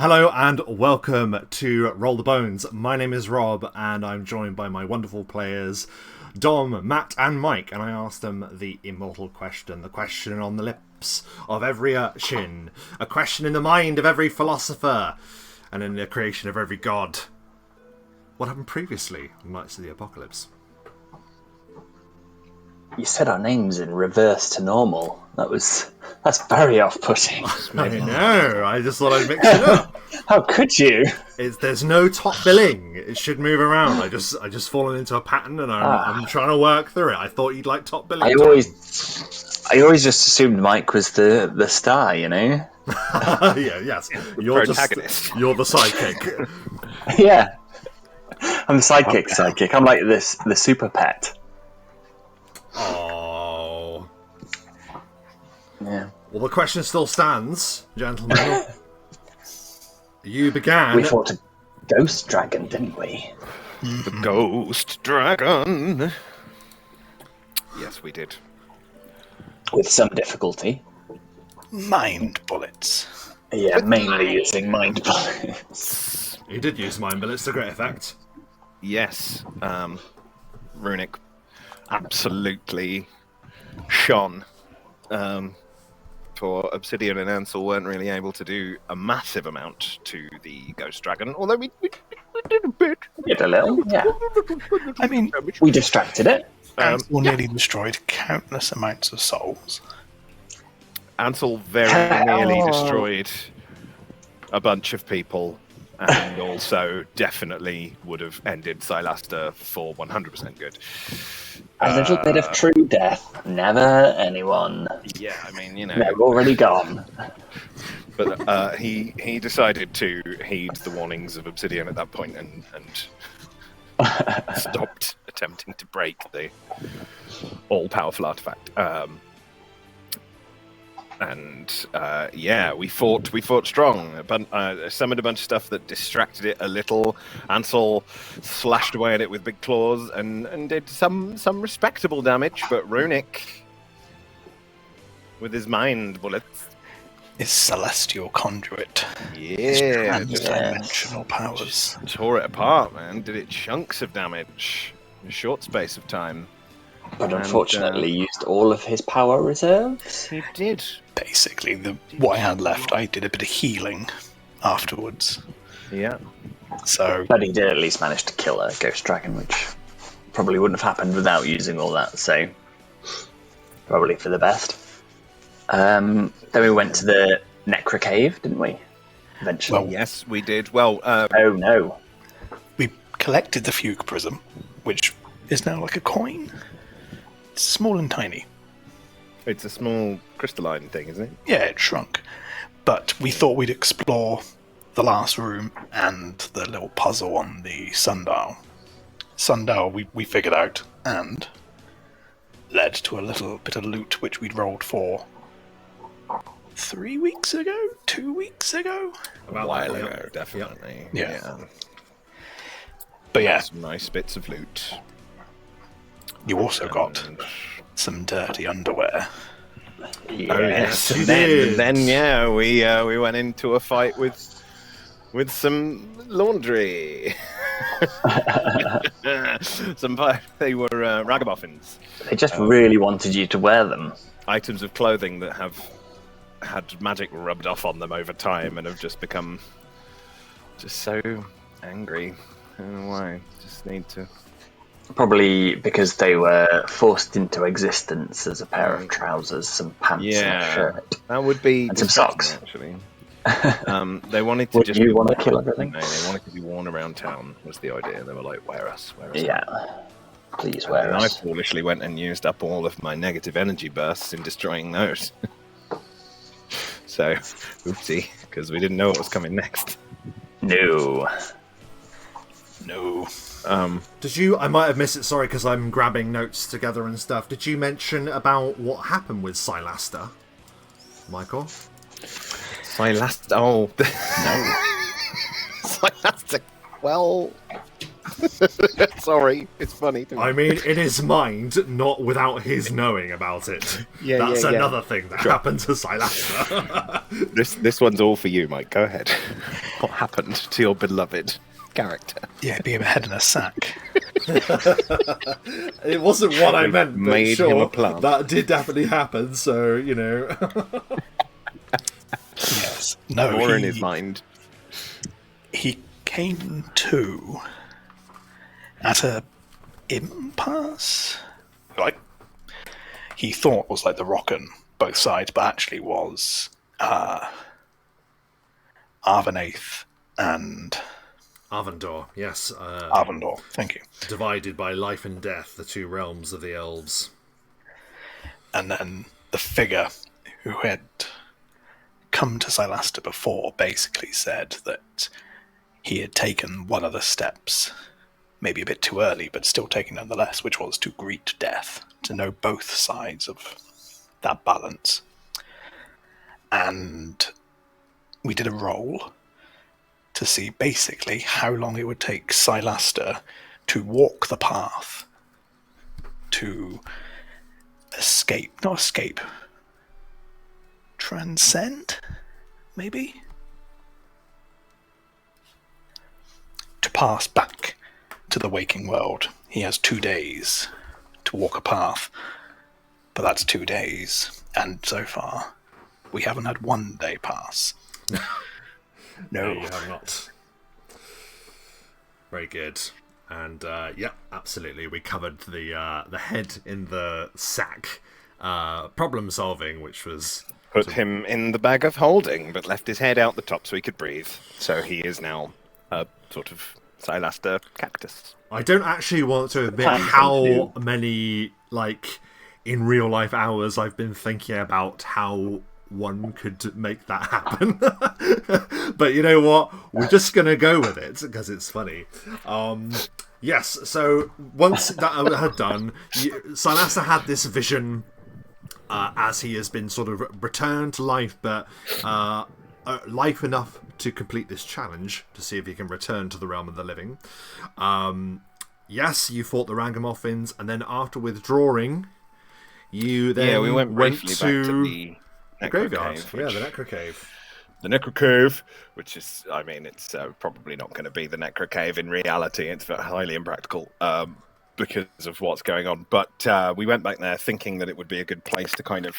Hello and welcome to Roll the Bones. My name is Rob and I'm joined by my wonderful players Dom, Matt and Mike, and I asked them the immortal question, the question on the lips of every urchin, a question in the mind of every philosopher, and in the creation of every god. What happened previously on Knights of the Apocalypse? You said our names in reverse to normal. That's very off-putting. I know, I just thought I'd mix it up. How could you? There's no top billing. It should move around. I just fallen into a pattern and I'm trying to work through it. I thought you'd like top billing. I always just assumed Mike was the star, you know? Yes. You're the sidekick. Yeah. I'm the sidekick. I'm like the super pet. Oh. Yeah. Well, the question still stands, gentlemen. You began... We fought a ghost dragon, didn't we? The ghost dragon. Yes, we did. With some difficulty. Mind bullets. Yeah, mainly using mind bullets. You did use mind bullets to great effect. Yes. Runic absolutely shone. For Obsidian and Ansel weren't really able to do a massive amount to the ghost dragon, although we did a bit. We did a little, yeah. I mean, we distracted it. Ansel nearly destroyed countless amounts of souls. Ansel very nearly destroyed a bunch of people, and also definitely would have ended Silaster for 100% good. A little bit of true death. Never anyone. Yeah, I mean, you know. They're already gone. But he decided to heed the warnings of Obsidian at that point and stopped attempting to break the all-powerful artifact. We fought strong. Summoned a bunch of stuff that distracted it a little. Ansel slashed away at it with big claws and did some respectable damage, but Runic, with his mind bullets, His celestial conduit. Yeah, Trans-dimensional powers. tore it apart, man. Did it chunks of damage in a short space of time. But unfortunately used all of his power reserves. He did. Basically, what I had left, I did a bit of healing afterwards. Yeah. So, But he did at least manage to kill a ghost dragon, which probably wouldn't have happened without using all that, so probably for the best. Then we went to the Necro Cave, didn't we? Eventually. Well, Yes, we did. Well, Oh no. we collected the Fugue Prism, which is now like a coin. It's small and tiny. it's a small crystalline thing, isn't it? Yeah, it shrunk. But we thought we'd explore the last room and the little puzzle on the sundial. Sundial we figured out and led to a little bit of loot which we'd rolled for 3 weeks ago? 2 weeks ago? A while ago, definitely. Yeah. But yeah, Some nice bits of loot. you also got And- some dirty underwear. Yes. you And did. then we went into a fight with some laundry. They were ragamuffins. They just really wanted you to wear them. Items of clothing that have had magic rubbed off on them over time and have just become just so angry. I don't know why. Just need to. Probably because they were forced into existence as a pair of trousers, some pants and a shirt. That would be And some distracting, socks. actually. They wanted to Would just you be want to worn, kill everything? no, they wanted to be worn around town was the idea. They were like, wear us. Yeah. Please wear And I us. foolishly went and used up all of my negative energy bursts in destroying those. So, oopsie, because we didn't know what was coming next. No. No. Did you... I might have missed it, sorry, because I'm grabbing notes together and stuff. Did you mention about what happened with Silaster, Michael? Silaster. Oh. No. Silaster. Well. Sorry, it's funny. I mean, in his mind, not without his knowing about it. Yeah, That's yeah, yeah. another thing that happened to Silaster. This one's all for you, Mike. Go ahead. what happened to your beloved character. Yeah, be a head in a sack. It wasn't what I meant, but made him sure, a plant. that did definitely happen. So Yes. No, More in his mind. he came to at a impasse. Like, he thought was like the rock on both sides, but actually was Arvenaith and Arvandor, yes, Arvandor. Thank you. divided by life and death, the two realms of the elves. And then the figure who had come to Silaster before basically said that he had taken one of the steps, maybe a bit too early, but still taken nonetheless, which was to greet death, to know both sides of that balance. And we did a roll to see basically how long it would take Silaster to walk the path to transcend, maybe? To pass back to the waking world. He has 2 days to walk a path, but that's 2 days, and so far we haven't had 1 day pass. No, You have not. Very good. And yeah, absolutely. We covered the head in the sack. Problem solving, which was Put him in the bag of holding, but left his head out the top so he could breathe. So he is now a sort of Silaster cactus. I don't actually want to admit Plan how many, like, in real life hours I've been thinking about how one could make that happen. But you know what? We're just going to go with it because it's funny. Yes, so once that had done, Silaster had this vision as he has been sort of returned to life, but life enough to complete this challenge to see if he can return to the realm of the living. Yes, you fought the Ragamuffins, and then after withdrawing, you then we went briefly back to the graveyard. Cave, Yeah, the Necro Cave. The Necro Cave, which is, I mean, it's probably not going to be the Necro Cave in reality. It's highly impractical because of what's going on. But we went back there thinking that it would be a good place to kind of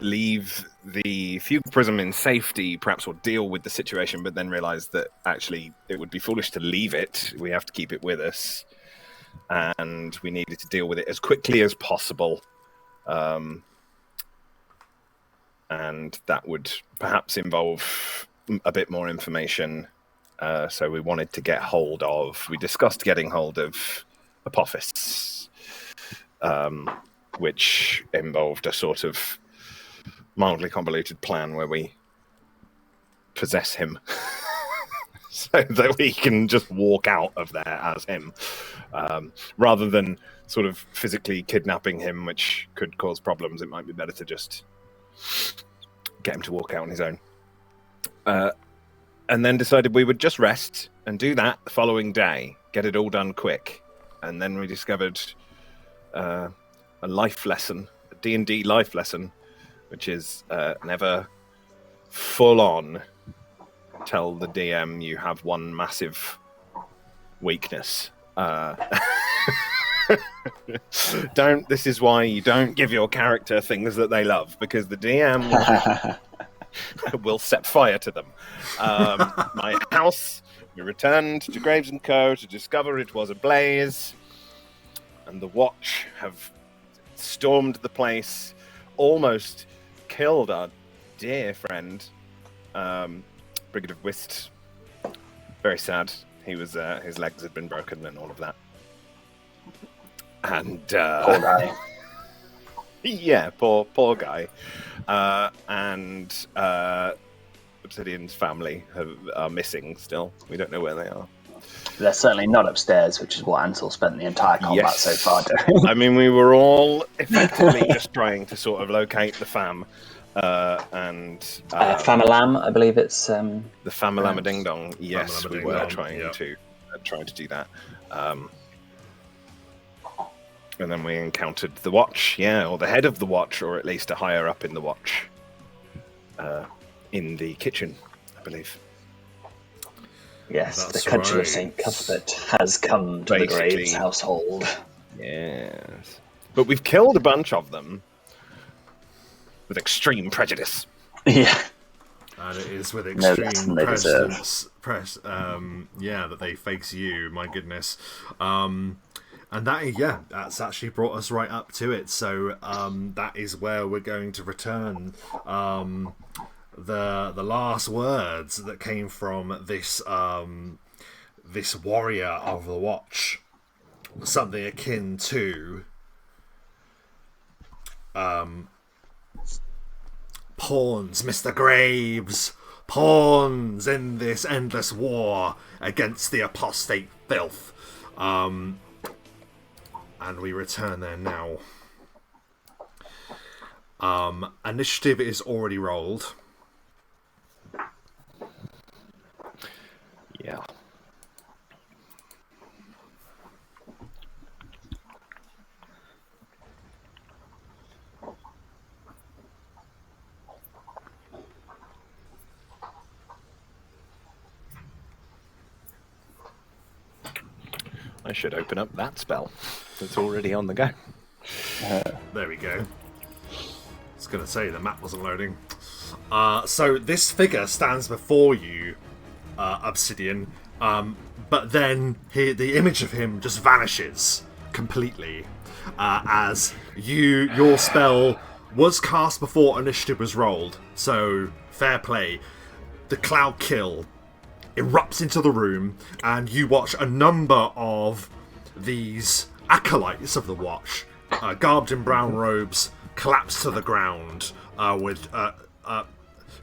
leave the Fugue Prism in safety, perhaps, or deal with the situation, but then realised that actually it would be foolish to leave it. We have to keep it with us. And we needed to deal with it as quickly as possible. And that would perhaps involve a bit more information. So we wanted to get hold of... We discussed getting hold of Apophis, which involved a sort of mildly convoluted plan where we possess him so that we can just walk out of there as him, rather than sort of physically kidnapping him, which could cause problems. It might be better to just get him to walk out on his own. And then decided we would just rest and do that the following day, get it all done quick. And then we discovered a life lesson, a D&D life lesson, which is never full on tell the DM you have one massive weakness. This is why you don't give your character things that they love, because the DM will set fire to them. My house, we returned to Graves & Co. to discover it was ablaze, and the Watch have stormed the place, almost killed our dear friend, Brigid of Whist. Very sad. He was his legs had been broken and all of that. And Poor guy. yeah, poor guy. And Obsidian's family are missing still. We don't know where they are. They're certainly not upstairs, which is what Ansel spent the entire combat so far doing. I mean, we were all effectively just trying to sort of locate the fam. Famalam, I believe it's... the Famalama Ding Dong. Yes, Famalama we Ding were Dong, trying to do that. And then we encountered the Watch, or the head of the Watch, or at least a higher up in the Watch, in the kitchen, I believe. Yes, That's the Cudgel right. of St Cuthbert has come to the Basically. Graves household. Yes. But we've killed a bunch of them with extreme prejudice. Yeah. And it is with No less extreme than they deserve. that they face you. My goodness, and that's actually brought us right up to it. So that is where we're going to return. The last words that came from this this warrior of the watch, something akin to pawns, Mr. Graves, pawns in this endless war against the apostate filth. And we return there now. Initiative is already rolled. Yeah. I should open up that spell. It's already on the go. There we go. I was going to say the map wasn't loading. So this figure stands before you, Obsidian, but then the image of him just vanishes completely as your spell was cast before initiative was rolled. So fair play. The cloud kill erupts into the room, and you watch a number of these acolytes of the watch, garbed in brown robes, collapse to the ground with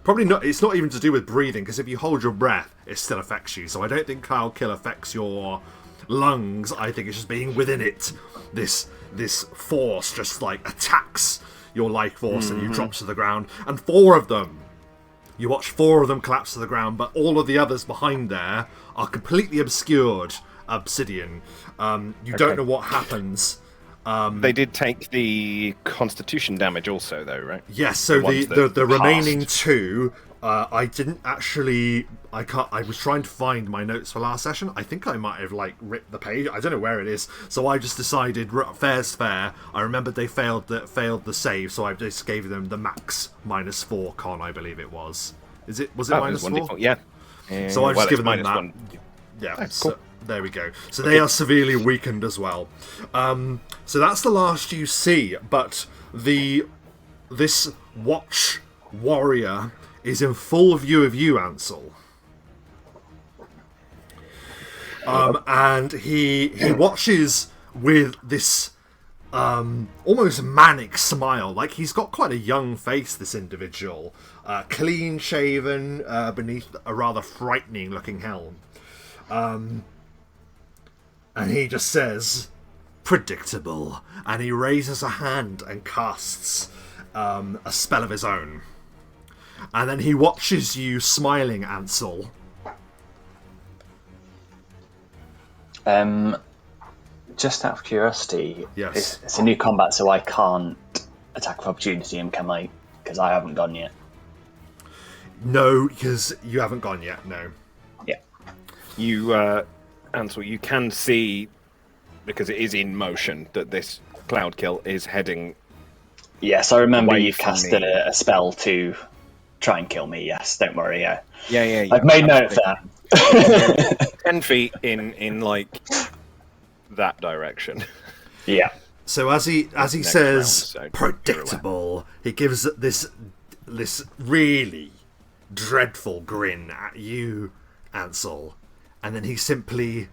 probably not. It's not even to do with breathing, because if you hold your breath, it still affects you. So I don't think cloud kill affects your lungs. I think it's just being within it. This force just like attacks your life force, and you drop to the ground. And you watch four of them collapse to the ground, but all of the others behind there are completely obscured. Obsidian. You don't know what happens. They did take the constitution damage also, though, right? Yes, so the remaining two, I didn't actually... I was trying to find my notes for last session. I think I might have, ripped the page. I don't know where it is. So I just decided, fair's fair. I remembered they failed the save, so I just gave them the max -4 con, I believe it was. Was it -4? Yeah. So I've just given them that. -1. Yeah, Oh, so cool. there we go. So they are severely weakened as well. So that's the last you see, but this watch warrior is in full view of you, Ansel. And he watches with this almost manic smile. Like, he's got quite a young face, this individual. Clean shaven beneath a rather frightening looking helm. And he just says, "Predictable." And he raises a hand and casts a spell of his own. And then he watches you smiling, Ansel. Just out of curiosity, Yes. it's a new combat, so I can't attack of opportunity him, can I? Because I haven't gone yet. No, because you haven't gone yet, no. Yeah. You, Ansel, you can see, because it is in motion, that this cloud kill is heading... Yes, I remember away you from cast me. a spell to try and kill me, yes, don't worry, yeah. Yeah. I've made note of that. 10 feet in that direction. Yeah. So as he Next says, round, so predictable, he gives this really dreadful grin at you, Ansel, and then he simply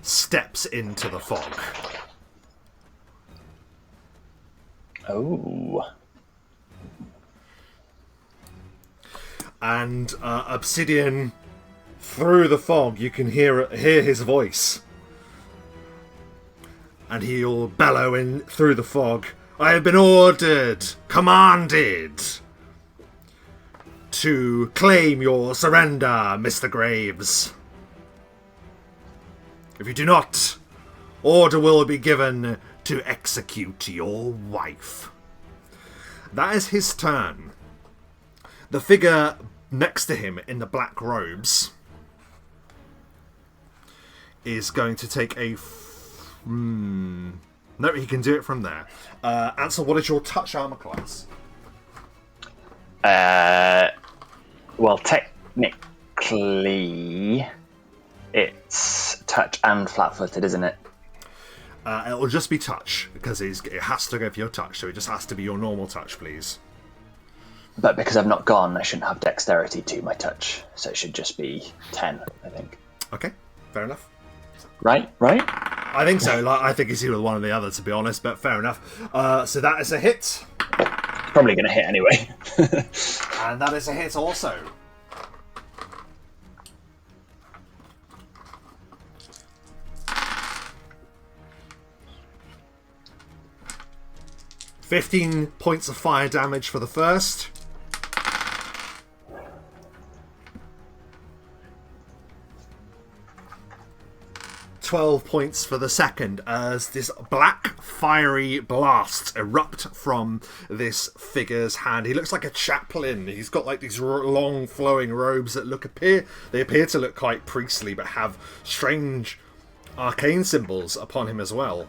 steps into the fog. Oh. And Obsidian, through the fog, you can hear his voice. And he'll bellow in through the fog, "I have been ordered, commanded, to claim your surrender, Mr. Graves. If you do not, order will be given to execute your wife." That is his turn. The figure next to him in the black robes is going to take a... No, he can do it from there. Ansel, what is your touch armor class? Well, technically, it's touch and flat-footed, isn't it? It'll just be touch, because it has to go for your touch, so it just has to be your normal touch, please. But because I've not gone, I shouldn't have dexterity to my touch, so it should just be 10, I think. Okay, fair enough. Right? I think so. I think it's either one or the other, to be honest, but fair enough. So that is a hit. Probably going to hit anyway. And that is a hit also. $15 points of fire damage for the first. $12 points for the second, as this black fiery blast erupt from this figure's hand. He looks like a chaplain. He's got like these long flowing robes that appear to look quite priestly, but have strange arcane symbols upon him as well.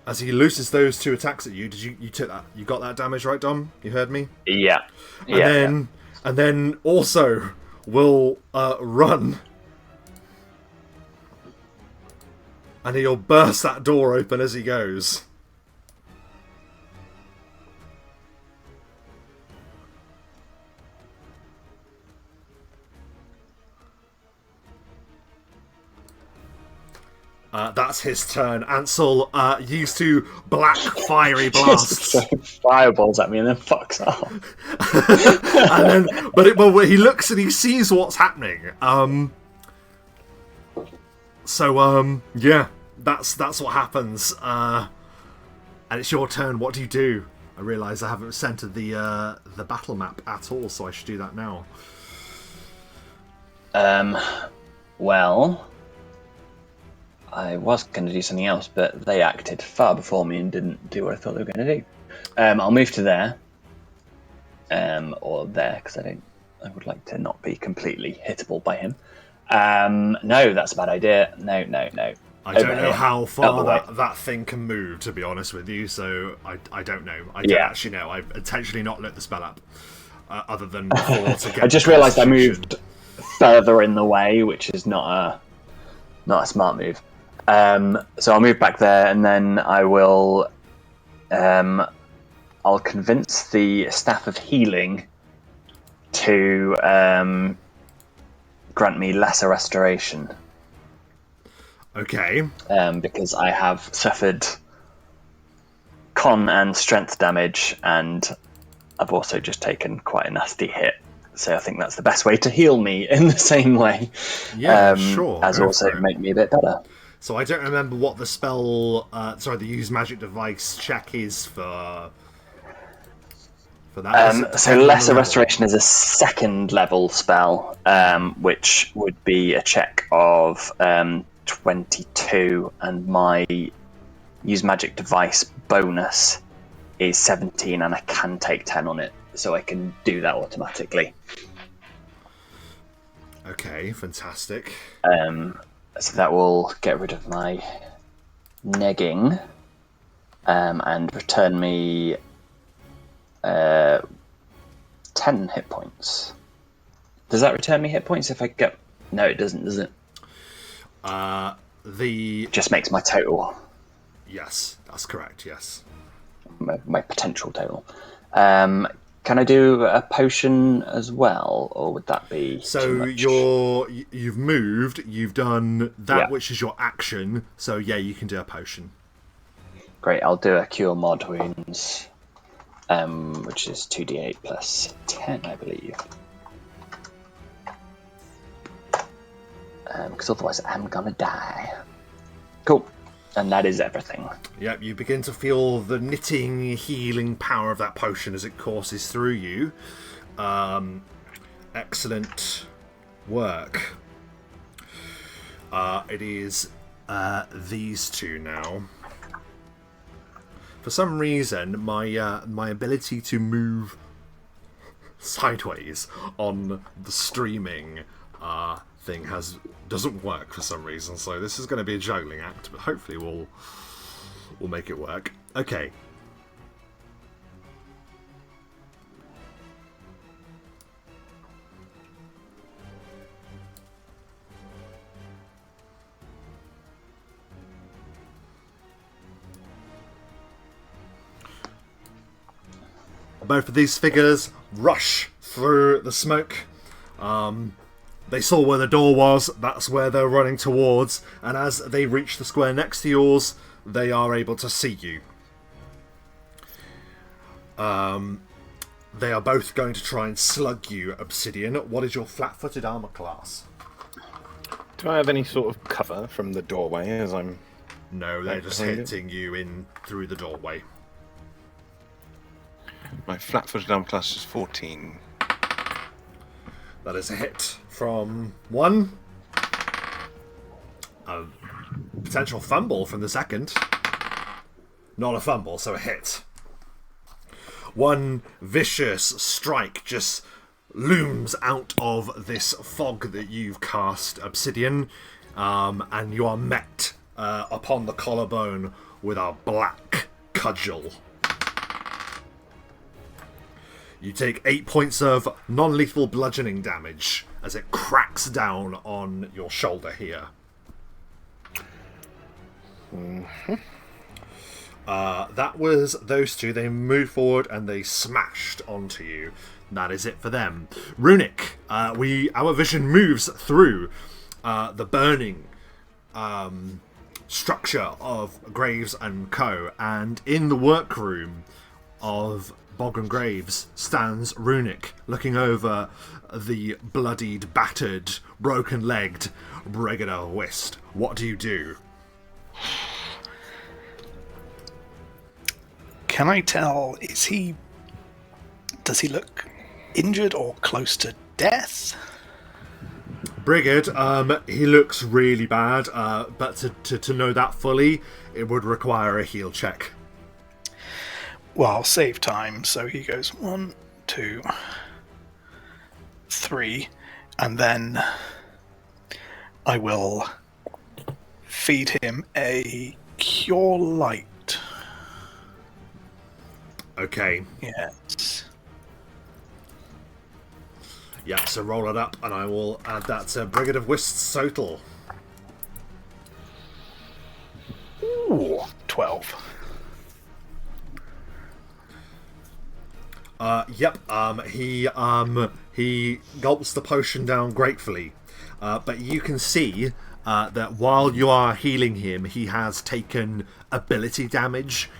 As he looses those two attacks at you, you took that? You got that damage, right, Dom? You heard me? Yeah. And then also will run. And he'll burst that door open as he goes. That's his turn. Ansel used to black fiery blasts. Fireballs at me and then fucks off. He looks and he sees what's happening. Yeah, that's what happens. And it's your turn. What do you do? I realise I haven't centered the battle map at all, so I should do that now. Well, I was going to do something else, but they acted far before me and didn't do what I thought they were going to do. I'll move to there, or there, because I would like to not be completely hittable by him. No, that's a bad idea. No. I don't know how far that thing can move, to be honest with you, so I don't know. I don't actually know. I've intentionally not looked the spell up, other than before to get... I just realised I moved further in the way, which is not a smart move. So I'll move back there, and then I will... I'll convince the Staff of Healing to grant me lesser restoration. Okay. Because I have suffered con and strength damage, and I've also just taken quite a nasty hit. So I think that's the best way to heal me in the same way. Yeah, sure. As also make me a bit better. So I don't remember what the spell... the use magic device check is for that. So lesser restoration is a second level spell, which would be a check of 22, and my use magic device bonus is 17, and I can take 10 on it, so I can do that automatically. Okay, fantastic. So that will get rid of my negging, and return me 10 hit points. Does that return me hit points if I get... No, it doesn't, does it? Just makes my total. Yes, that's correct, yes. My potential total. Can I do a potion as well, or would that be too much? You've moved, you've done that which is your action, so yeah, you can do a potion. Great, I'll do a Cure Mod Wounds, which is 2d8 plus 10, I believe. Because otherwise I'm gonna die. Cool. And that is everything. Yep, you begin to feel the knitting, healing power of that potion as it courses through you. Excellent work. It is these two now. For some reason, my ability to move sideways on the streaming thing doesn't work for some reason. So this is going to be a juggling act, but hopefully we'll make it work. Okay. Both of these figures rush through the smoke. They saw where the door was, that's where they're running towards, and as they reach the square next to yours, they are able to see you. They are both going to try and slug you, Obsidian. What is your flat-footed armor class? Do I have any sort of cover from the doorway as I'm... No, they're just hitting you in through the doorway. My flat-footed armor class is 14. That is a hit from one. A potential fumble from the second. Not a fumble, so a hit. One vicious strike just looms out of this fog that you've cast, Obsidian, and you are met upon the collarbone with a black cudgel. You take 8 points of non-lethal bludgeoning damage as it cracks down on your shoulder here. Mm-hmm. That was those two. They moved forward and they smashed onto you. That is it for them. Runic, our vision moves through the burning structure of Graves and Co. And in the workroom of Bogram Graves stands Runic, looking over the bloodied, battered, broken-legged Brigid of Whist. What do you do? Can I tell, does he look injured or close to death? Brigid, he looks really bad, but to know that fully, it would require a heal check. Well, I'll save time, so he goes 1, 2, 3, and then I will feed him a Cure Light. Okay. Yes. Yeah, so roll it up, and I will add that to Brigid of Whist's total. Ooh, 12. He gulps the potion down gratefully, but you can see that while you are healing him, he has taken ability damage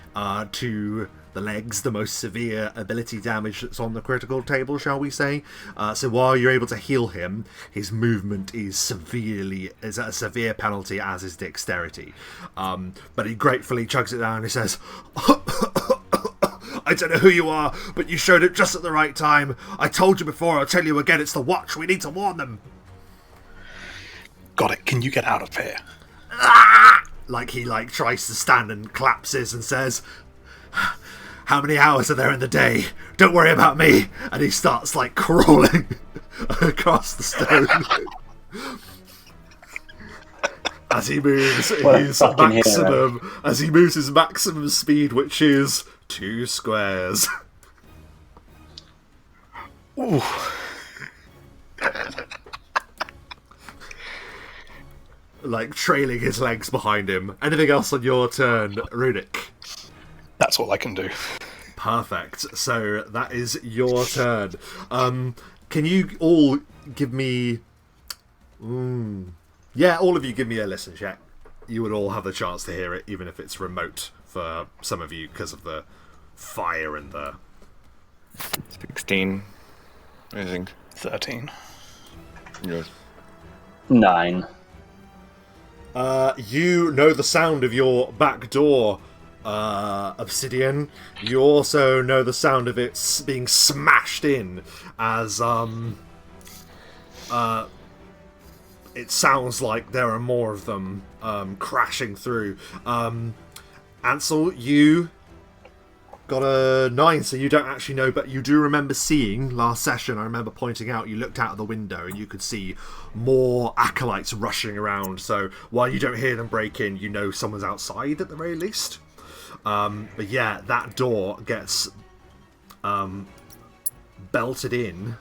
to the legs, the most severe ability damage that's on the critical table, shall we say. So while you're able to heal him, his movement is at a severe penalty, as is dexterity. But he gratefully chugs it down and he says, I don't know who you are, but you showed it just at the right time. I told you before, I'll tell you again, it's the Watch. We need to warn them. Got it. Can you get out of here? Like he tries to stand and collapses and says, how many hours are there in the day? Don't worry about me. And he starts crawling across the stone. As he moves his maximum speed, which is 2 squares. Ooh. Trailing his legs behind him. Anything else on your turn, Runic? That's all I can do. Perfect. So that is your turn. Can you all give me... Yeah, all of you give me a listen check. You would all have the chance to hear it, even if it's remote for some of you because of the fire and the... 16, I think. 13. Yes. 9. You know the sound of your back door, Obsidian. You also know the sound of it being smashed in as it sounds like there are more of them crashing through. Ansel, you got a 9, so you don't actually know, but you do remember seeing last session. I remember pointing out you looked out of the window and you could see more acolytes rushing around. So while you don't hear them break in, you know someone's outside at the very least. But yeah, that door gets belted in.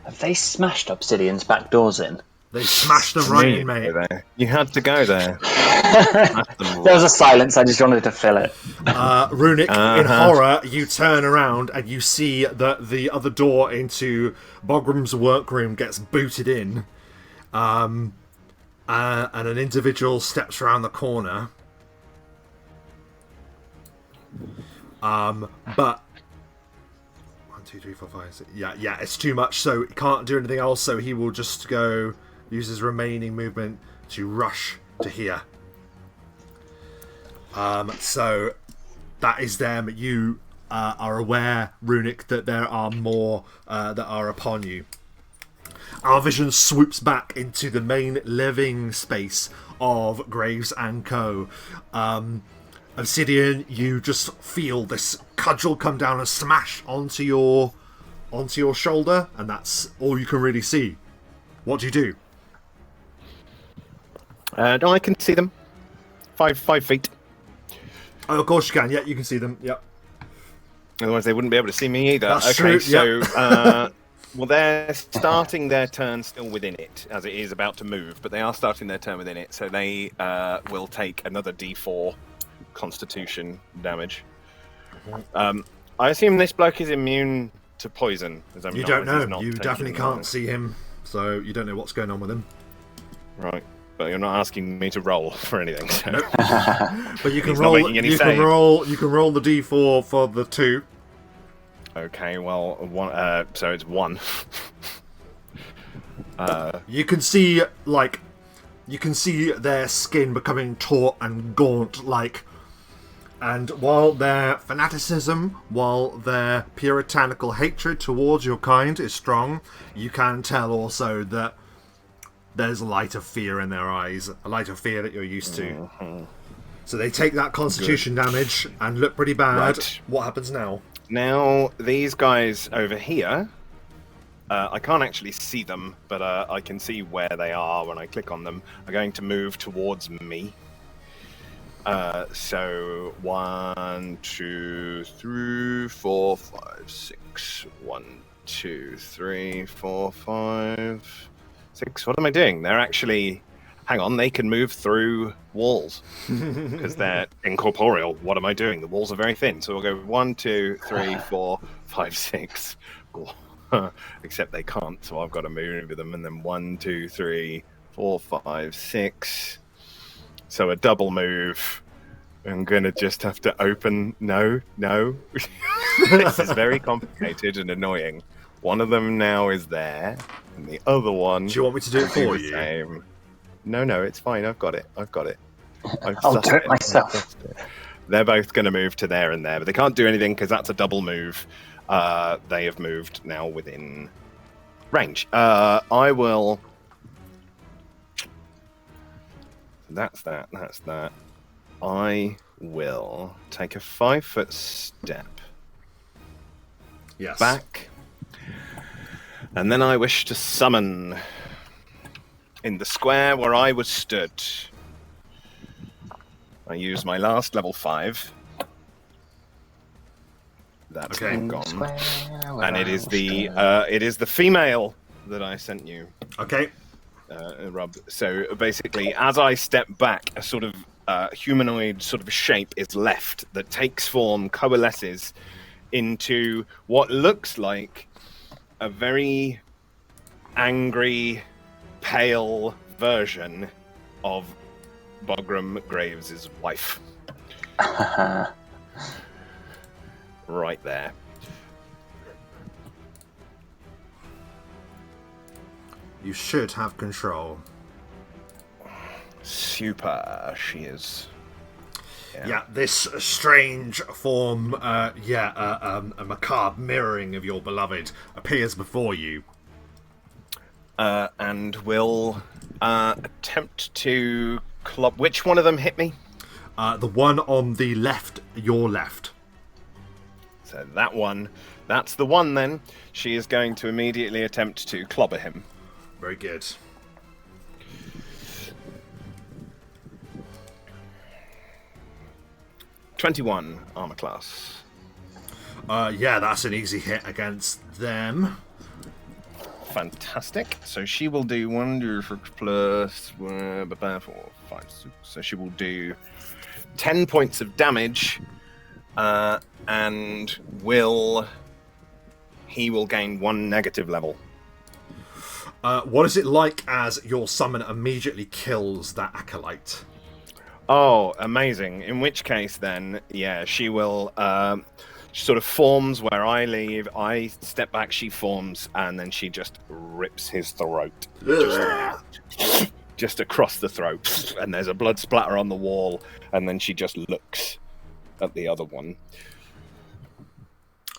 Have they smashed Obsidian's back doors in? They smashed them right in, mate. You had to go there. There was a silence, I just wanted to fill it. Runic, in horror, you turn around and you see that the other door into Bogram's workroom gets booted in. And an individual steps around the corner. But 1, 2, 3, 4, 5, 6. Yeah, it's too much, so he can't do anything else, so he will just go use his remaining movement to rush to here. So that is them. You are aware, Runic, that there are more that are upon you. Our vision swoops back into the main living space of Graves and Co. Obsidian, you just feel this cudgel come down and smash onto your shoulder, and that's all you can really see. What do you do? No, I can see them. 5 feet. Oh, of course you can. Yeah, you can see them. Yep. Otherwise, they wouldn't be able to see me either. That's okay, true, so well, they're starting their turn still within it, as it is about to move, but they are starting their turn within it, so they will take another D4 Constitution damage. I assume this bloke is immune to poison. You don't know. You definitely can't see him, so you don't know what's going on with him. Right. But you're not asking me to roll for anything. So. Nope. But you can roll. You can roll. You can roll the D4 for the 2. Okay. Well, one. So it's 1. You can see their skin becoming taut and gaunt, and while their fanaticism, while their puritanical hatred towards your kind is strong, you can tell also that there's a light of fear in their eyes, a light of fear that you're used to. Mm-hmm. So they take that constitution damage and look pretty bad. Right. What happens now? Now, these guys over here, I can't actually see them, but I can see where they are when I click on them, are going to move towards me. So 1, 2, 3, 4, 5, 6. 1, 2, 3, 4, 5, 6. What am I doing? They're actually... Hang on, they can move through walls because they're incorporeal. What am I doing? The walls are very thin. So we'll go 1, 2, 3, 4, 5, 6. Except they can't, so I've got to move with them. And then 1, 2, 3, 4, 5, 6. So a double move. I'm going to just have to open... No. This is very complicated and annoying. One of them now is there, and the other one... Do you want me to do it for you? Same. No, it's fine. I've got it. I'll do it myself. They're both going to move to there and there, but they can't do anything because that's a double move. They have moved now within range. I will... That's that. I will take a 5-foot step. Yes. Back. And then I wish to summon in the square where I was stood. I use my last level 5. That's gone. And it is the female that I sent you. Okay. Rob. So basically, as I step back, a sort of humanoid sort of shape is left that takes form, coalesces into what looks like a very angry, pale version of Bogram Graves' wife. Right there. You should have control. Super, she is. Yeah, this strange form, a macabre mirroring of your beloved appears before you. And will attempt to club. Which one of them hit me? The one on the left, your left. So that one, that's the one then. She is going to immediately attempt to clobber him. Very good. '21 armor class. Yeah, that's an easy hit against them. Fantastic. So she will do 1d6 plus 4, 5, 6. So she will do 10 points of damage, and he will gain 1 negative level. What is it like as your summon immediately kills that acolyte? Oh, amazing. In which case, then, yeah, she will. She sort of forms where I leave. I step back, she forms, and then she just rips his throat. Just across the throat. And there's a blood splatter on the wall, and then she just looks at the other one.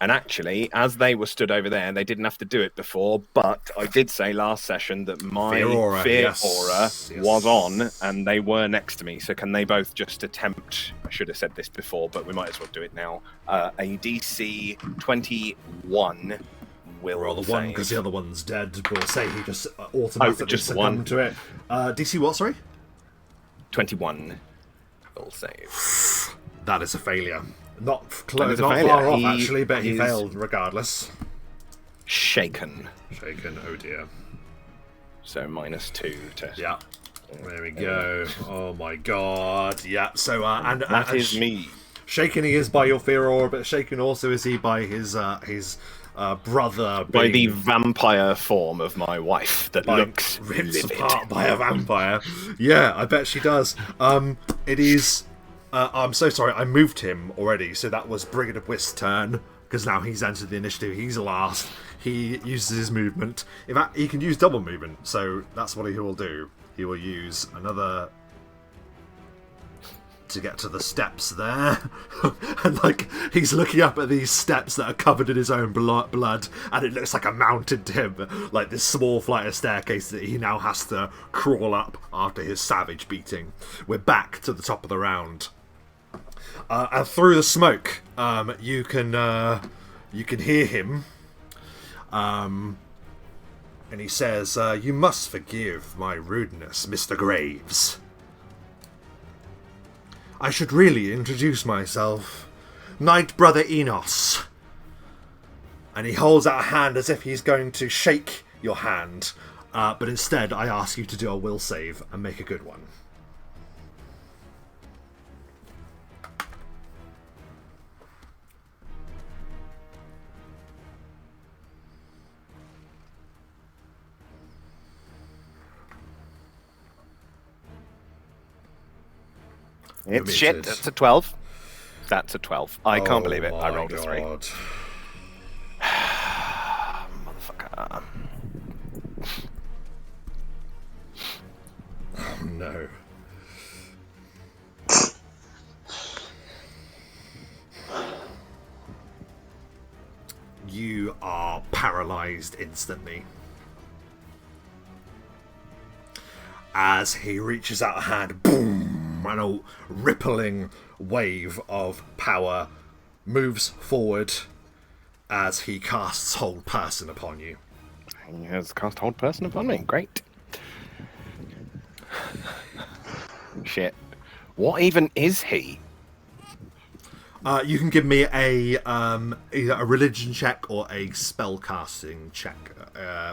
And actually, as they were stood over there, they didn't have to do it before, but I did say last session that my fear aura was on, and they were next to me. So can they both just attempt, I should have said this before, but we might as well do it now, a DC 21 will roll the save. one because the other one's dead. We'll say he just automatically succumbed to it. DC what, sorry? 21 will save. That is a failure. Not far off, actually, but he failed regardless. Shaken. Shaken, oh dear. So -2 to... Yeah. There we go. Oh my god. Yeah, so... and that is me. Shaken he is by your fear aura, but shaken also is he by his brother... By the vampire form of my wife that looks ripped livid. apart by a vampire. Yeah, I bet she does. It is... I'm so sorry, I moved him already, so that was Brigadier Whist's turn, because now he's entered the initiative, he's last. He uses his movement. In fact, he can use double movement, so that's what he will do. He will use another... to get to the steps there. And, like, he's looking up at these steps that are covered in his own blood, and it looks like a mountain to him, like this small flight of staircase that he now has to crawl up after his savage beating. We're back to the top of the round. And through the smoke, you can hear him, and he says, "You must forgive my rudeness, Mr. Graves. I should really introduce myself. Knight Brother Enos." And he holds out a hand as if he's going to shake your hand, but instead I ask you to do a will save and make a good one. It's shit. That's a 12. That's a 12. I can't believe it. I rolled a 3. Motherfucker. Oh no. You are paralyzed instantly. As he reaches out a hand, boom! And a rippling wave of power moves forward as he casts Hold Person upon you. He has cast Hold Person upon me. Great. Shit. What even is he? You can give me a either a religion check or a spellcasting check,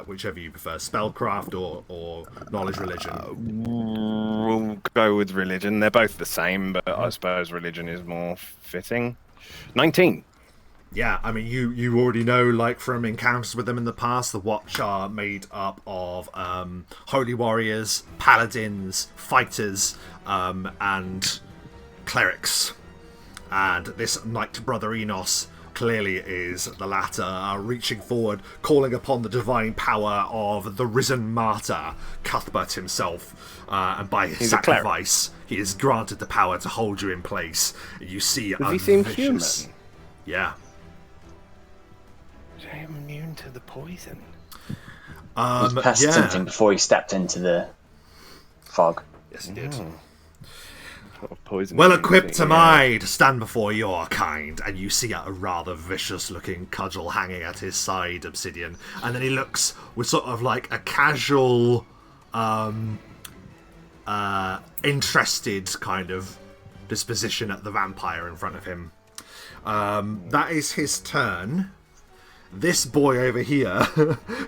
whichever you prefer, spellcraft or knowledge religion. We'll go with religion. They're both the same, but I suppose religion is more fitting. 19. Yeah, I mean, you already know, like, from encounters with them in the past, the Watch are made up of holy warriors, paladins, fighters, and clerics. And this Knight Brother Enos clearly is the latter, reaching forward, calling upon the divine power of the Risen Martyr, Cuthbert himself, and by his He's a cleric. sacrifice, he is granted the power to hold you in place. You see, Does he seem vicious. human? Yeah. Is he immune to the poison? He passed something before he stepped into the fog. Yes, he did. Sort of poison. Well equipped am I to stand before your kind, and you see a rather vicious-looking cudgel hanging at his side, Obsidian, and then he looks with sort of like a casual, interested kind of disposition at the vampire in front of him. That is his turn. This boy over here,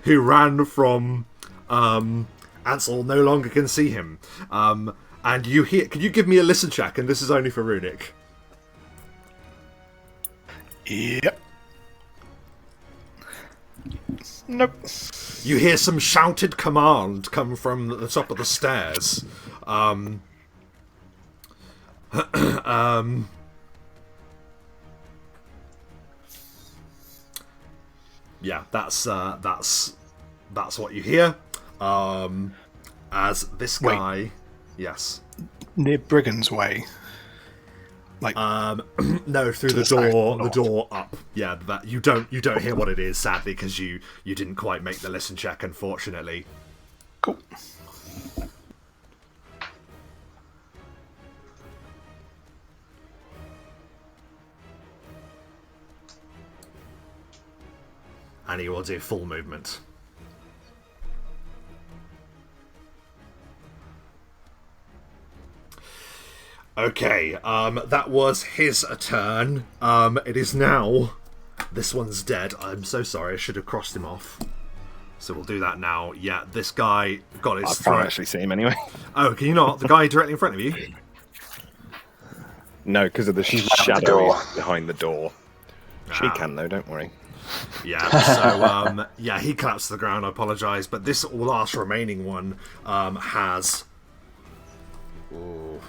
who ran from Ansel, no longer can see him. And you hear... Can you give me a listen check? And this is only for Runic. Yep. Nope. You hear some shouted command come from the top of the stairs. Yeah, that's what you hear. As this guy... Wait. Yes. Near Brigand's Way. Like, No, through the south, door. The north. door up. Yeah, that you don't hear what it is, sadly, because you didn't quite make the listen check, unfortunately. cool. And he will do full movement. Okay, that was his turn. It is now... This one's dead. I'm so sorry, I should have crossed him off. So we'll do that now. Yeah, this guy got his I can't throat... actually see him anyway. Oh, can you not? The guy directly in front of you? No, because of the He's out the shadow door. behind the door. She Ah. can though, don't worry. Yeah, so, yeah, he collapsed to the ground, I apologise, but this last remaining one has... Ooh.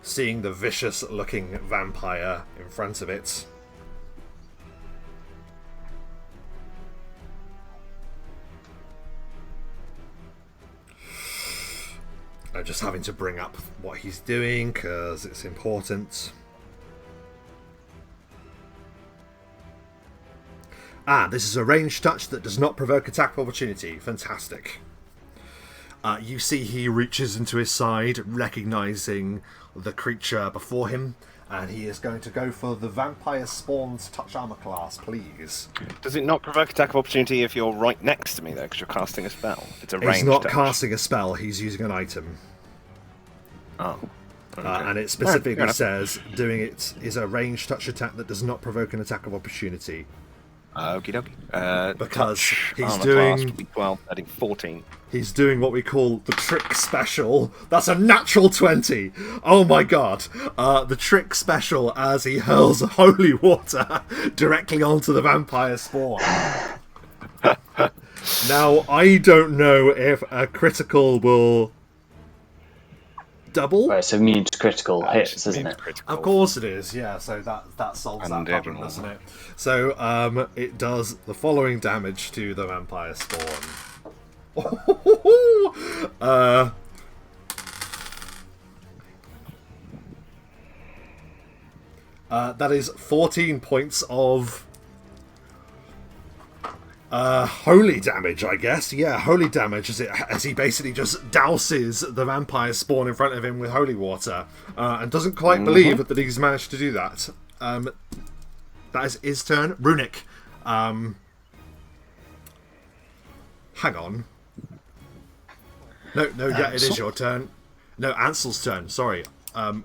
Seeing the vicious-looking vampire in front of it. I'm just having to bring up what he's doing, because it's important. This is a ranged touch that does not provoke attack of opportunity. Fantastic. You see he reaches into his side, recognising the creature before him, and he is going to go for the Vampire Spawn's Touch Armor class, please. Does it not provoke attack of opportunity if you're right next to me though, because you're casting a spell? It's a ranged He's not touch. casting a spell, he's using an item. Oh. Okay. And it Fair specifically enough. says, doing it is a ranged touch attack that does not provoke an attack of opportunity. Okie dokie. Because touch, he's armor doing- class would be 12, adding 14. He's doing what we call the trick special. That's a natural 20. Oh my god. The trick special as he hurls holy water directly onto the vampire spawn. Now, I don't know if a critical will double. Right, so immune to critical hits, isn't it? Critical. Of course it is, yeah, so that solves that Undead problem, and all doesn't it? So, it does the following damage to the vampire spawn. That is 14 points of holy damage, I guess. Yeah, holy damage as he basically just douses the vampire spawn in front of him with holy water, and doesn't quite believe that he's managed to do that. That is his turn. Runic. Hang on. No, yeah, it is your turn. No, Ansel's turn, sorry.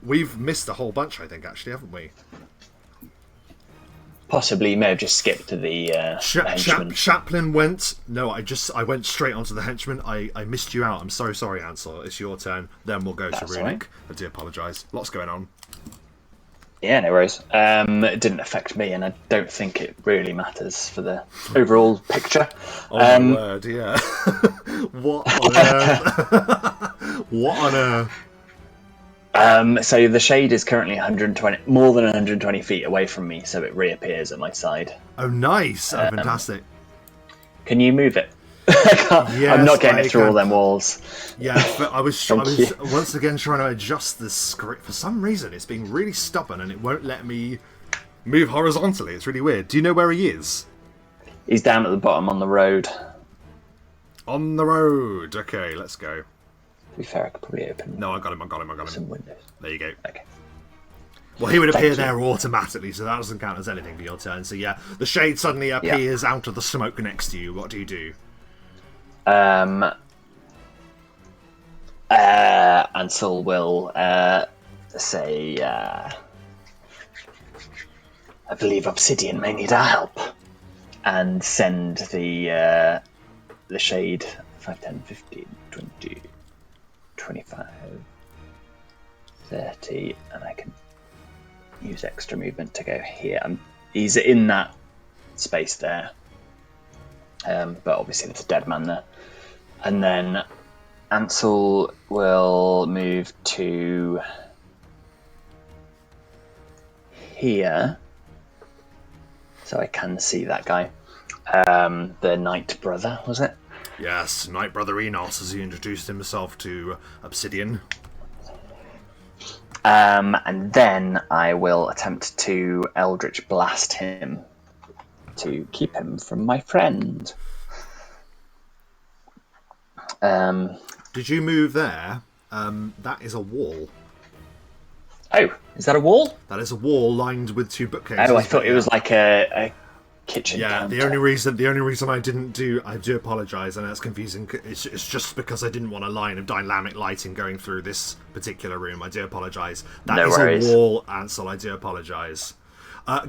We've missed a whole bunch, I think, actually, haven't we? Possibly, you may have just skipped to the henchman. Chaplin went... No, I went straight onto the henchman. I missed you out. I'm so sorry, Ansel. It's your turn. Then we'll go to That's Runic. alright. I do apologise. Lots going on. Yeah, no worries. It didn't affect me, and I don't think it really matters for the overall picture. Oh my word, yeah. What on earth? What on earth? So the shade is currently more than 120 feet away from me, so it reappears at my side. Oh, nice! Oh, fantastic. Can you move it? I'm not getting it through all them walls. Yeah, but I was you. once again trying to adjust the script. For some reason, it's being really stubborn and it won't let me move horizontally. It's really weird. Do you know where he is? He's down at the bottom on the road. On the road. Okay, let's go. To be fair, I could probably open. No, I got him. Some windows. There you go. Okay. Well, he would appear there automatically, so that doesn't count as anything for your turn. So yeah, the shade suddenly appears out of the smoke next to you. What do you do? Ansel will say, I believe Obsidian may need our help, and send the shade 5, 10, 15, 20, 25, 30, and I can use extra movement to go here. He's in that space there, but obviously there's a dead man there. And then Ansel will move to here, so I can see that guy. The Knight Brother, was it? Yes, Knight Brother Enos, as he introduced himself to Obsidian. And then I will attempt to Eldritch Blast him to keep him from my friend. Did you move there? That is a wall. Oh, is that a wall? That is a wall lined with 2 bookcases. Oh, I thought it was like a kitchen. Yeah, counter. the only reason I didn't do, I do apologise, and that's confusing. It's just because I didn't want a line of dynamic lighting going through this particular room. I do apologise. That No is worries. a wall, Ansel. I do apologise.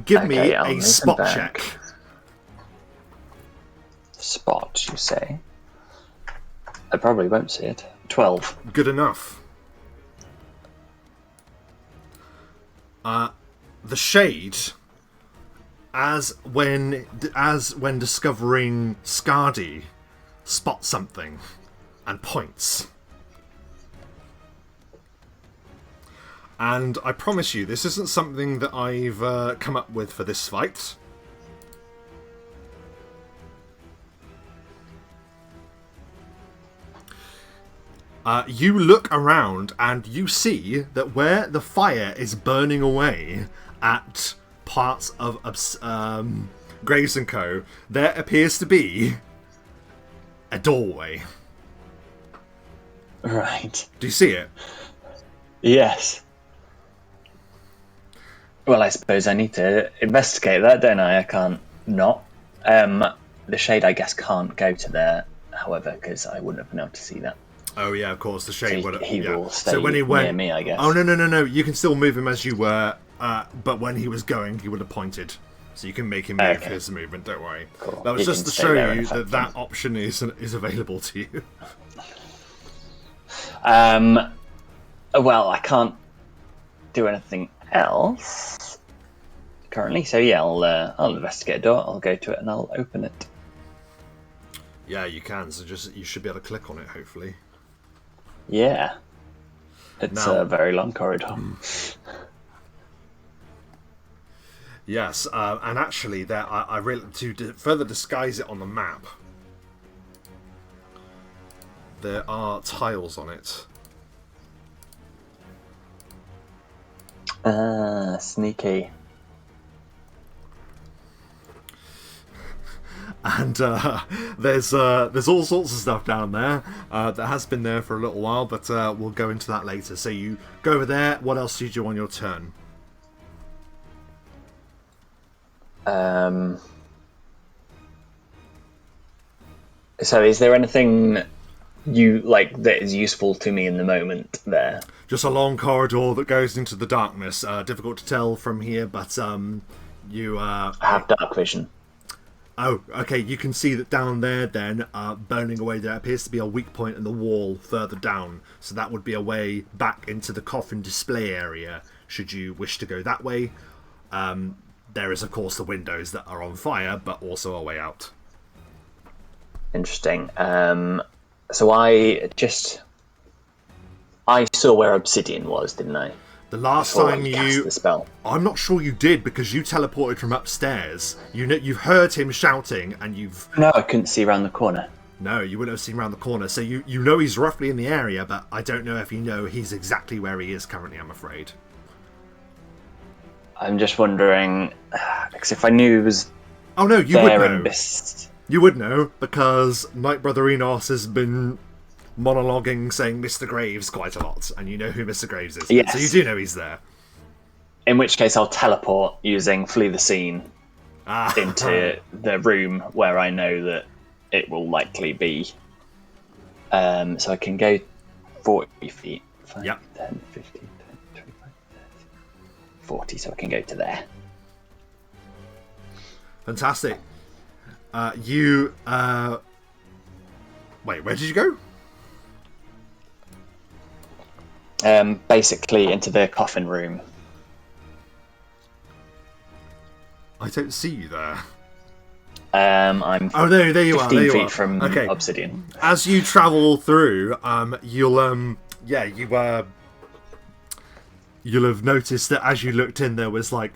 Give me I'll a move spot them back. check. Spot, you say? I probably won't see it. 12. Good enough. The shade, as when discovering Scardy, spots something and points. And I promise you, this isn't something that I've come up with for this fight. You look around and you see that where the fire is burning away at parts of Graves & Co., there appears to be a doorway. Right. Do you see it? Yes. Well, I suppose I need to investigate that, don't I? I can't not. The shade, I guess, can't go to there, however, because I wouldn't have been able to see that. Oh yeah, of course, the shade would have... He will stay so when he went, near me, I guess. Oh, no. You can still move him as you were, but when he was going, he would have pointed. So you can make him move his movement, don't worry. Cool. That was He just can to stay show there you and that affect that him. option is available to you. Well, I can't do anything else currently, so yeah, I'll investigate a door. I'll go to it and I'll open it. Yeah, you can. So you should be able to click on it, hopefully. Yeah, it's Now- a very long corridor. Yes, and actually, I really further disguise it on the map. There are tiles on it. Sneaky. And there's all sorts of stuff down there that has been there for a little while, but we'll go into that later. So you go over there. What else do you do on your turn? So is there anything you like that is useful to me in the moment there? Just a long corridor that goes into the darkness. Difficult to tell from here, but you... I have dark vision. Oh, okay, you can see that down there then, burning away, there appears to be a weak point in the wall further down. So that would be a way back into the coffin display area, should you wish to go that way. There is, of course, the windows that are on fire, but also a way out. Interesting. So I just I saw where obsidian was, didn't I? The last Before time I cast the spell. I'm not sure you did, because you teleported from upstairs. You've heard him shouting, and you've... No, I couldn't see around the corner. No, you wouldn't have seen around the corner, so you know he's roughly in the area, but I don't know if you know he's exactly where he is currently, I'm afraid. I'm just wondering, because if I knew he was Oh no, you there would and know. You would know, because Knight Brother Enos has been monologuing saying Mr. Graves quite a lot, and you know who Mr. Graves is. Yes. So you do know he's there. In which case I'll teleport using Flee the Scene into the room where I know that it will likely be. So I can go 40 feet. 5, Yep. 10, 15, 20, 25, 30, 40, so I can go to there. Fantastic. Wait, where did you go? Basically into the coffin room. I don't see you there. I'm Oh no, there you are. 15 There you feet are. from Okay. obsidian. As you travel through, you'll have noticed that as you looked in, there was like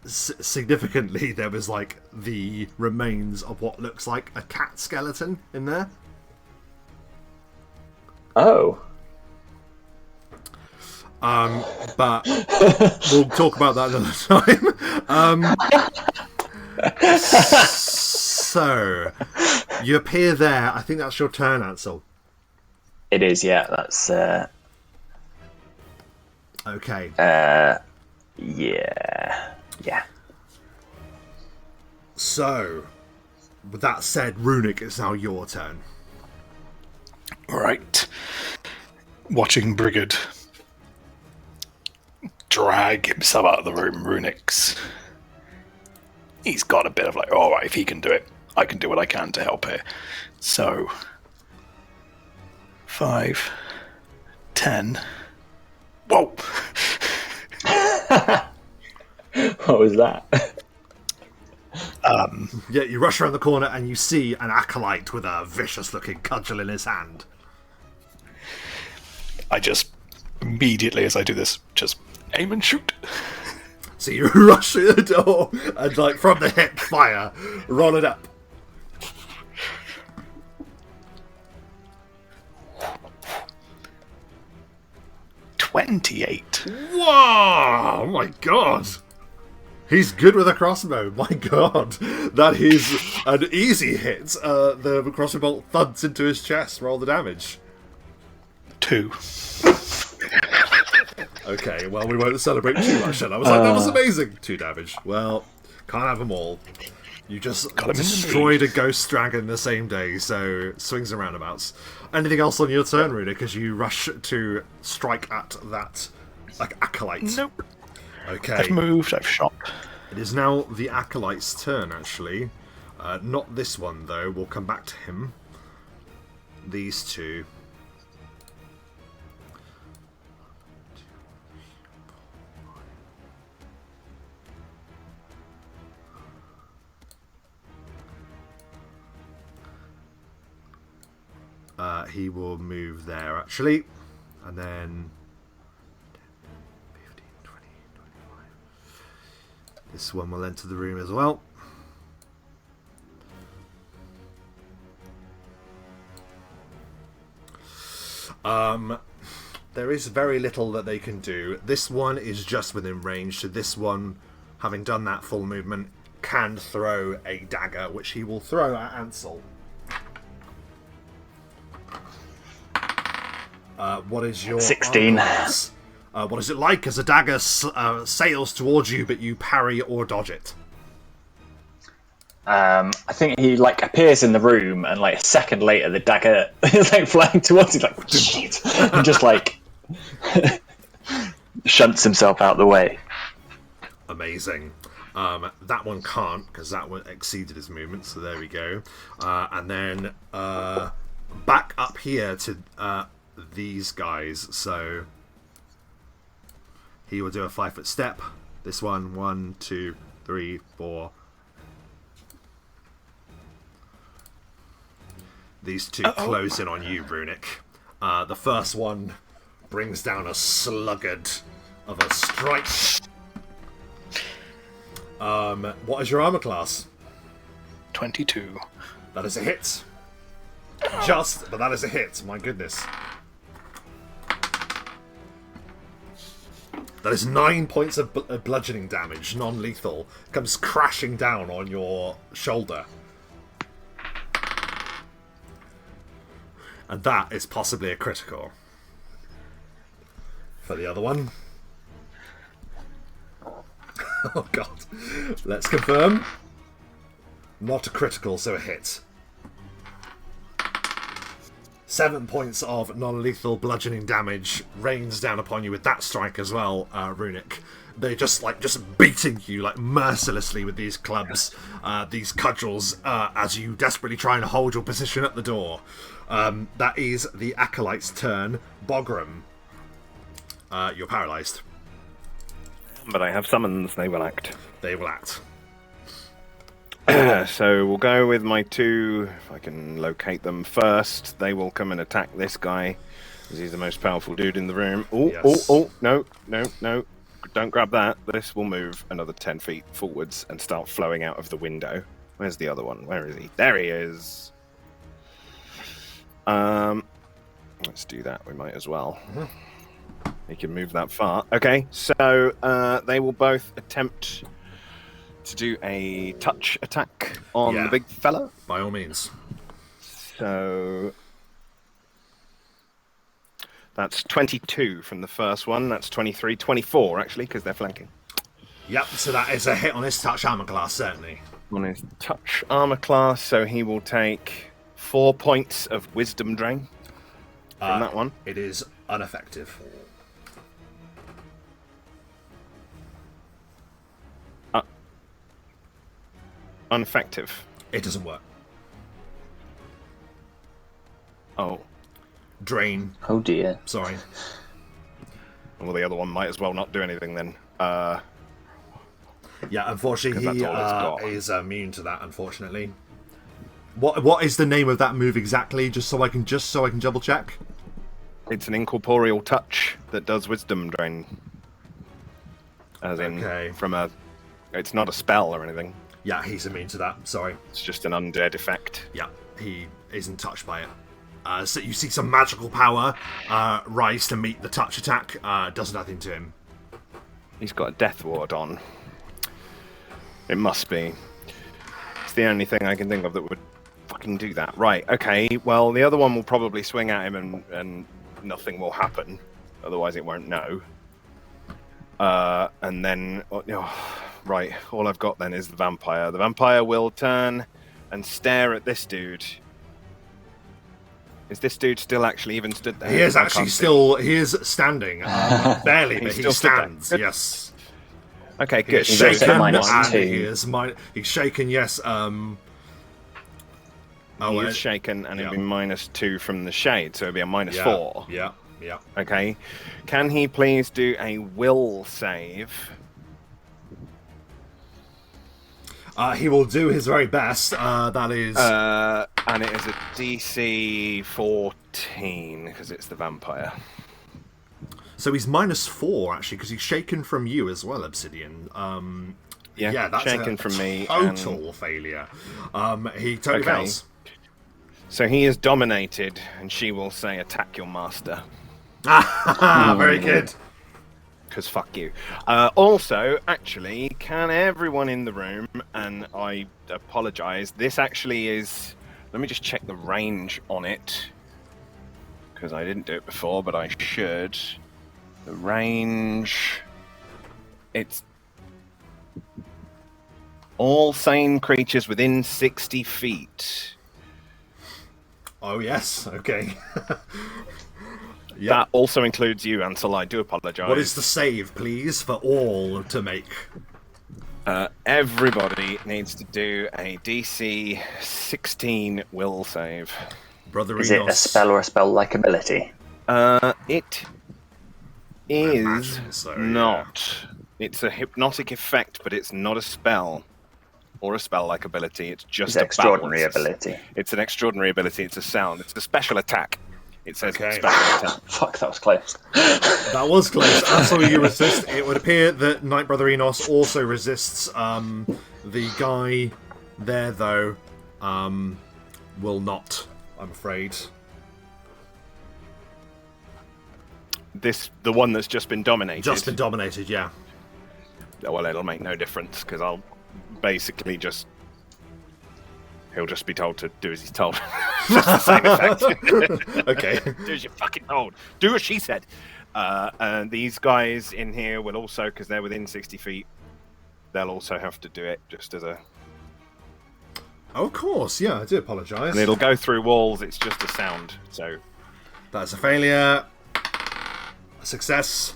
significantly there was like the remains of what looks like a cat skeleton in there. Oh. But we'll talk about that another time. So you appear there. I think that's your turn, Ansel. It is, yeah. That's Okay. yeah. So, with that said, Runic, it's now your turn. Right. Watching Brigid drag himself out of the room, Runic's. He's got a bit of like, alright, if he can do it, I can do what I can to help here. So, 5, 10. Whoa! What was that? Yeah, you rush around the corner and you see an acolyte with a vicious-looking cudgel in his hand. I just, immediately as I do this, just aim and shoot. So you rush through the door and, like, from the hip, fire. Roll it up. $28. Wow! Oh my god! He's good with a crossbow. My god, that is an easy hit. The crossbow bolt thuds into his chest. Roll the damage. 2. Okay, well, we won't celebrate too much then. I was like, that was amazing. 2 damage. Well, can't have them all. You just Got him in the destroyed a ghost dragon the same day, so swings and roundabouts. Anything else on your turn, Runic, as you rush to strike at that acolyte? Nope. Okay. I've moved, I've shot. It is now the acolyte's turn, actually. Not this one, though. We'll come back to him. These two. He will move there, actually. And then 15, 20, 25. This one will enter the room as well. There is very little that they can do. This one is just within range, so this one, having done that full movement, can throw a dagger, which he will throw at Ansel. What is your 16. What is it like as a dagger sails towards you, but you parry or dodge it? I think he like appears in the room, and like a second later, the dagger is like flying towards him, like shit, and just like shunts himself out the way. Amazing. That one can't, because that one exceeded his movement, so there we go. And then back up here to these guys, so he will do a 5-foot step. This one, 1, 2, 3, 4. These two close in on you, Runic. The first one brings down a sluggard of a strike. What is your armor class? 22. That is a hit. But that is a hit. My goodness. That is 9 points of bludgeoning damage, non-lethal. Comes crashing down on your shoulder. And that is possibly a critical. For the other one. Oh god. Let's confirm. Not a critical, so a hit. 7 points of non-lethal bludgeoning damage rains down upon you with that strike as well, Runic. They're just beating you mercilessly with these clubs, these cudgels, as you desperately try and hold your position at the door. That is the Acolyte's turn. Bogram, you're paralysed. But I have summons, they will act. They will act. So we'll go with my 2, if I can locate them first. They will come and attack this guy, because he's the most powerful dude in the room. No, don't grab that. This will move another 10 feet forwards and start flowing out of the window. Where's the other one? Where is he? There he is. Let's do that, we might as well. He can move that far. Okay, so they will both attempt to do a touch attack on the big fella. By all means. So that's 22 from the first one. That's 23, 24 actually, because they're flanking. Yep, so that is a hit on his touch armor class, certainly. On his touch armor class, so he will take 4 points of wisdom drain from that one. It is ineffective. Ineffective. It doesn't work. Oh. Drain. Oh dear. Sorry. Well, the other one might as well not do anything then. Yeah, unfortunately, he is immune to that. Unfortunately. What is the name of that move exactly? Just so I can double check. It's an incorporeal touch that does wisdom drain. As in, from a. It's not a spell or anything. Yeah, he's immune to that. Sorry. It's just an undead effect. Yeah, he isn't touched by it. So you see some magical power rise to meet the touch attack. Does nothing to him. He's got a death ward on. It must be. It's the only thing I can think of that would fucking do that. Right, okay. Well, the other one will probably swing at him and nothing will happen. Otherwise it won't know. And then... right, all I've got then is the vampire. The vampire will turn and stare at this dude. Is this dude still actually even stood there? He is actually still... He is standing. Barely, but he stands. Yes. Okay, good. He's shaken, -2. He's shaken, yes. He is shaken, and it'll be -2 from the shade, so it'll be a -4. Yeah. Okay. Can he please do a will save? He will do his very best. That is... and it is a DC 14, because it's the vampire. So he's -4, actually, because he's shaken from you as well, Obsidian. Yeah, that's shaken from me. Total failure. He totally fails. So he is dominated, and she will say, attack your master. Very good. Because fuck you. Also, actually, can everyone in the room, and I apologise, this actually is... Let me just check the range on it, because I didn't do it before, but I should. The range... It's... all sane creatures within 60 feet. Oh, yes. Okay. Yep. That also includes you, Ansel. I do apologise. What is the save, please, for all to make? Everybody needs to do a DC 16 will save. Brother Enos. Is it a spell or a spell-like ability? It is not. Yeah. It's a hypnotic effect, but it's not a spell or a spell-like ability. It's just an extraordinary ability. It's an extraordinary ability. It's a sound. It's a special attack. It says Okay. special attempt. Fuck, that was close. That was close. So you resist. It would appear that Knight Brother Enos also resists. The guy there, though, will not, I'm afraid. The one that's just been dominated. Just been dominated, yeah. Well, it'll make no difference because I'll basically just. He'll just be told to do as he's told. Just the same effect. Okay. Do as you're fucking told. Do as she said. And these guys in here will also, because they're within 60 feet, they'll also have to do it just as a. Oh, of course, yeah, I do apologise. And it'll go through walls, it's just a sound, so. That's a failure, a success,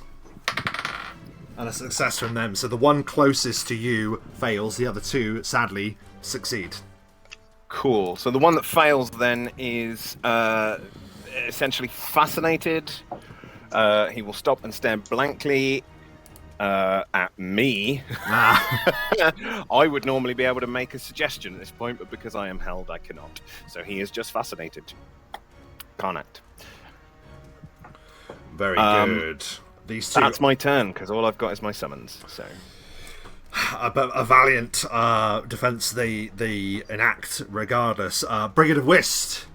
and a success from them. So the one closest to you fails, the other two, sadly, succeed. Cool. So the one that fails then is essentially fascinated. He will stop and stare blankly at me. I would normally be able to make a suggestion at this point, but because I am held, I cannot. So he is just fascinated. Can't act. Very good. These two. That's my turn, because all I've got is my summons. So A valiant defense they enact regardless. Brigade of Whist.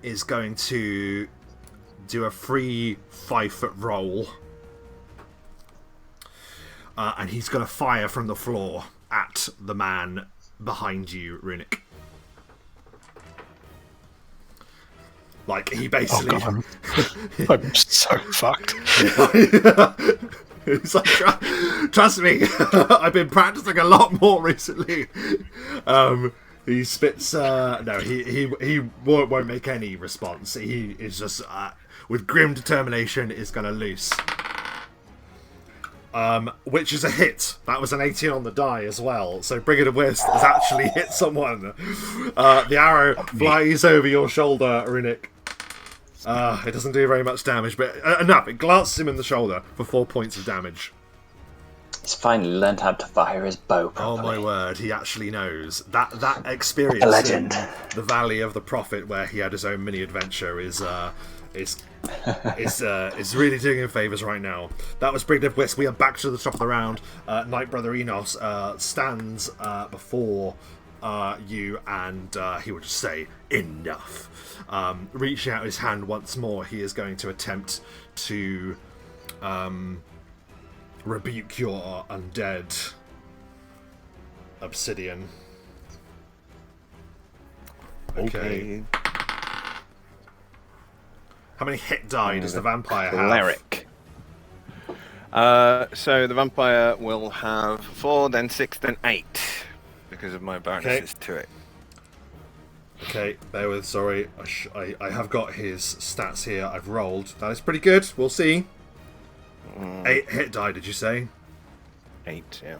Is going to do a free 5-foot roll. And he's going to fire from the floor at the man behind you, Runic. Like, he basically... Oh, God, I'm so fucked. He's like, trust me, I've been practicing a lot more recently. He spits... no, he won't make any response. He is just, with grim determination, is going to loose. Which is a hit. That was an 18 on the die as well. So Brigade of Whist has actually hit someone. The arrow flies over your shoulder, Runic. It doesn't do very much damage, but enough. It glances him in the shoulder for 4 points of damage. He's finally learned how to fire his bow properly. Oh my word, he actually knows. That experience A legend. in the Valley of the Prophet, where he had his own mini adventure, is really doing him favours right now. That was Brigade of Whist. We are back to the top of the round. Knight Brother Enos stands before you, and he will just say, enough. Reaching out his hand once more, he is going to attempt to rebuke your undead obsidian. Okay. How many hit die does the vampire have? Cleric. So the vampire will have 4, then 6, then 8, because of my bonuses to it. Okay, bear with, sorry. I have got his stats here. I've rolled. That is pretty good. We'll see. 8 hit die, did you say? 8, yeah.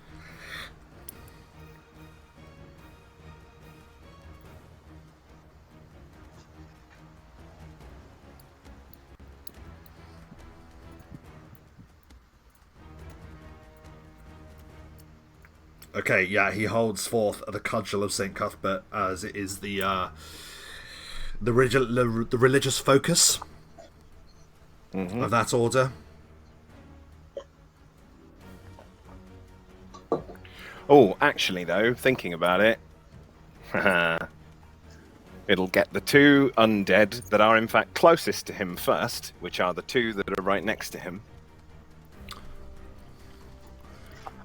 Okay, yeah, he holds forth the Cudgel of St Cuthbert, as it is the religious focus of that order. Oh, actually, though, thinking about it, it'll get the 2 undead that are in fact closest to him first, which are the 2 that are right next to him.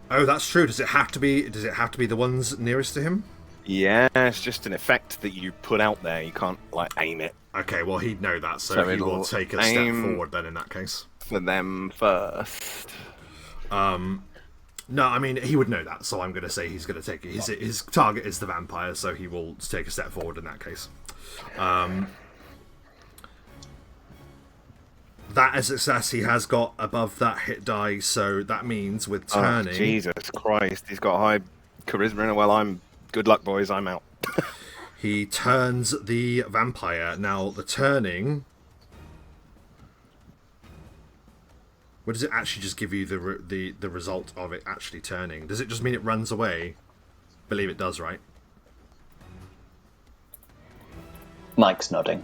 Oh, that's true. Does it have to be the ones nearest to him? Yeah, it's just an effect that you put out there. You can't like aim it. Okay, well he'd know that, so he will take a step forward then in that case. For them first. No, I mean he would know that, so I'm going to say he's going to take it. His target is the vampire, so he will take a step forward in that case. That is a success. He has got above that hit die, so that means with turning... Oh, Jesus Christ, he's got high charisma. Well, I'm... Good luck, boys, I'm out. He turns the vampire. Now, the turning... What does it actually just give you the result of it actually turning? Does it just mean it runs away? Believe it does, right? Mike's nodding.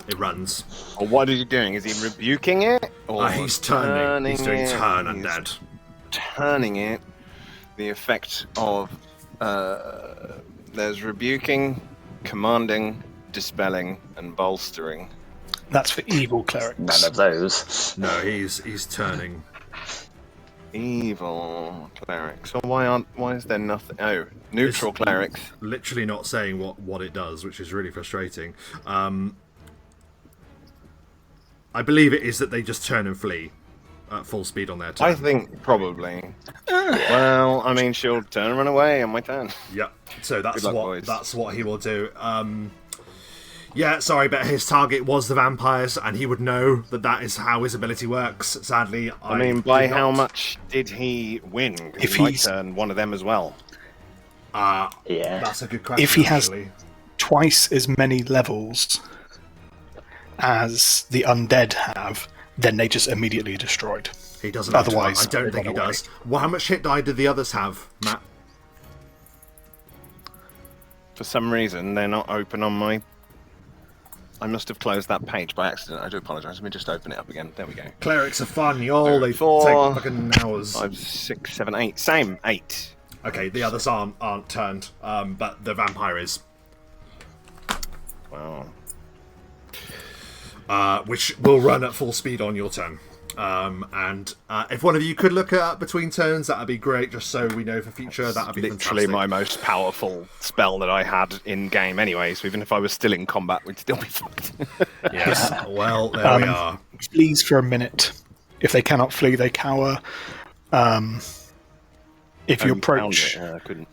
It runs. Or what is he doing? Is he rebuking it? Or He's turning. He's doing turn undead. Turning it. The effect of there's rebuking, commanding, dispelling, and bolstering. That's for evil clerics. None of those. No, he's turning. Evil clerics. So why is there nothing? Oh, neutral clerics. Literally not saying what it does, which is really frustrating. I believe it is that they just turn and flee at full speed on their turn. I think probably. Well, I mean, she'll turn and run away on my turn. Yeah. So that's Good luck, boys. that's what he will do. Yeah, sorry, but his target was the vampires, and he would know that is how his ability works. Sadly, I mean, by how much did he win? 'Cause If he might he's- turn one of them as well. Yeah. That's a good question. If he has actually. twice as many levels as the undead have, then they just immediately destroyed. He doesn't. Have Otherwise, I don't think he run away. does. Well, how much hit die did the others have, Matt? For some reason, they're not open on my... I must have closed that page by accident. I do apologise. Let me just open it up again. There we go. Clerics are fun, y'all. They Four, take fucking hours. 5, 6, 7, 8. Same, 8. Okay, the others aren't turned, but the vampire is. Wow. Which will run at full speed on your turn. And if one of you could look at between turns, that'd be great, just so we know for future. That'd be Literally fantastic. my most powerful spell that I had in game anyway, so even if I was still in combat, we'd still be fucked. Yes. Well, there we are. Flees for a minute. If they cannot flee, they cower. If you approach, I couldn't.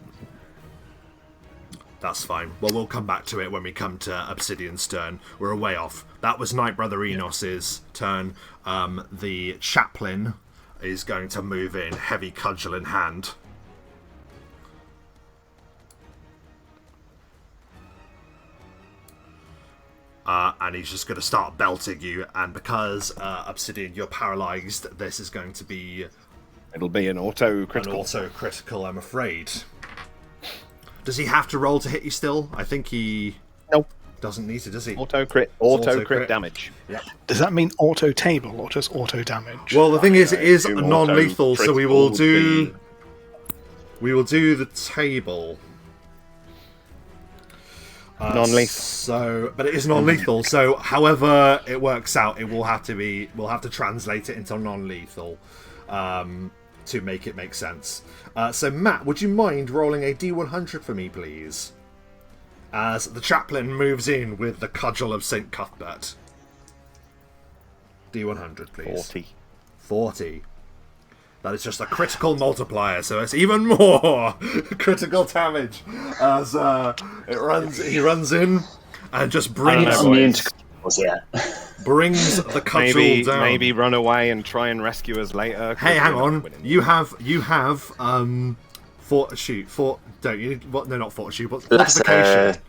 That's fine. Well, we'll come back to it when we come to Obsidian's turn. We're a way off. That was Knight Brother Enos's turn. The chaplain is going to move in, heavy cudgel in hand. And he's just going to start belting you. And because, Obsidian, you're paralysed, this is going to be It'll be an auto-critical. an auto-critical, I'm afraid. Does he have to roll to hit you still? I think he Nope. doesn't need to, does he? Auto-crit auto-crit. damage. Yeah. does that mean auto table or just auto damage? Well, the thing is, it is assume non-lethal, so we will auto-critical would do the table. Non-lethal. So, but it is non-lethal. So, however it works out, it will have to be. We'll have to translate it into non-lethal to make it make sense. So, Matt, would you mind rolling a D100 for me, please? As the chaplain moves in with the Cudgel of St Cuthbert. D100, please. 40. 40. That is just a critical multiplier, so it's even more critical damage as he runs in and just I'm brings not immune to criticals yet. brings the cudgel down. Maybe run away and try and rescue us later. Hey, hang on. Winning. You have fortitude. Don't you? What? No, not fortitude. But That's fortification.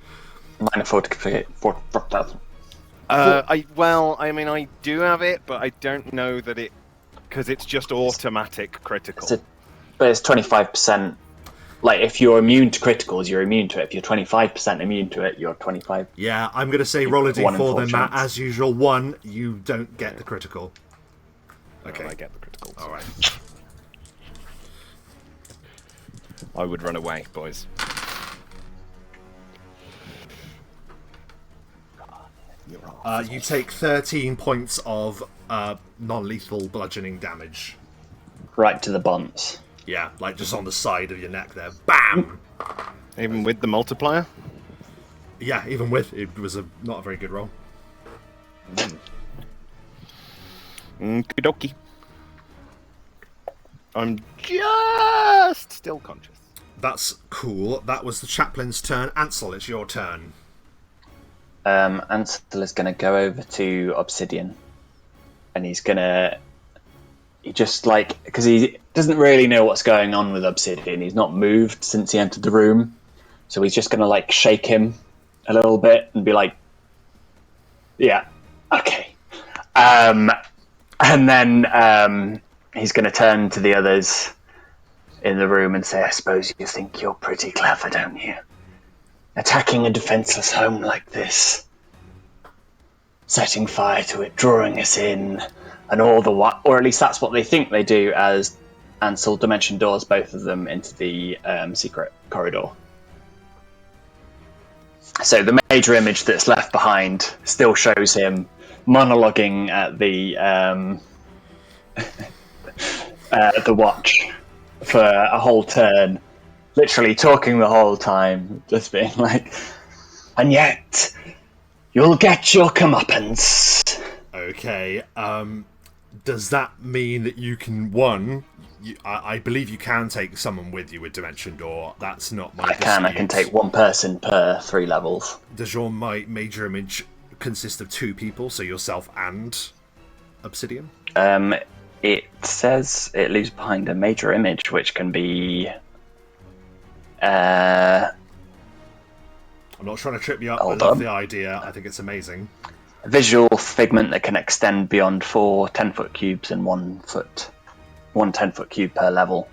minor fortification. I mean, I do have it, but I don't know that it, because it's just automatic critical. But it's 25%. Like, if you're immune to criticals, you're immune to it. If you're 25% immune to it, you're 25. Yeah, I'm going to say roll a One in d4 four then, Matt. chance. As usual, 1. You don't get the critical. Okay. I get the critical. All right. I would run away, boys. You take 13 points of non-lethal bludgeoning damage. Right to the bonds. Yeah, like just on the side of your neck there. Bam! Even with the multiplier? Yeah, even with it was not a very good roll. Okie I'm just still conscious. That's cool. That was the chaplain's turn. Ansel, it's your turn. Ansel is going to go over to Obsidian. And he just like, because he doesn't really know what's going on with Obsidian. He's not moved since he entered the room. So he's just going to like shake him a little bit and be like, yeah, okay. And then he's going to turn to the others in the room and say, I suppose you think you're pretty clever, don't you? Attacking a defenseless home like this. Setting fire to it, drawing us in, and all the while, or at least that's what they think they do, as Ansel dimension doors both of them into the secret corridor. So the major image that's left behind still shows him monologuing at the watch for a whole turn, literally talking the whole time, just being like, and yet you'll get your comeuppance. Okay, does that mean that you can, I believe you can take someone with you with Dimension Door. That's not my dispute. I can take one person per 3 levels. Does your major image consist of 2 people, so yourself and Obsidian? It says it leaves behind a major image, which can be... I'm not trying to trip you up, Hold I love on. the idea. I think it's amazing. A visual figment that can extend beyond 4 10-foot cubes and 1 10-foot cube per level.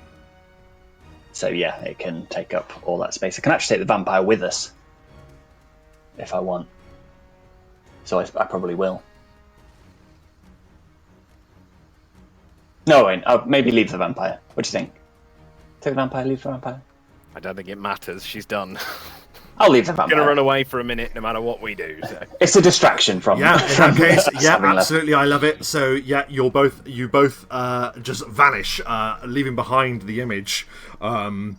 So yeah, it can take up all that space. I can actually take the vampire with us if I want. So I probably will. No, wait, I'll maybe leave the vampire. What do you think? Take the vampire, leave the vampire? I don't think it matters. She's done. I'll leave the She's vampire. gonna run away for a minute, no matter what we do. So. It's a distraction from. Yeah, in from that case, us yeah, having left. absolutely, I love it. So yeah, you both just vanish, leaving behind the image of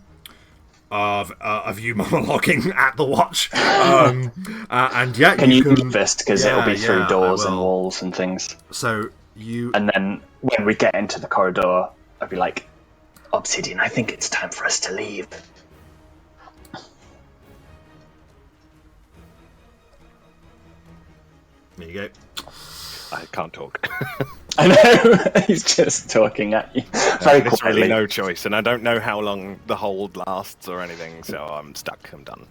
you monologuing at the watch. And yeah, Can you move this because it'll be through yeah, doors I and will. walls and things. So you And then when we get into the corridor, I'll be like, Obsidian, I think it's time for us to leave. there you go. I can't talk. I know, he's just talking at you very There's quietly. really no choice, and I don't know how long the hold lasts or anything, so I'm stuck. I'm done.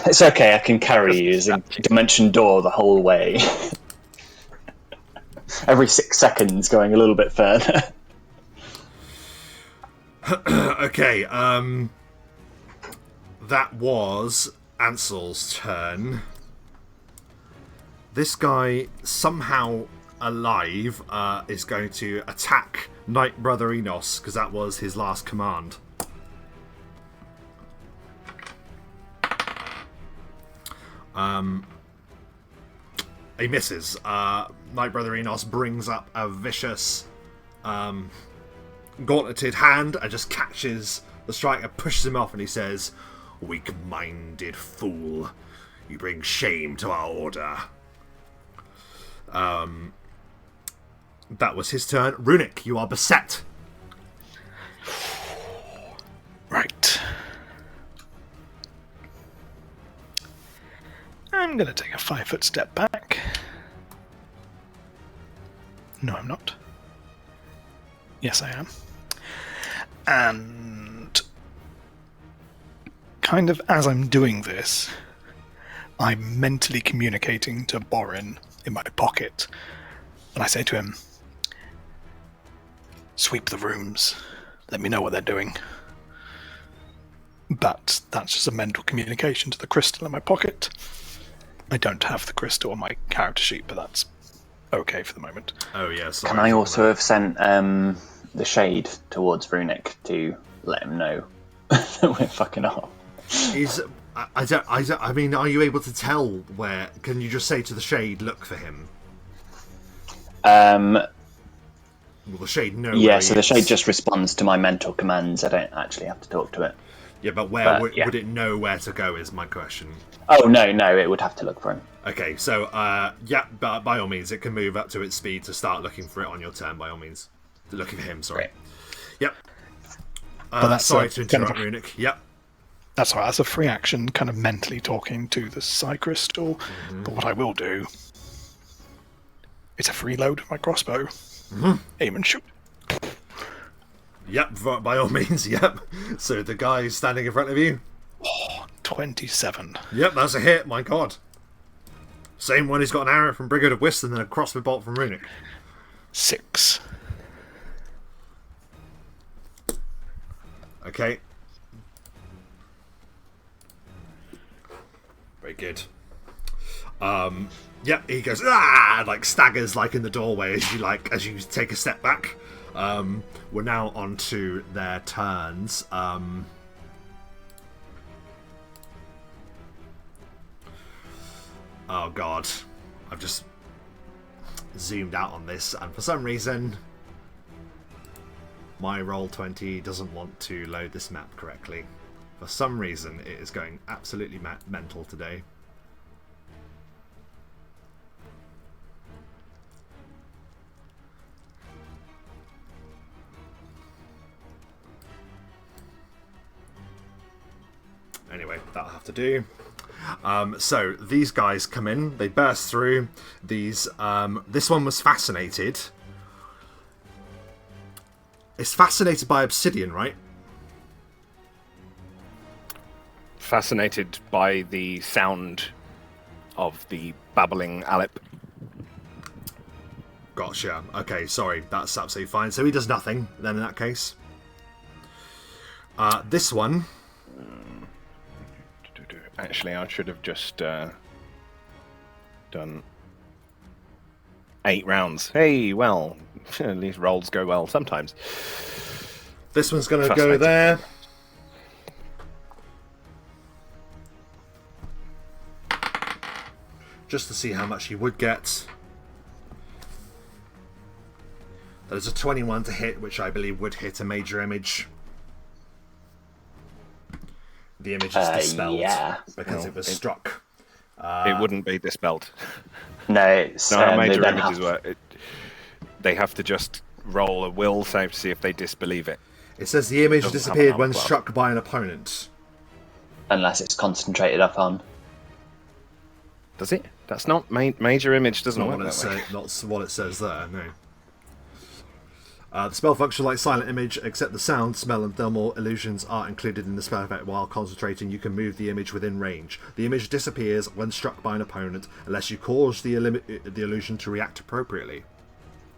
It's okay, I can carry you as a dimension door the whole way. Every 6 seconds going a little bit further. Okay, that was Ansel's turn. This guy, somehow alive, is going to attack Knight Brother Enos, because that was his last command. He misses. Knight Brother Enos brings up a vicious gauntleted hand and just catches the striker, pushes him off, and he says, "Weak-minded fool, you bring shame to our order." That was his turn. Runic, you are beset. Right. I'm going to take a 5-foot step back. No, I'm not. Yes, I am. And kind of as I'm doing this, I'm mentally communicating to Borin in my pocket. And I say to him, "Sweep the rooms. Let me know what they're doing." But that's just a mental communication to the crystal in my pocket. I don't have the crystal on my character sheet, but that's okay for the moment. Oh, yes. Can I also have sent the shade towards Runic to let him know that we're fucking off? I mean, are you able to tell where? Can you just say to the shade, "Look for him"? Will the shade know? Yeah, where so he the shade is? just responds to my mental commands. I don't actually have to talk to it. Yeah, but where yeah. would it know where to go? Is my question. Oh, no, it would have to look for him. Okay, so yeah, but by all means, it can move up to its speed to start looking for it on your turn. By all means, looking for him. Sorry. Great. Yep. that's sorry a to kind of interrupt, Runic. Yep. That's all right. That's a free action, kind of mentally talking to the Psi Crystal. Mm-hmm. But what I will do is a free load of my crossbow. Mm-hmm. Aim and shoot. Yep. By all means. Yep. So the guy standing in front of you. 27. Yep, that's a hit. My God. Same one. He's got an arrow from Brigade of Whist and then a crossbow bolt from Runic. 6. Okay. Very good. Yeah, he goes like staggers like in the doorway as you take a step back. We're now on to their turns. Oh god, I've just zoomed out on this, and for some reason my Roll20 doesn't want to load this map correctly. For some reason it is going absolutely mental today. Anyway, that'll have to do. So these guys come in, they burst through. These this one was fascinated. It's fascinated by obsidian, right? Fascinated by the sound of the babbling Alep. Gotcha. Okay, sorry, that's absolutely fine. So he does nothing then in that case. This one. Actually, I should have just done 8 rounds. Hey, well, at least rolls go well sometimes. This one's going to go there. Just to see how much he would get. That is a 21 to hit, which I believe would hit a major image. The image is dispelled because it was struck. It wouldn't be dispelled. No, it's No, how major images work. They have to just roll a will save to see if they disbelieve it. It says the image Doesn't disappeared have when an armor struck by an opponent. unless it's concentrated upon. Does it? That's not major image. Doesn't Not work what, that way. not what it says there, no. The spell functions like silent image, except the sound, smell, and thermal illusions are included in the spell effect. While concentrating, you can move the image within range. The image disappears when struck by an opponent, unless you cause the illusion to react appropriately.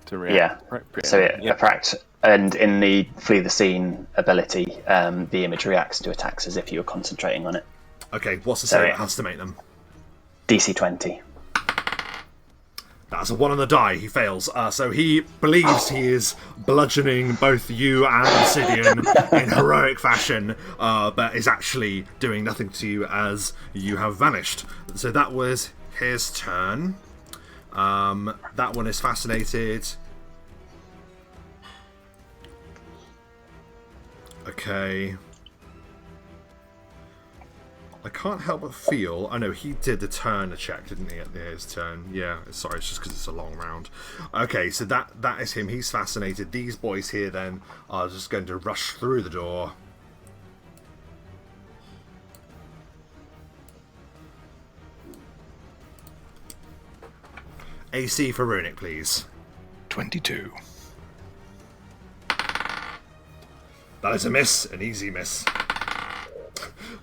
So it attracts, and in the flee the scene ability, the image reacts to attacks as if you were concentrating on it. Okay, what's the save it has to make them? DC 20. That's a 1 on the die. He fails. So he believes he is bludgeoning both you and Obsidian in heroic fashion, but is actually doing nothing to you as you have vanished. So that was his turn. That one is fascinated. Okay. I can't help but feel... I know he did the turn check, didn't he, at his turn? Yeah, sorry, it's just because it's a long round. Okay, so that is him. He's fascinated. These boys here, then, are just going to rush through the door. AC for Runic, please. 22. That is a miss. An easy miss.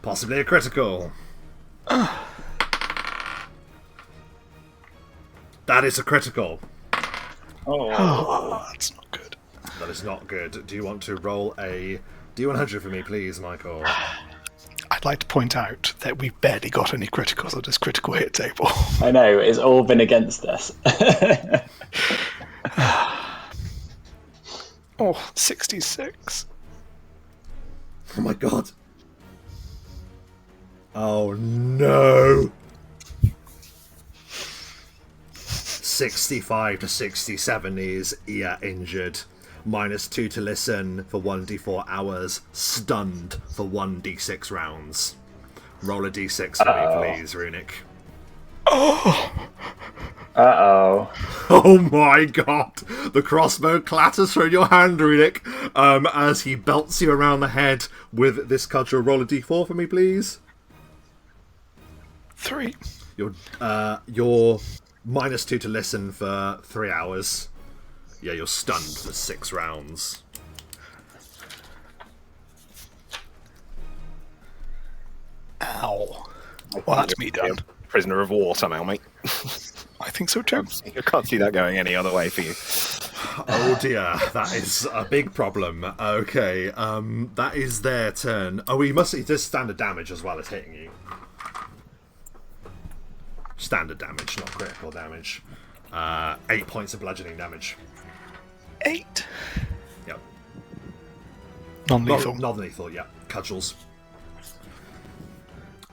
Possibly a critical. That is a critical. Oh, that's not good. That is not good. Do you want to roll a D100 for me, please, Michael? I'd like to point out that we've barely got any criticals on this critical hit table. I know, it's all been against us. 66. Oh my god. Oh no. 65 to 67 is injured. -2 to listen for 1d4 hours. Stunned for 1d6 rounds. Roll a d6 for me, please, Runic. Uh-oh. Oh my god! The crossbow clatters from your hand, Runic, as he belts you around the head with this cudgel. Roll a d4 for me, please. 3. You're -2 to listen for 3 hours. Yeah, you're stunned for 6 rounds. Ow. Well, that's me done. Prisoner of war somehow, mate. I think so too. I can't see that going any other way for you. Oh dear, that is a big problem. Okay, that is their turn. Oh, he does standard damage as well as hitting you. Standard damage, not critical damage. 8 points of bludgeoning damage. 8. Yep. Non-lethal. Non-lethal, yeah. Cudgels.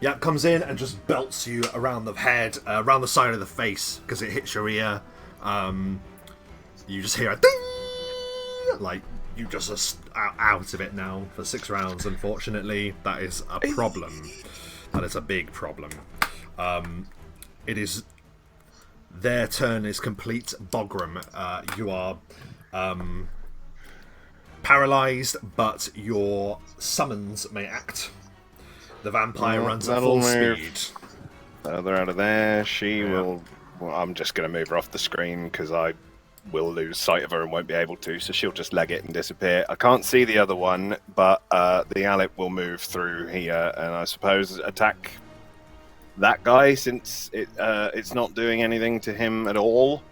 Yeah, comes in and just belts you around the head, around the side of the face, because it hits your ear. You just hear a ding! Like, you just are out of it now for 6 rounds, unfortunately. That is a problem. That is a big problem. It is... Their turn is complete. Bogram, you are paralysed, but your summons may act. The vampire runs at full speed. Further out of there, she will... Well, I'm just going to move her off the screen because I will lose sight of her and won't be able to, so she'll just leg it and disappear. I can't see the other one, but the Alep will move through here and I suppose attack that guy since it's not doing anything to him at all.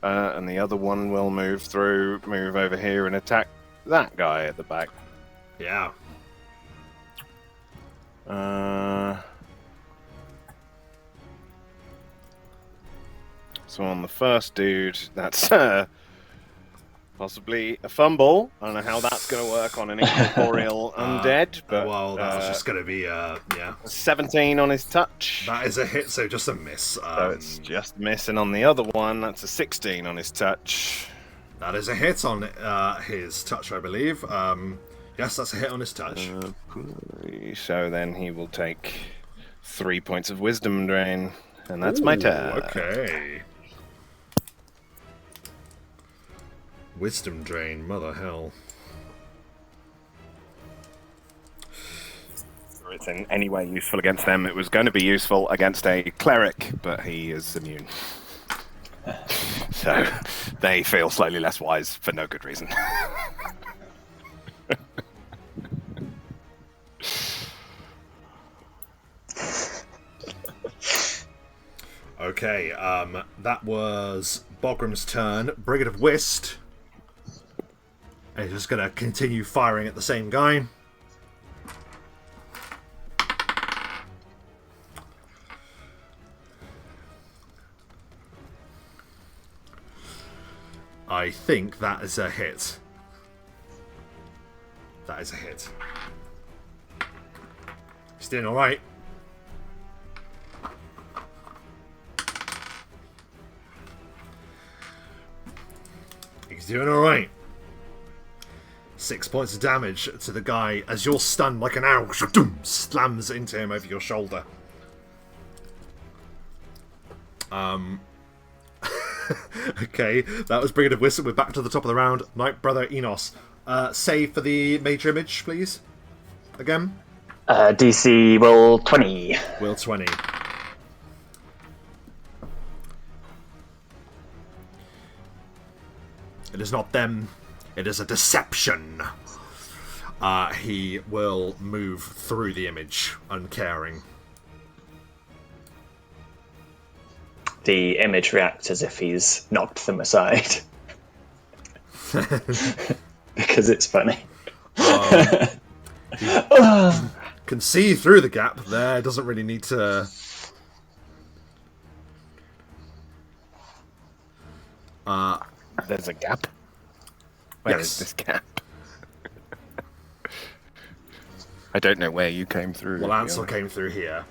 And the other one will move over here and attack that guy at the back. Yeah. So on the first dude, that's possibly a fumble. I don't know how that's going to work on an incorporeal undead, but well, that's just going to be 17 on his touch. That is a hit, so just a miss. So it's just missing on the other one. That's a 16 on his touch. That is a hit on his touch, I believe. Yes, that's a hit on his touch. So then he will take 3 points of wisdom drain, and that's my turn. Okay. Wisdom drain, mother hell. If it's in any way useful against them, it was going to be useful against a cleric, but he is immune. So they feel slightly less wise for no good reason. Okay, that was Bogram's turn. Brigade of Whist. He's just going to continue firing at the same guy. I think that is a hit. That is a hit. He's doing alright. He's doing alright. 6 points of damage to the guy as you're stunned like an arrow slams into him over your shoulder. Okay, that was Brigade of Wisdom. We're back to the top of the round. Knight Brother Enos. Save for the Major Image, please. Again. DC will 20. Will 20. It is not them. It is a deception. He will move through the image, uncaring. The image reacts as if he's knocked them aside. Because it's funny. Can see through the gap there. Doesn't really need to... There's a gap? Where Yes. is this gap? I don't know where you came through. Well, Ansel came through here.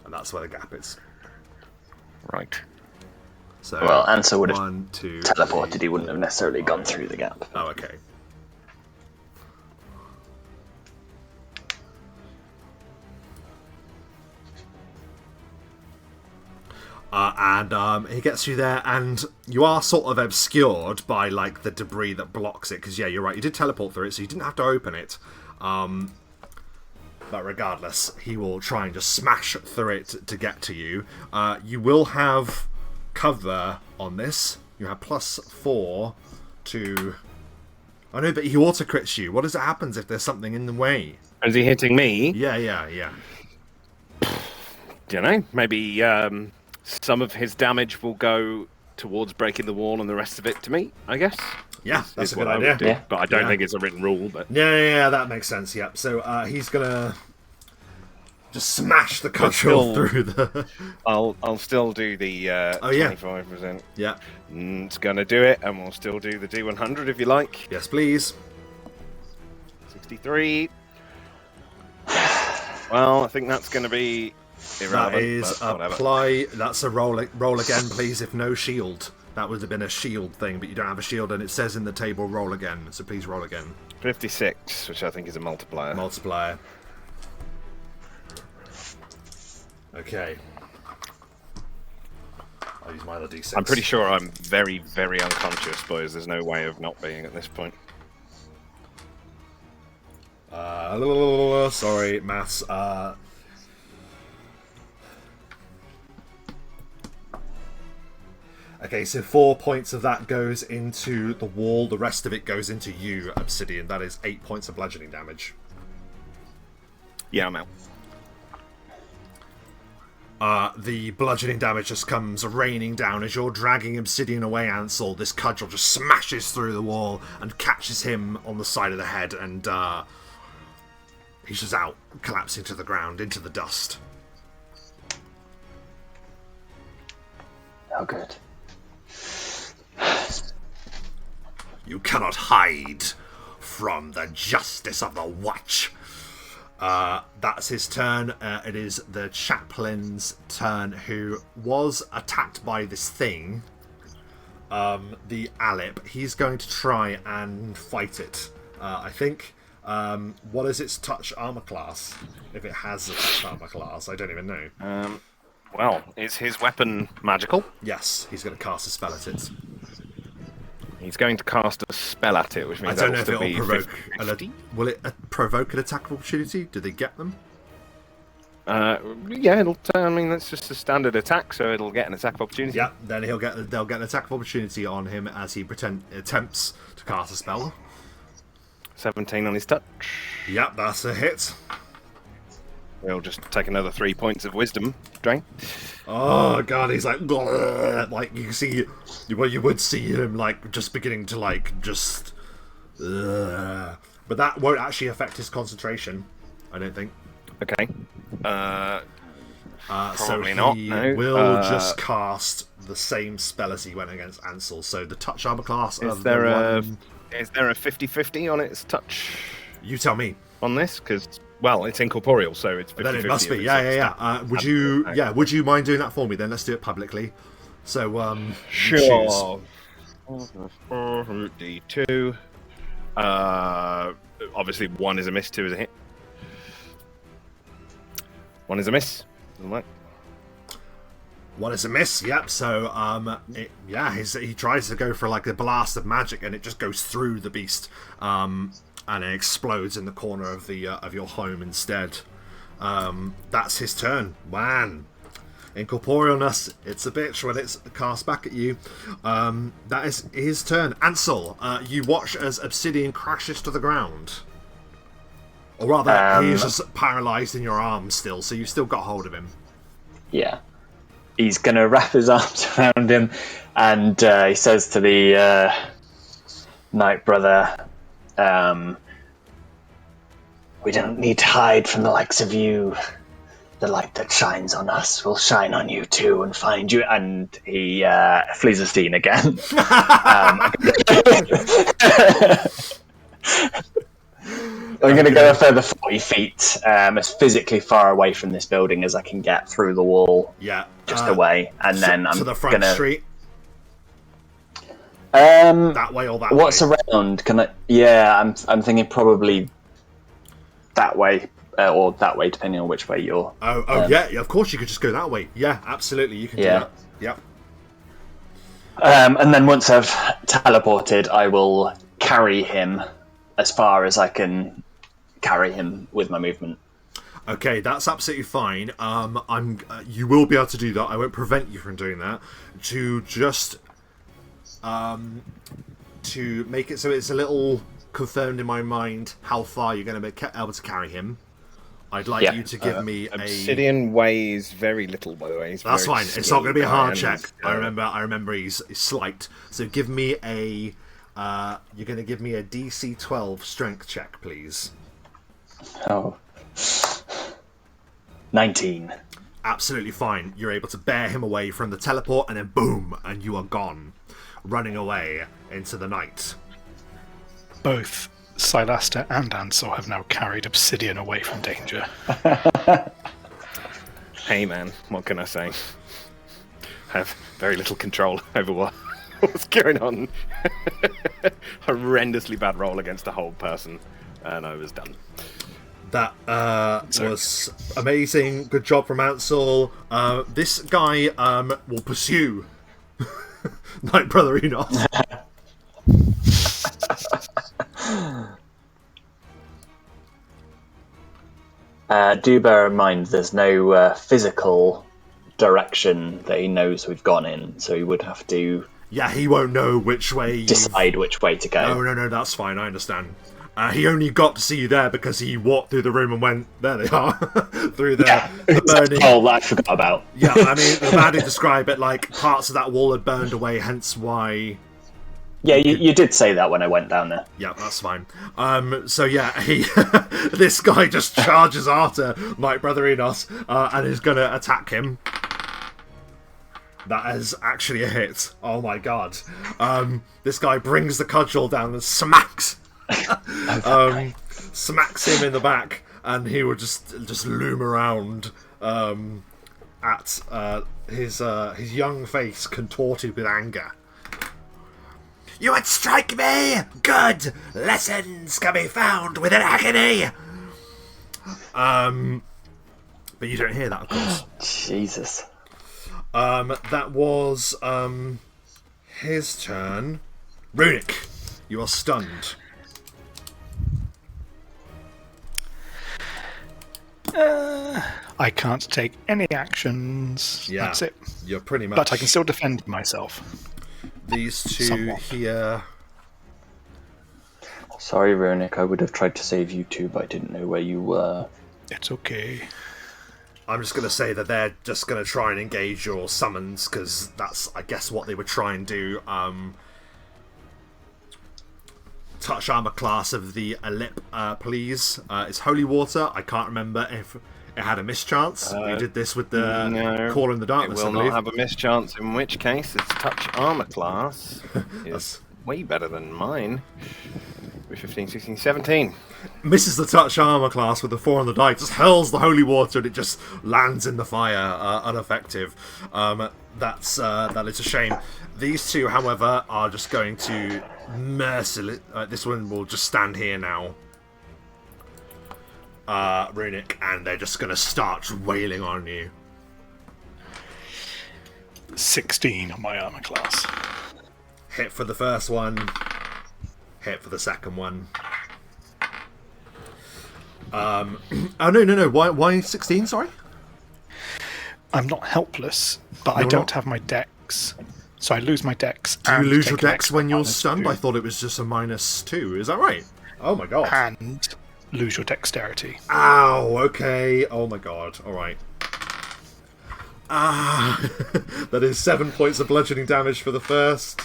And that's where the gap is. Right. So, Well, Ansel would have 1, 2, teleported, 3, he wouldn't have necessarily gone through the gap. Oh, okay. And he gets you there, and you are sort of obscured by, like, the debris that blocks it, because, yeah, you're right, you did teleport through it, so you didn't have to open it. But regardless, he will try and just smash through it to get to you. You will have cover on this. You have +4 to... I know, but he auto-crits you. What happens if there's something in the way? Is he hitting me? Yeah. Do you know? Maybe some of his damage will go towards breaking the wall and the rest of it to me, I guess. Yeah, that's a good what I would idea. do. Yeah. But I don't Yeah. think it's a written rule. But Yeah, that makes sense. Yep. So he's gonna just smash the cudgel still- through the. I'll still do the 25%. Yeah. It's gonna do it, and we'll still do the D100 if you like. Yes, please. 63. Well, I think that's gonna be irrelevant. That is but whatever. apply. That's a roll. Roll again, please. If no shield, that would have been a shield thing, but you don't have a shield, and it says in the table roll again. So please roll again. 56, which I think is a multiplier. Multiplier. Okay. I'll use my other d6. I'm pretty sure I'm very, very unconscious, boys. There's no way of not being at this point. Sorry, maths. Okay, so 4 points of that goes into the wall. The rest of it goes into you, Obsidian. That is 8 points of bludgeoning damage. Yeah, I'm out. The bludgeoning damage just comes raining down as you're dragging Obsidian away, Ansel. This cudgel just smashes through the wall and catches him on the side of the head, and he's just out, collapsing to the ground, into the dust. Oh, good. You cannot hide from the justice of the watch. That's his turn. It is the chaplain's turn, who was attacked by this thing, the Alip. He's going to try and fight it, I think. What is its touch armor class? If it has a touch armor class, I don't even know. Well, is his weapon magical? Yes, he's going to cast a spell at it. He's going to cast a spell at it, which I means don't know that'll if still it'll be provoke. 50. Will it provoke an attack of opportunity? Do they get them? Yeah, it'll. I mean, that's just a standard attack, so it'll get an attack of opportunity. Yeah, then they'll get an attack of opportunity on him as he attempts to cast a spell. 17 on his touch. Yep, that's a hit. He'll just take another 3 points of wisdom drain. Oh god, he's like, "Grrr," like you can see, well, you would see him like just beginning to like just, but that won't actually affect his concentration, I don't think. Okay. So Probably he not, no. will just cast the same spell as he went against Ansel. So the touch armor class Is of there the a one... is there a 50-50 on its touch You tell me. on this? Because well, it's incorporeal, so it's 50-50. Then it must be. if it's Yeah. a Would stat. you? Okay. Yeah. Would you mind doing that for me? Then let's do it publicly. So you Sure. D2. Obviously, 1 is a miss, 2 is a hit. 1 is a miss. Doesn't work. One is a miss. Yep. So he tries to go for like a blast of magic, and it just goes through the beast, and it explodes in the corner of the of your home instead. That's his turn. Man, incorporealness, it's a bitch when it's cast back at you. That is his turn. Ansel, you watch as Obsidian crashes to the ground. Or rather, he is just paralysed in your arms still, so you've still got hold of him. Yeah. He's going to wrap his arms around him, and he says to the Knight Brother, we don't need to hide from the likes of you. The light that shines on us will shine on you too and find you. And he flees a scene again. I'm going to go a further 40 feet, as physically far away from this building as I can get through the wall. Yeah. Just away, and then I'm to the front gonna. street. That That way or that what's way? around? Can I? Yeah, I'm thinking probably that way or that way, depending on which way you're. Yeah. Of course, you could just go that way. Yeah, absolutely, you can do Yeah. that. Yep. And then once I've teleported, I will carry him as far as I can carry him with my movement. Okay, that's absolutely fine. You will be able to do that. I won't prevent you from doing that. To just to make it so it's a little confirmed in my mind how far you're going to be able to carry him. I'd like you to give me a... Obsidian weighs very little, by the way. That's fine. It's not going to be a hard check. I remember he's slight. So give me a... you're going to give me a DC 12 strength check, please. Oh. 19. Absolutely fine. You're able to bear him away from the teleport, and then boom, and you are gone, running away into the night. Both Silasta and Ansel have now carried Obsidian away from danger. Hey man, what can I say? I have very little control over what's going on. Horrendously bad roll against a whole person, and I was done. That was amazing. Good job from Ansel. This guy will pursue Night Brother Enos. Do bear in mind there's no physical direction that he knows we've gone in, so he would have to... Yeah, he won't know which way... Decide which way to go. No, that's fine, I understand. He only got to see you there because he walked through the room and went, there they are, through the burning... Oh, that I forgot about. Yeah, I mean, the man did describe it like parts of that wall had burned away, hence why... Yeah, you did say that when I went down there. Yeah, that's fine. So yeah, this guy just charges after my brother Enos and is going to attack him. That is actually a hit. Oh my god. This guy brings the cudgel down and smacks smacks him in the back, and he would just loom around at his young face contorted with anger. You would strike me! Good! Lessons can be found within agony! But you don't hear that, of course. Jesus. That was his turn. Runic, you are stunned. I can't take any actions. Yeah, that's it. You're pretty much... But I can still defend myself. These two Somewhat. here... Sorry, Runic, I would have tried to save you too, but I didn't know where you were. It's okay. I'm just going to say that they're just going to try and engage your summons, because that's, I guess, what they would try and do. Touch armor class of the Alip, please. It's Holy Water. I can't remember if it had a mischance. We did this with the Call in the Darkness, It will I believe. not have a mischance, in which case its touch armor class is way better than mine. 15, 16, 17. Misses the touch armor class with the 4 on the die, just hurls the holy water and it just lands in the fire, ineffective. That is a shame. These two, however, are just going to mercilessly... this one will just stand here now. Runic, and they're just going to start wailing on you. 16 on my armor class. Hit for the first one. Hit for the second one. Oh, no. Why 16, sorry? I'm not helpless, but I don't have my dex. So I lose my dex. Do you lose your take an dex extra when you're minus stunned? 2. I thought it was just a -2. Is that right? Oh my god. And lose your dexterity. Ow, okay. Oh my god. Alright. That is 7 points of bludgeoning damage for the first.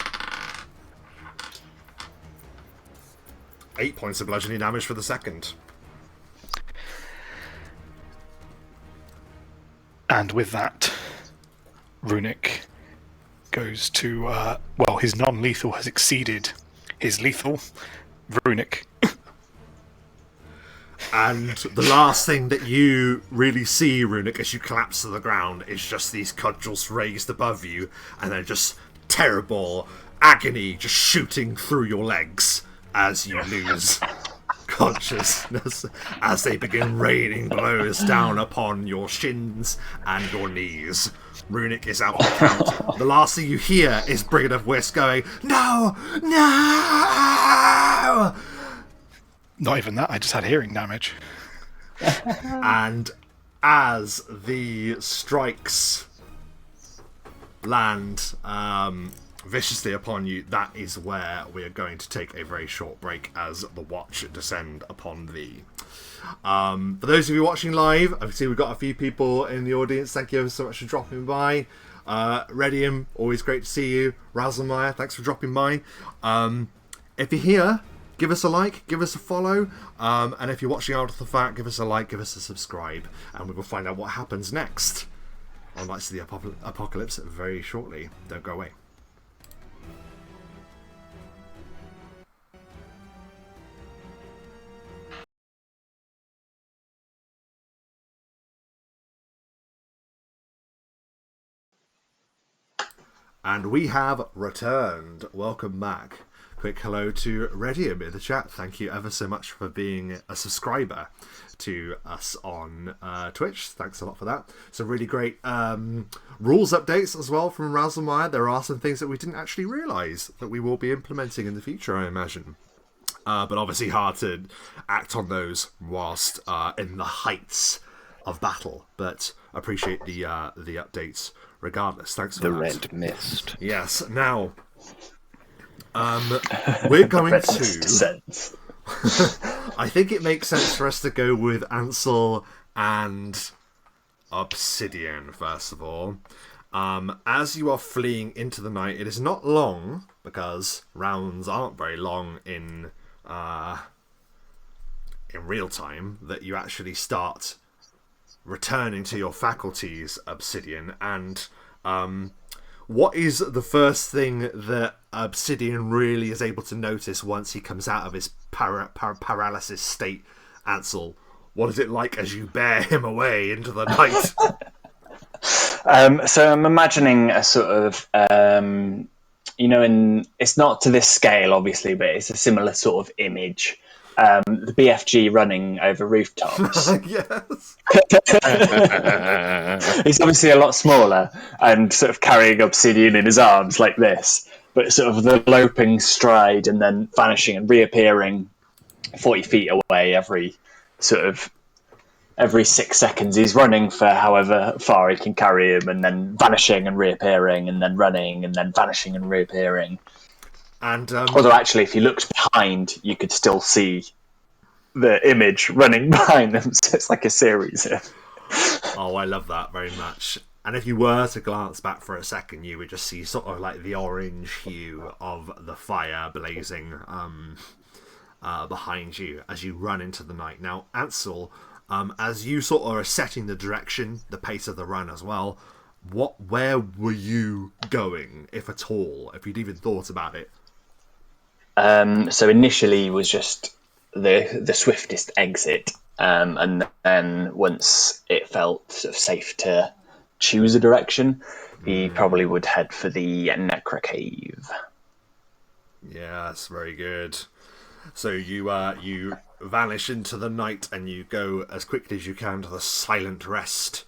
8 points of bludgeoning damage for the second. And with that, Runic goes to... his non-lethal has exceeded his lethal. Runic. And the last thing that you really see, Runic, as you collapse to the ground is just these cudgels raised above you, and then just terrible agony just shooting through your legs as you lose consciousness, as they begin raining blows down upon your shins and your knees. Runic is out of count. The last thing you hear is Brigand of Whisk going, "No! No!" Not even that, I just had hearing damage. And as the strikes land viciously upon you, that is where we are going to take a very short break as the watch descend upon thee. For those of you watching live, I see we've got a few people in the audience. Thank you ever so much for dropping by. Redium, always great to see you. Razzlemeyer, thanks for dropping by. If you're here, give us a like, give us a follow, and if you're watching after the fact, give us a like, give us a subscribe, and we will find out what happens next on Knights of the Apocalypse very shortly. Don't go away. And we have returned. Welcome back. Quick hello to Redium in the chat. Thank you ever so much for being a subscriber to us on Twitch. Thanks a lot for that. Some really great rules updates as well from Razzlemeyer. There are some things that we didn't actually realise that we will be implementing in the future, I imagine. But obviously hard to act on those whilst in the heights of battle. But appreciate the updates regardless. Thanks for the that. red mist. Yes. Now, we're going to. I think it makes sense for us to go with Ansel and Obsidian first of all. As you are fleeing into the night, it is not long because rounds aren't very long in real time that you actually start returning to your faculties, Obsidian, and what is the first thing that Obsidian really is able to notice once he comes out of his paralysis state, Ansel? What is it like as you bear him away into the night? So I'm imagining a sort of, it's not to this scale, obviously, but it's a similar sort of image. The BFG running over rooftops. Yes. He's obviously a lot smaller and sort of carrying Obsidian in his arms like this, but sort of the loping stride and then vanishing and reappearing 40 feet away every 6 seconds. He's running for however far he can carry him and then vanishing and reappearing and then running and then vanishing and reappearing. And although actually if you looked behind you could still see the image running behind them, so it's like a series of... Oh, I love that very much. And if you were to glance back for a second, you would just see sort of like the orange hue of the fire blazing behind you as you run into the night. Now, Ansel, as you sort of are setting the direction, the pace of the run as well, where were you going, if at all, if you'd even thought about it? So initially was just the swiftest exit, and then once it felt sort of safe to choose a direction, he probably would head for the Necro Cave. Yeah, that's very good. So you vanish into the night and you go as quickly as you can to the Silent Rest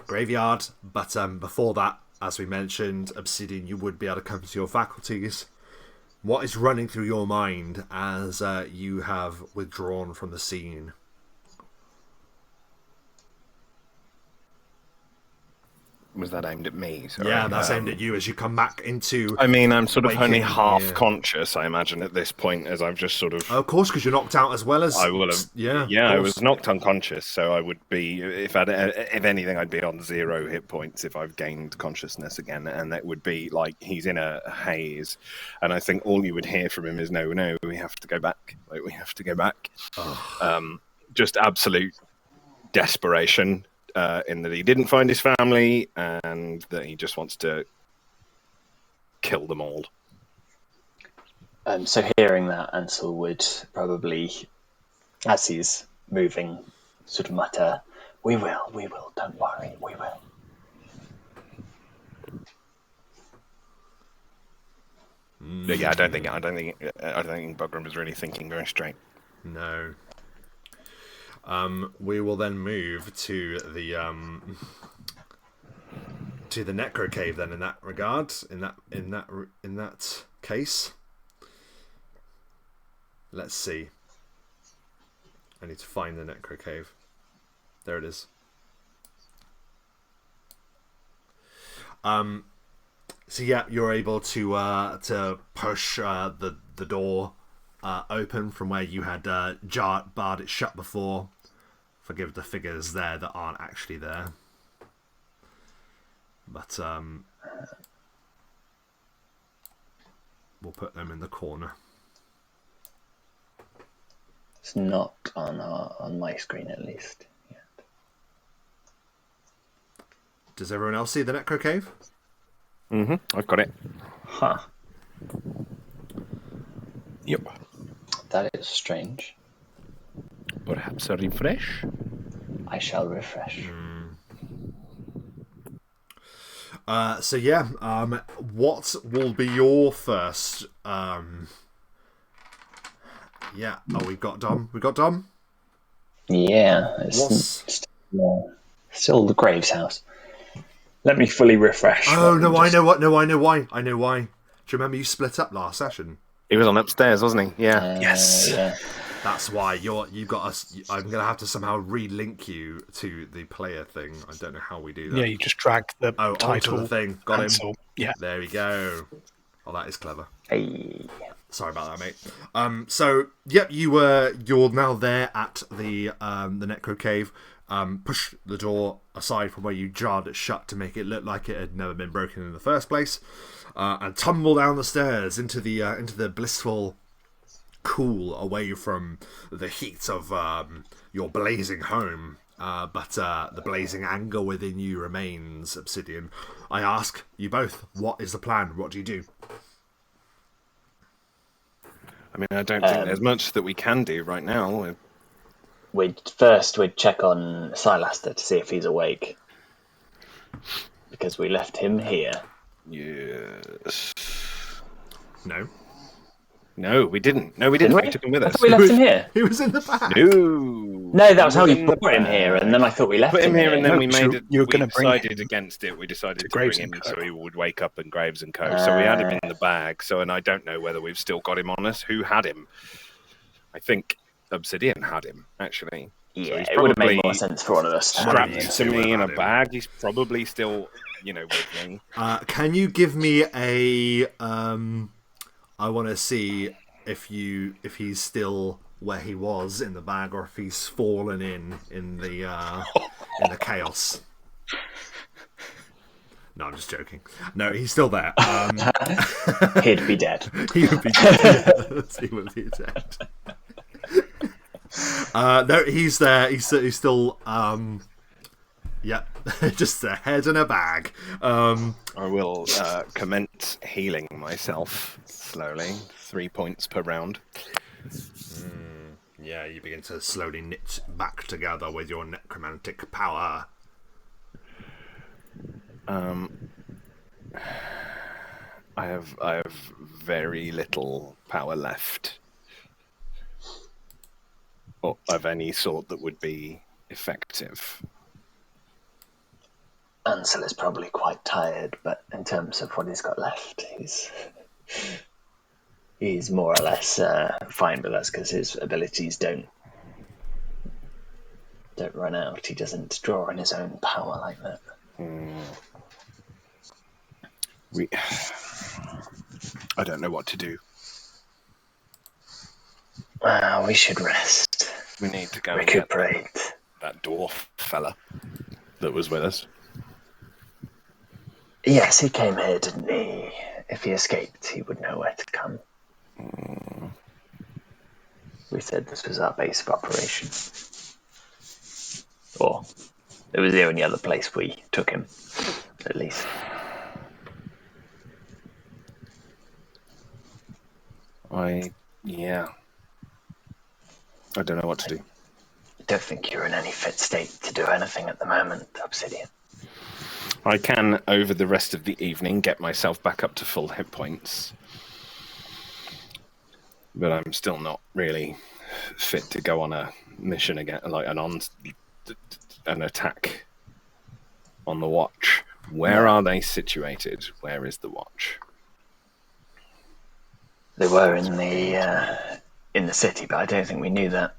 graveyard. But before that, as we mentioned, Obsidian, you would be able to come to your faculties. What is running through your mind as you have withdrawn from the scene? Was that aimed at me? Sorry. Yeah, that's aimed at you as you come back into... I mean, I'm sort of waking, only half yeah. conscious, I imagine, at this point, as I've just sort of... Of course, because you're knocked out as well as... I will have... Yeah, I was knocked unconscious, so I would be... If anything, I'd be on 0 hit points if I've gained consciousness again, and that would be like he's in a haze, and I think all you would hear from him is, no, we have to go back. Like, we have to go back. Just absolute desperation. In that he didn't find his family and that he just wants to kill them all. So hearing that, Ansel would probably, as he's moving, sort of mutter, we will, don't worry, we will. Yeah, I don't think Bogram was really thinking very straight. No. We will then move to the Necro Cave. Then, in that regard, in that case, let's see. I need to find the Necro Cave. There it is. So yeah, you're able to push the door open from where you had barred it shut before. Forgive the figures there that aren't actually there. But we'll put them in the corner. It's not on my screen, at least. Yet. Does everyone else see the Necro Cave? I've got it. Huh. Yep. That is strange. Perhaps a refresh? I shall refresh. So yeah, what will be your first? Yeah. Oh, we've got Dom. Yeah, it's still the Graves house. Let me fully refresh. Oh no, I know what. No, I know why. Do you remember you split up last session? He was on upstairs, wasn't he? Yeah. Yes. Yeah. That's why you got us. I'm gonna have to somehow relink you to the player thing. I don't know how we do that. Yeah, you just drag the onto title. the thing. Got cancel. him. Yeah. There we go. Oh, that is clever. Hey. Sorry about that, mate. So yep, you're now there at the Necro Cave. Push the door aside from where you jarred it shut to make it look like it had never been broken in the first place, and tumble down the stairs into the blissful cool away from the heat of your blazing home. But the blazing anger within you remains, Obsidian. I ask you both, what is the plan? What do you do? I mean, I don't think there's much that we can do right now. We'd check on Silaster to see if he's awake. Because we left him here. Yes. No, we didn't. No, we didn't. We took him with I us. thought we left him here. He was in the bag. No, that was how you brought him here, and then I thought we left Put him here, and then No, we made it. you were We gonna bring decided him against it. We decided to Graves bring him and Co. so he would wake up in Graves and Co. So we had him in the bag. So, and I don't know whether we've still got him on us. Who had him? I think Obsidian had him, actually. Yeah, So he's it would have made probably more sense for one of us. strapped to me in a had him. bag. He's probably still, with me. Can you give me a? I want to see if he's still where he was in the bag, or if he's fallen in the chaos. No, I'm just joking. No, he's still there. He'd be dead. He would be dead. He would be dead. No, he's there. He's still. Just a head in a bag. I will commence healing myself slowly. 3 points per round. Yeah, you begin to slowly knit back together with your necromantic power. I have very little power left, or of any sort that would be effective. Ansel is probably quite tired, but in terms of what he's got left, he's more or less fine with us because his abilities don't run out. He doesn't draw on his own power like that. I don't know what to do. We should rest. We need to go and get recuperate. that dwarf fella that was with us. Yes, he came here, didn't he? If he escaped, he would know where to come. We said this was our base of operation. Or it was the only other place we took him, at least. I don't know what to do. I don't think you're in any fit state to do anything at the moment, Obsidian. I can, over the rest of the evening, get myself back up to full hit points. But I'm still not really fit to go on a mission again, like an attack on the watch. Where are they situated? Where is the watch? They were in the city, but I don't think we knew that,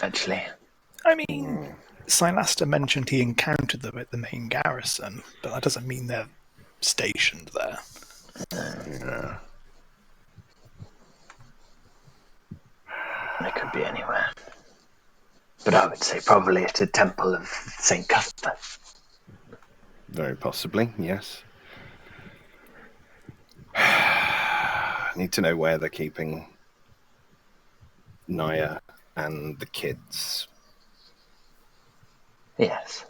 actually. I mean, Silaster mentioned he encountered them at the main garrison, but that doesn't mean they're stationed there. Yeah. It could be anywhere. But I would say probably at the Temple of St Cuthbert. Very possibly, yes. I need to know where they're keeping Naya and the kids. Yes.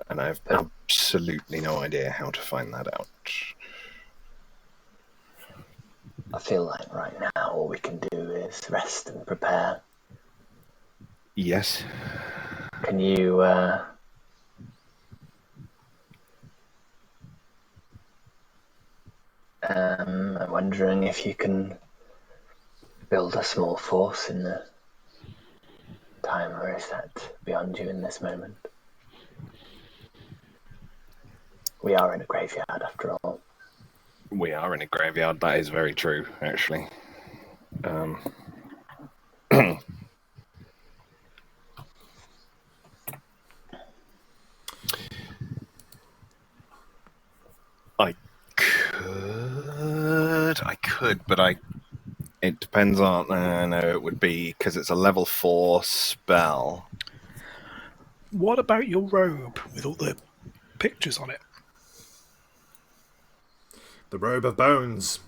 And I have absolutely no idea how to find that out. I feel like right now all we can do is rest and prepare. Yes. Can you, I'm wondering if you can build a small force in the time, or is that beyond you in this moment? We are in a graveyard after all. We are in a graveyard, that is very true, actually. I could, but it depends on, no, it would be, because it's a level 4 spell. What about your robe with all the pictures on it? The robe of bones.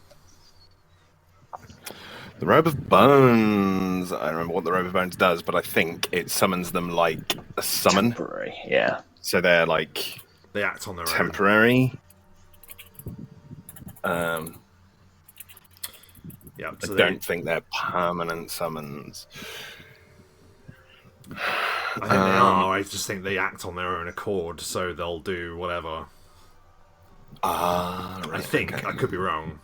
The Robe of Bones. I don't remember what the Robe of Bones does, but I think it summons them like a summon. Temporary, yeah. So they're like They act on their own. temporary. Yeah, I so don't think they're permanent summons. I think they are. I just think they act on their own accord, so they'll do whatever. Right, I think. okay. I could be wrong.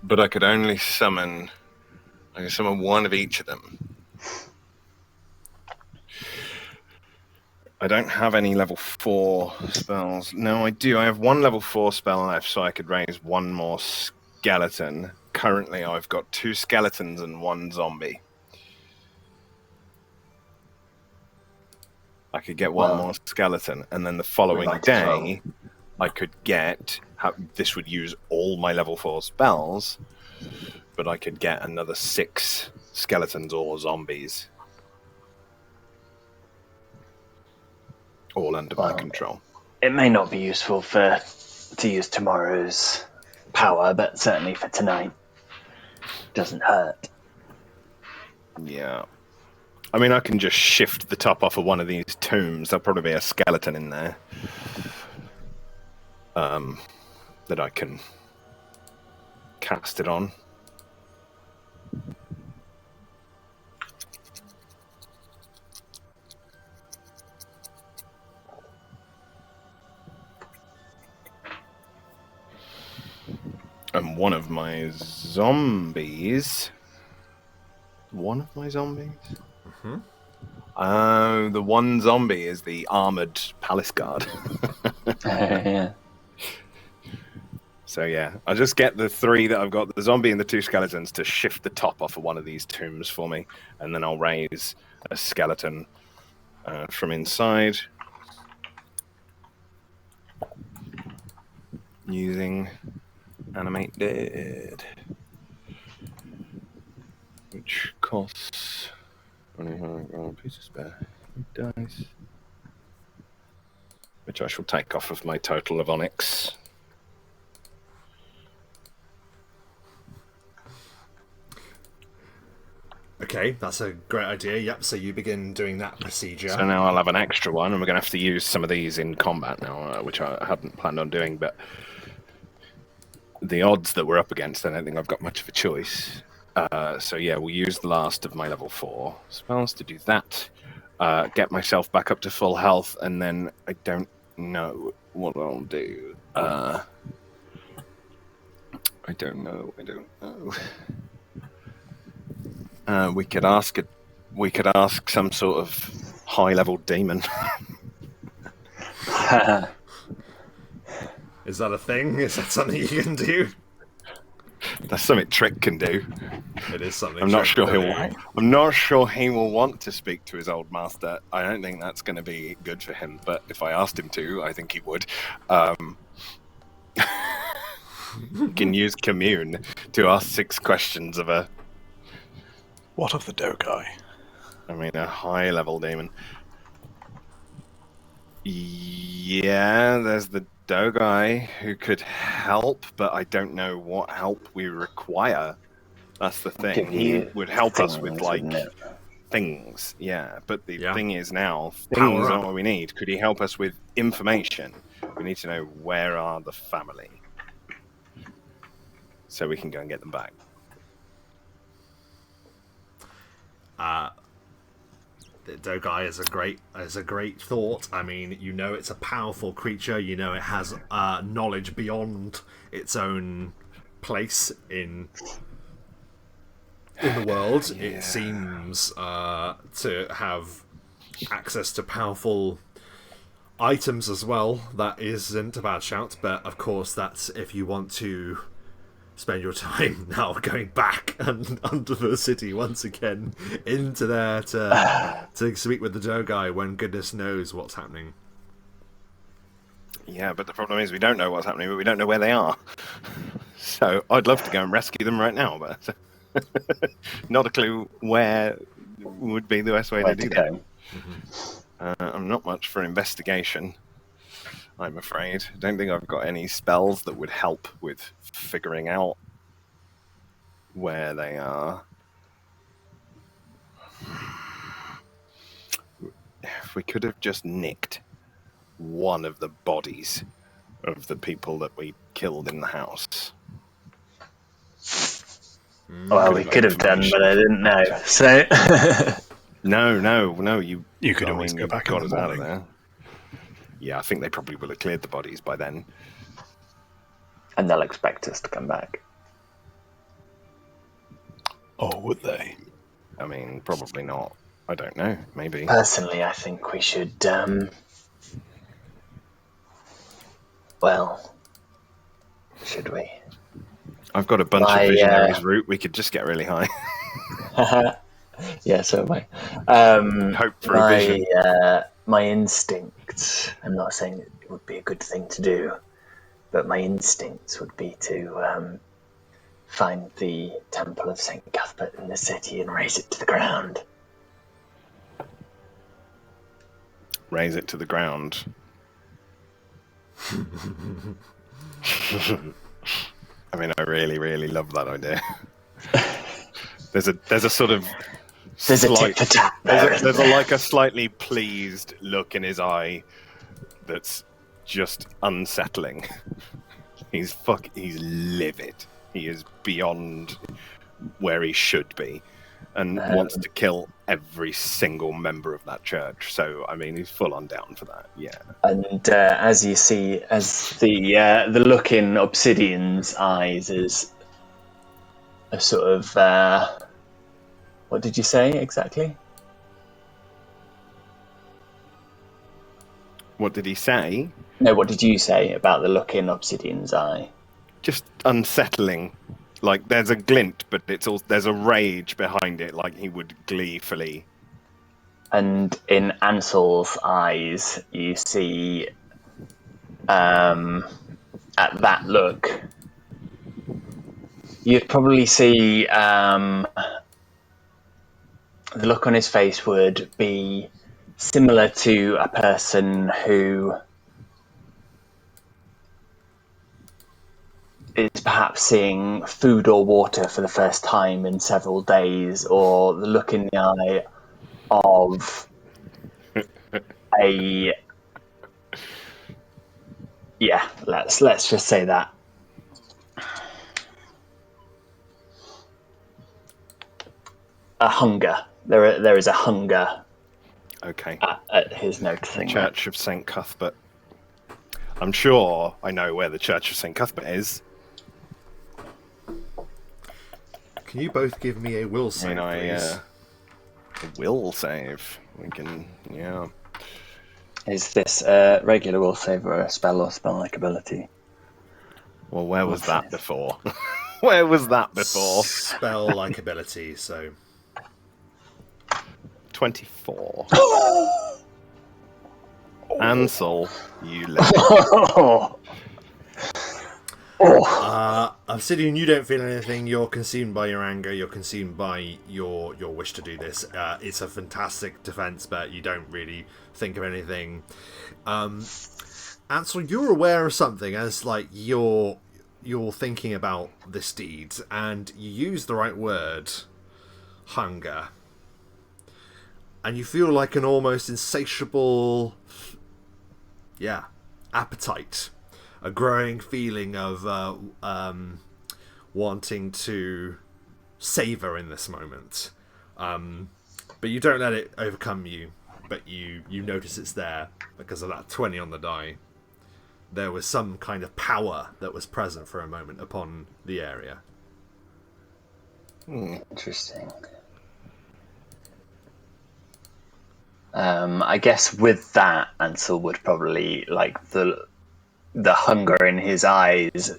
But I could only summon... I can summon one of each of them. I don't have any level 4 spells. No, I do. I have one level 4 spell left, so I could raise one more skeleton. Currently, I've got 2 skeletons and 1 zombie. I could get one more skeleton, and then the following day, I could get... this would use all my level 4 spells, but I could get another 6 skeletons or zombies. All under my control. It may not be useful to use tomorrow's power, but certainly for tonight, doesn't hurt. Yeah. I mean, I can just shift the top off of one of these tombs. There'll probably be a skeleton in there. That I can cast it on. And one of my zombies... Mm-hmm. The one zombie is the armored palace guard. Yeah. So yeah, I'll just get the 3 that I've got, the zombie and the 2 skeletons, to shift the top off of one of these tombs for me, and then I'll raise a skeleton from inside using Animate Dead, which costs only a piece of spare dice, which I shall take off of my total of Onyx. Okay, that's a great idea. Yep, so you begin doing that procedure. So now I'll have an extra one, and we're going to have to use some of these in combat now, which I hadn't planned on doing, but the odds that we're up against, I don't think I've got much of a choice. So yeah, we'll use the last of my level 4 spells to do that, get myself back up to full health, and then I don't know what I'll do. I don't know. We could ask some sort of high-level demon. Is that a thing? Is that something you can do? That's something Trick can do. It is something. I'm not sure he'll. I'm not sure he will want to speak to his old master. I don't think that's going to be good for him. But if I asked him to, I think he would. You can use commune to ask 6 questions of a. What of the Dogai? I mean, a high-level demon. Yeah, there's the Dogai who could help, but I don't know what help we require. That's the thing. Give He you would help us with, things, like, wouldn't it? things. Yeah, but the Yeah. thing is now, Power things up. are what we need. Could he help us with information? We need to know where are the family, so we can go and get them back. The Dogai is a great thought. I mean, you know, it's a powerful creature. You know, it has knowledge beyond its own place in the world. Yeah. It seems to have access to powerful items as well. That isn't a bad shout, but of course, that's if you want to spend your time now going back and under the city once again into there to speak with the Dogai when goodness knows what's happening. Yeah, but the problem is we don't know what's happening, but we don't know where they are. So I'd love to go and rescue them right now, but not a clue where would be the best way Where to to do go? that. I'm not much for investigation, I'm afraid. I don't think I've got any spells that would help with figuring out where they are. If we could have just nicked one of the bodies of the people that we killed in the house. Well, we could have done, but I didn't know. So No. You could always go back in the morning. there. Yeah, I think they probably will have cleared the bodies by then. and they'll expect us to come back. Or would they? I mean, probably not. I don't know. Maybe. Personally, I think we should, well, should we? I've got a bunch of visionaries route. We could just get really high. Yeah, so am I. Hope for a vision. My instinct, I'm not saying it would be a good thing to do, but my instincts would be to find the Temple of St Cuthbert in the city and raise it to the ground. Raise it to the ground. I mean, I really, really love that idea. There's a sort of There's a tit for tat there. There's like a slightly pleased look in his eye that's just unsettling. He's livid. He is beyond where he should be, and wants to kill every single member of that church. So, I mean, he's full on down for that. Yeah. And as you see, as the look in Obsidian's eyes is a sort of what did you say exactly? What did he say? No, what did you say about the look in Obsidian's eye? Just unsettling. Like, there's a glint, but there's a rage behind it, like he would gleefully. And in Ansel's eyes, you see, at that look, you'd probably see the look on his face would be similar to a person who is perhaps seeing food or water for the first time in several days, or the look in the eye of let's just say that. A hunger. There is a hunger. Okay. At his noticing. Church of St Cuthbert. I'm sure I know where the Church of St Cuthbert is. Can you both give me a will save, please? A will save. We can, yeah. Is this a regular will save or a spell or spell-like ability? Well, where was that before? Where was that before? Spell-like ability, so... 24. Ansel, you legend. Obsidian, you don't feel anything. You're consumed by your anger. You're consumed by your wish to do this. It's a fantastic defense, but you don't really think of anything. Ansel, you're aware of something as like you're thinking about this deed, and you use the right word, hunger, and you feel like an almost insatiable, appetite. A growing feeling of wanting to savour in this moment. But you don't let it overcome you, but you notice it's there because of that 20 on the die. There was some kind of power that was present for a moment upon the area. Interesting. I guess with that, Ansel would probably, like, the hunger in his eyes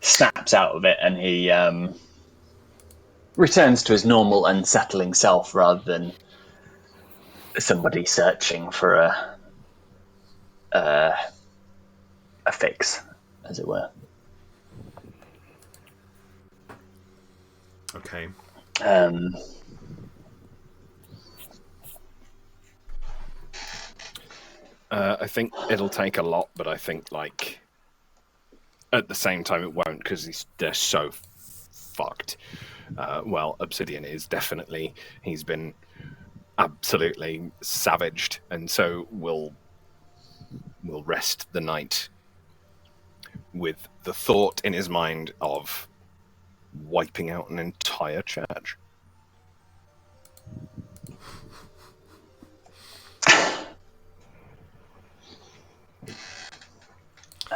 snaps out of it, and he returns to his normal unsettling self rather than somebody searching for a fix, as it were. Okay. I think it'll take a lot, but I think, like, at the same time it won't, because they're so fucked. Well, Obsidian is definitely. He's been absolutely savaged, and so we'll rest the night with the thought in his mind of wiping out an entire church.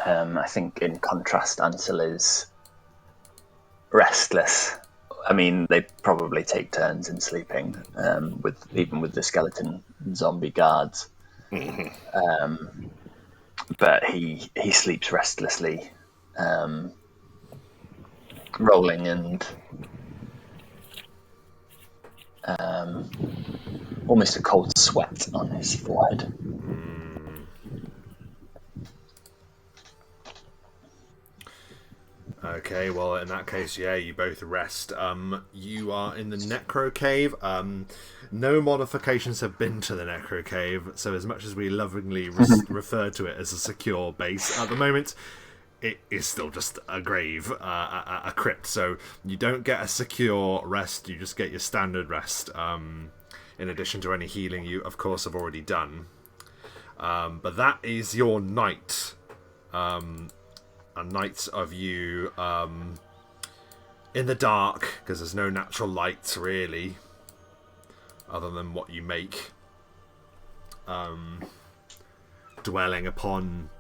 I think in contrast, Ansel is restless. I mean, they probably take turns in sleeping, even with the skeleton zombie guards. Mm-hmm. But he sleeps restlessly, rolling and almost a cold sweat on his forehead. Okay, well, in that case, you both rest. You are in the Necro Cave. No modifications have been to the Necro Cave, so as much as we lovingly refer to it as a secure base, at the moment, it is still just a grave, a crypt. So you don't get a secure rest, you just get your standard rest, in addition to any healing you, of course, have already done. But that is your night. A night of you in the dark, because there's no natural light really other than what you make, dwelling upon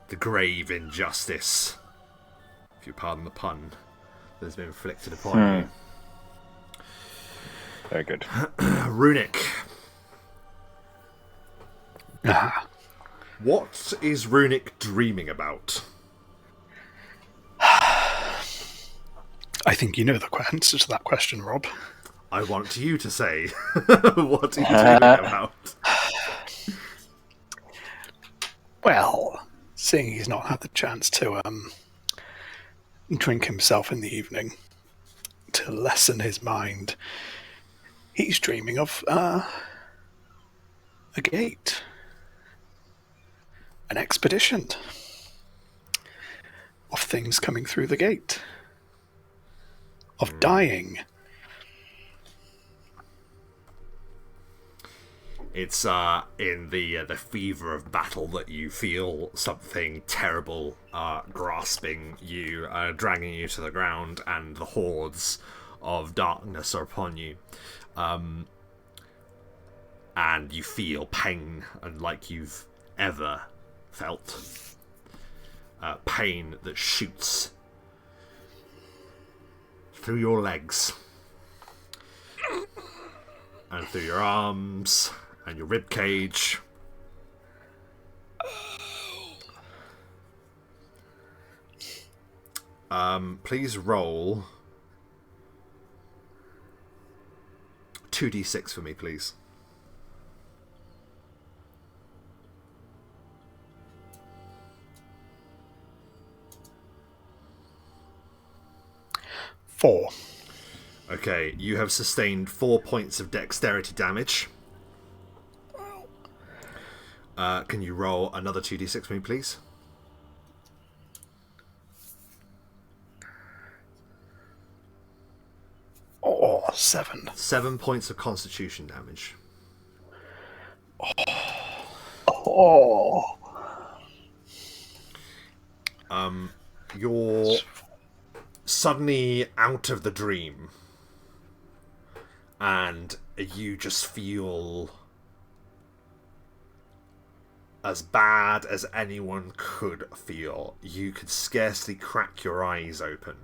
the grave injustice, if you pardon the pun, that has been inflicted upon you. Very good. Runic, what is Runic dreaming about? I think you know the answer to that question, Rob. I want you to say what are you dreaming about? Well, seeing he's not had the chance to drink himself in the evening to lessen his mind, he's dreaming of a gate, an expedition, of things coming through the gate, of dying. It's in the fever of battle that you feel something terrible grasping you, dragging you to the ground, and the hordes of darkness are upon you. And you feel pain unlike you've ever felt. Pain that shoots through your legs and through your arms and your rib cage. Please roll 2d6 for me, please. Four. Okay, you have sustained 4 points of dexterity damage. Can you roll another 2d6 for me, please? Oh, 7. 7 points of constitution damage. Oh. You're suddenly out of the dream, and you just feel as bad as anyone could feel. You could scarcely crack your eyes open.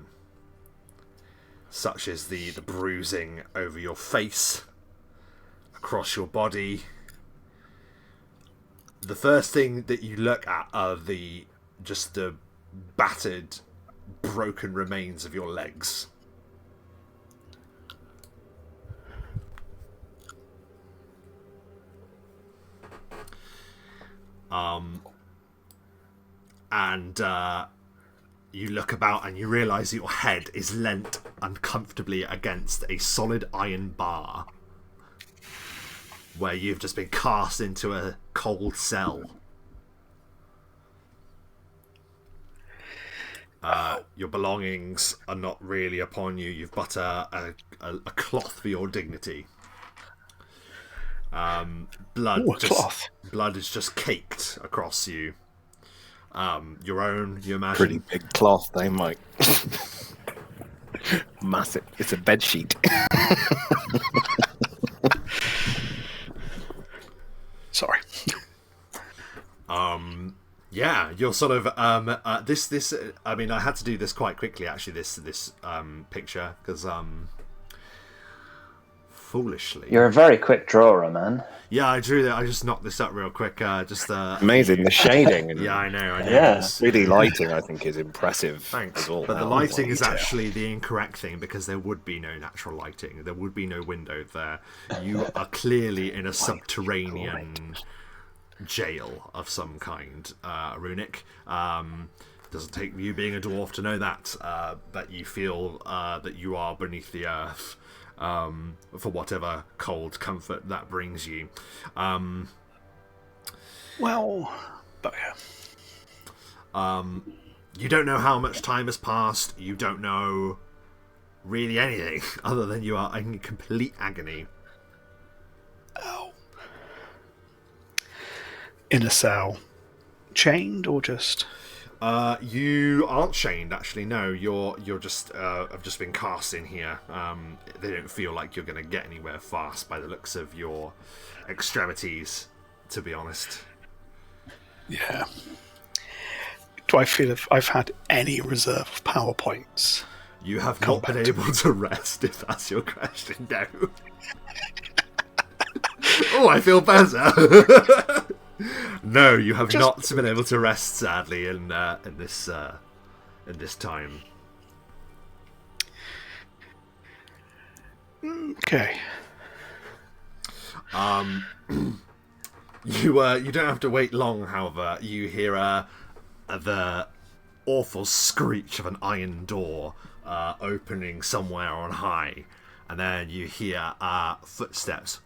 Such as the bruising over your face, across your body. The first thing that you look at are the battered, broken remains of your legs. You look about and you realise that your head is leant uncomfortably against a solid iron bar where you've just been cast into a cold cell. Your belongings are not really upon you. You've but a cloth for your dignity. Blood is just caked across you. Your own, you imagine. Pretty big cloth, they might. Massive. It's a bed sheet. Sorry. Yeah, you're sort of this. I mean, I had to do this quite quickly, actually. This picture, because foolishly, You're a very quick drawer, man. Yeah, I drew that. I just knocked this up real quick. Amazing, the shading. And yeah, I know. Yeah. 3D lighting, I think, is impressive. Thanks. As well. But the lighting is actually the incorrect thing, because there would be no natural lighting. There would be no window there. You are clearly in a subterranean jail of some kind, Runic. Doesn't take you being a dwarf to know that, but you feel that you are beneath the earth. For whatever cold comfort that brings you. Well, but yeah. You don't know how much time has passed. You don't know really anything other than you are in complete agony. Oh. In a cell. Chained or just... You aren't chained, actually. No, you're just have just been cast in here. They don't feel like you're going to get anywhere fast by the looks of your extremities, to be honest. Yeah. Do I feel if I've had any reserve of power points? You have not been able to rest, if that's your question. No. Oh, I feel better. No, you have not been able to rest, sadly, in this time. Okay. You don't have to wait long. However, you hear the awful screech of an iron door opening somewhere on high, and then you hear footsteps.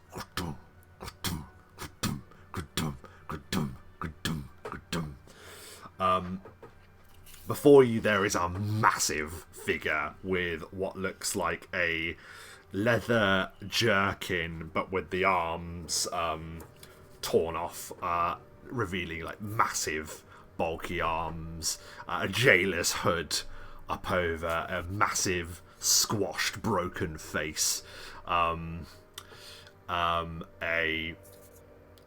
Before you there is a massive figure with what looks like a leather jerkin, but with the arms torn off, revealing like massive bulky arms, a jailer's hood up over a massive squashed broken face, a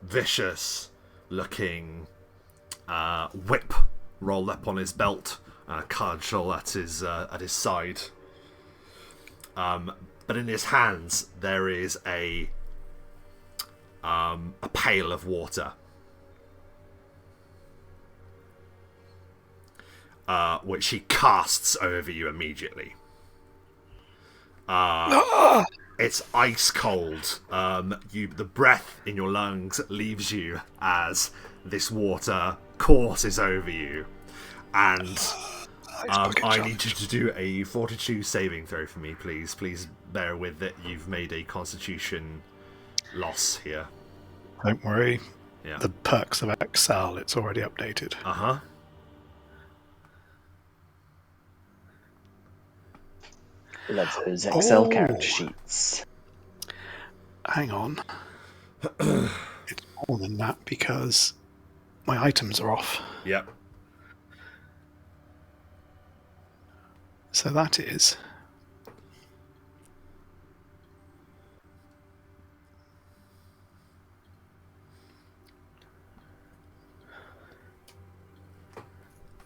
vicious looking whip rolled up on his belt, and a cudgel at his side. But in his hands there is a pail of water. which he casts over you immediately. It's ice cold. The breath in your lungs leaves you as this water courses over you, and I need you to do a fortitude saving throw for me, please. Please bear with that you've made a constitution loss here. Don't worry. Yeah. The perks of Excel, it's already updated. Uh-huh. Love those Excel character sheets. Hang on. It's more than that because my items are off. Yep. So that is...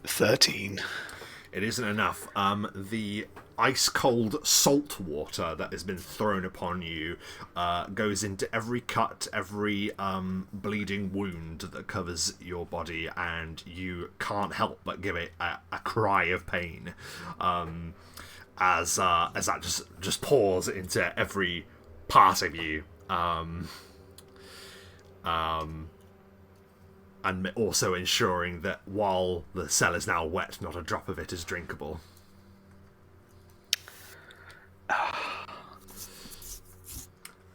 $13. It isn't enough. The ice-cold salt water that has been thrown upon you goes into every cut, every bleeding wound that covers your body, and you can't help but give it a cry of pain as that just pours into every part of you. And also ensuring that while the cell is now wet, not a drop of it is drinkable.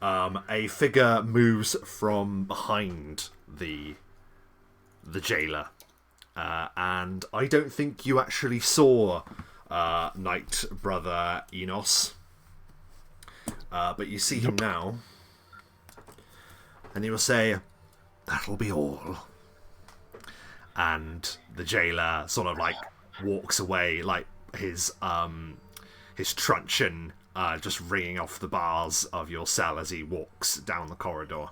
A figure moves from behind the jailer, and I don't think you actually saw Knight Brother Enos, but you see him now, and he will say, "That'll be all." And the jailer sort of like walks away, like his truncheon just ringing off the bars of your cell as he walks down the corridor.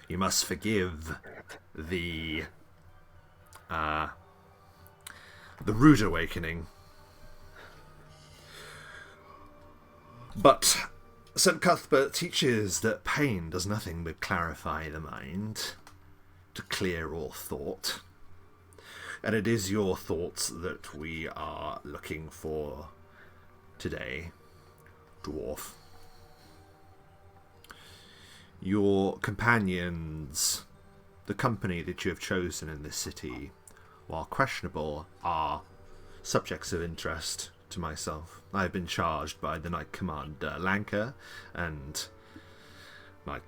You must forgive the rude awakening, but St. Cuthbert teaches that pain does nothing but clarify the mind, to clear all thought. And it is your thoughts that we are looking for today, dwarf. Your companions, the company that you have chosen in this city, while questionable, are subjects of interest to myself. I have been charged by the Knight Commander Lanka and Knight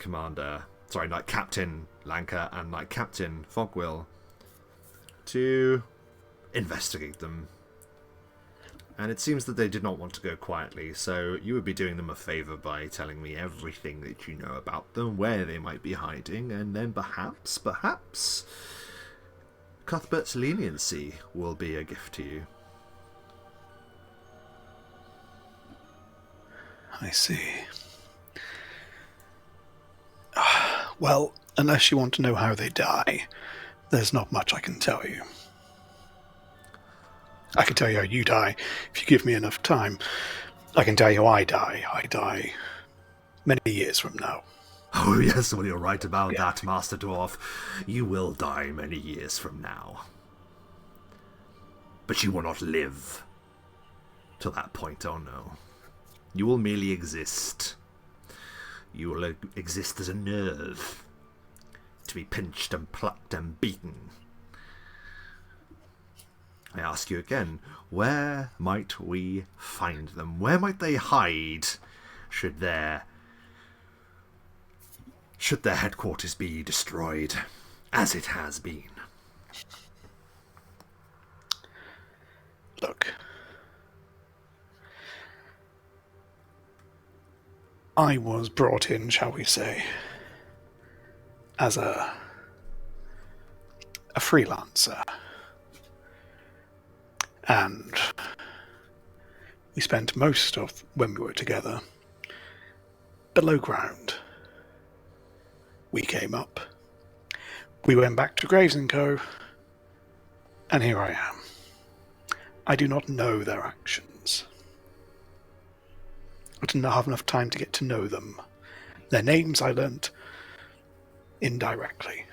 Captain Lanka and Knight Captain Fogwill to investigate them. And it seems that they did not want to go quietly, so you would be doing them a favour by telling me everything that you know about them, where they might be hiding, and then perhaps, Cuthbert's leniency will be a gift to you. I see. Well, unless you want to know how they die, there's not much I can tell you. I can tell you how you die if you give me enough time. I can tell you how I die. I die many years from now. Oh yes, well you're right about that, Master Dwarf. You will die many years from now. But you will not live till that point, oh no. You will merely exist. You will exist as a nerve, to be pinched and plucked and beaten. I ask you again, where might we find them? Where might they hide, should their headquarters be destroyed, as it has been? Look. I was brought in, shall we say, as a freelancer. And we spent most of when we were together below ground. We came up. We went back to Graves & Co. And here I am. I do not know their actions. I didn't have enough time to get to know them. Their names I learnt indirectly.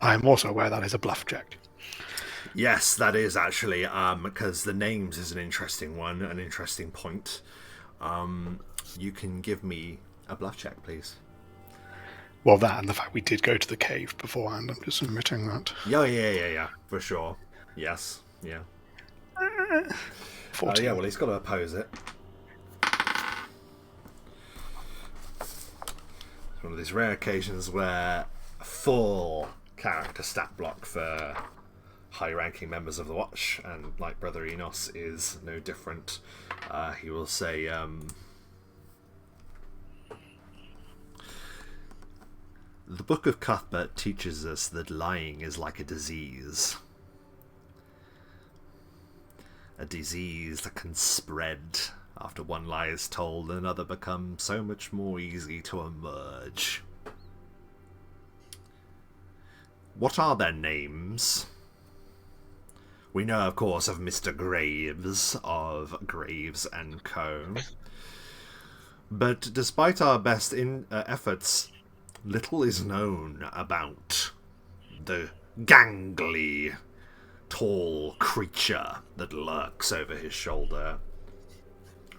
I'm also aware that is a bluff check. Yes, that is actually, because the names is an interesting one, an interesting point. You can give me a bluff check, please. Well, that and the fact we did go to the cave beforehand, I'm just admitting that. Yeah, for sure. Yes, yeah. 14. Yeah, well, he's got to oppose it. It's one of these rare occasions where a full character stat block for high-ranking members of the Watch, and like Brother Enos is no different. He will say, the Book of Cuthbert teaches us that lying is like a disease. A disease that can spread. After one lie is told, another becomes so much more easy to emerge. What are their names? We know, of course, of Mr. Graves, of Graves and Co. But despite our best efforts, little is known about the gangly, tall creature that lurks over his shoulder.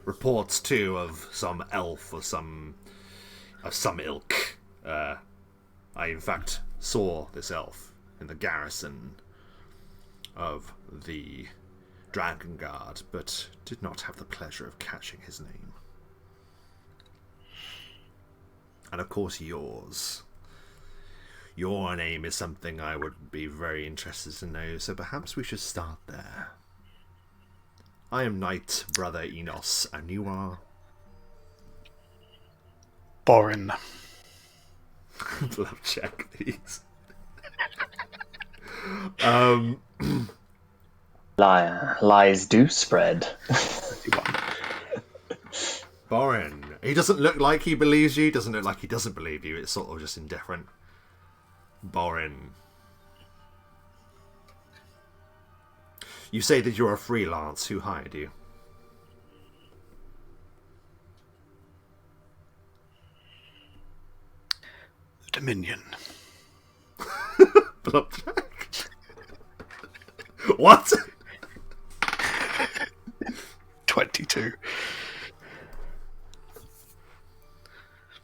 Reports, too, of some elf or some ilk. I, in fact, saw this elf in the garrison of the Dragon Guard, but did not have the pleasure of catching his name. And of course yours. Your name is something I would be very interested to know, so perhaps we should start there. I am Knight Brother Enos, and you are? Borin. Love check, please. Lies do spread. Borin. He doesn't look like he believes you, doesn't look like he doesn't believe you, it's sort of just indifferent. Borin. You say that you're a freelance. Who hired you? The Dominion. What? 22.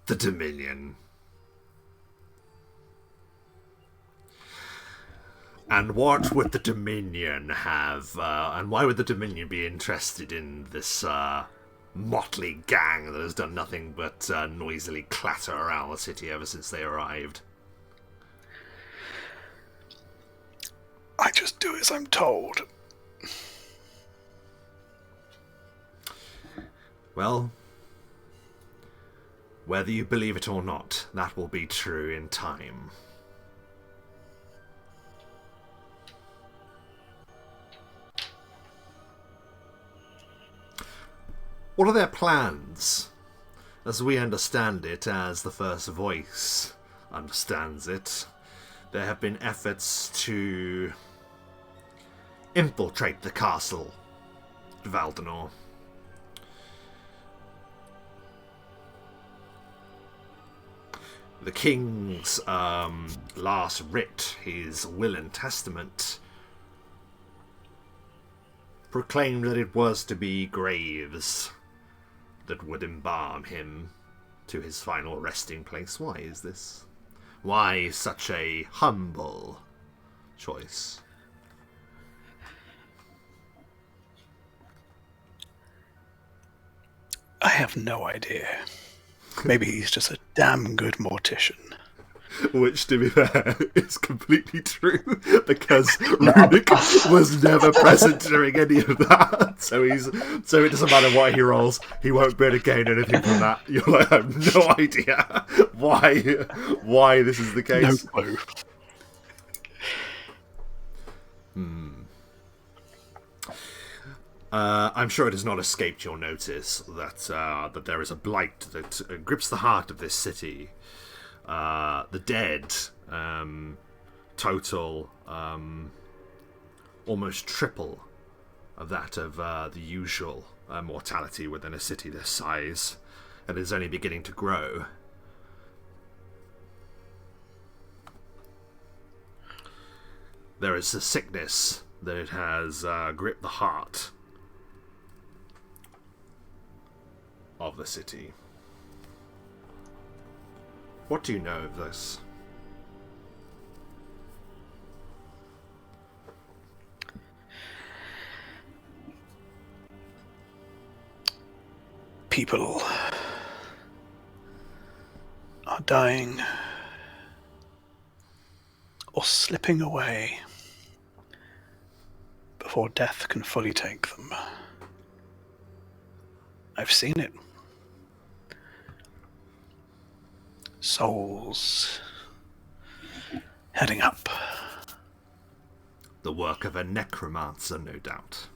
The Dominion. And what would the Dominion have, and why would the Dominion be interested in this motley gang that has done nothing but noisily clatter around the city ever since they arrived? I just do as I'm told. Well, whether you believe it or not, that will be true in time. What are their plans? As we understand it, as the First Voice understands it, there have been efforts to infiltrate the castle of Valdenor. The king's last writ, his will and testament, proclaimed that it was to be Graves that would embalm him to his final resting place. Why is this? Why such a humble choice? I have no idea. Maybe he's just a damn good mortician. Which, to be fair, is completely true, because Runic was never present during any of that. So it doesn't matter what he rolls, he won't be able to gain anything from that. You're like, I have no idea why this is the case. No clue. I'm sure it has not escaped your notice that there is a blight that grips the heart of this city. The dead total almost triple of that of the usual mortality within a city this size, and is only beginning to grow. There is a sickness that has gripped the heart of the city. What do you know of this? People are dying or slipping away before death can fully take them. I've seen it. Souls heading up. The work of a necromancer, no doubt.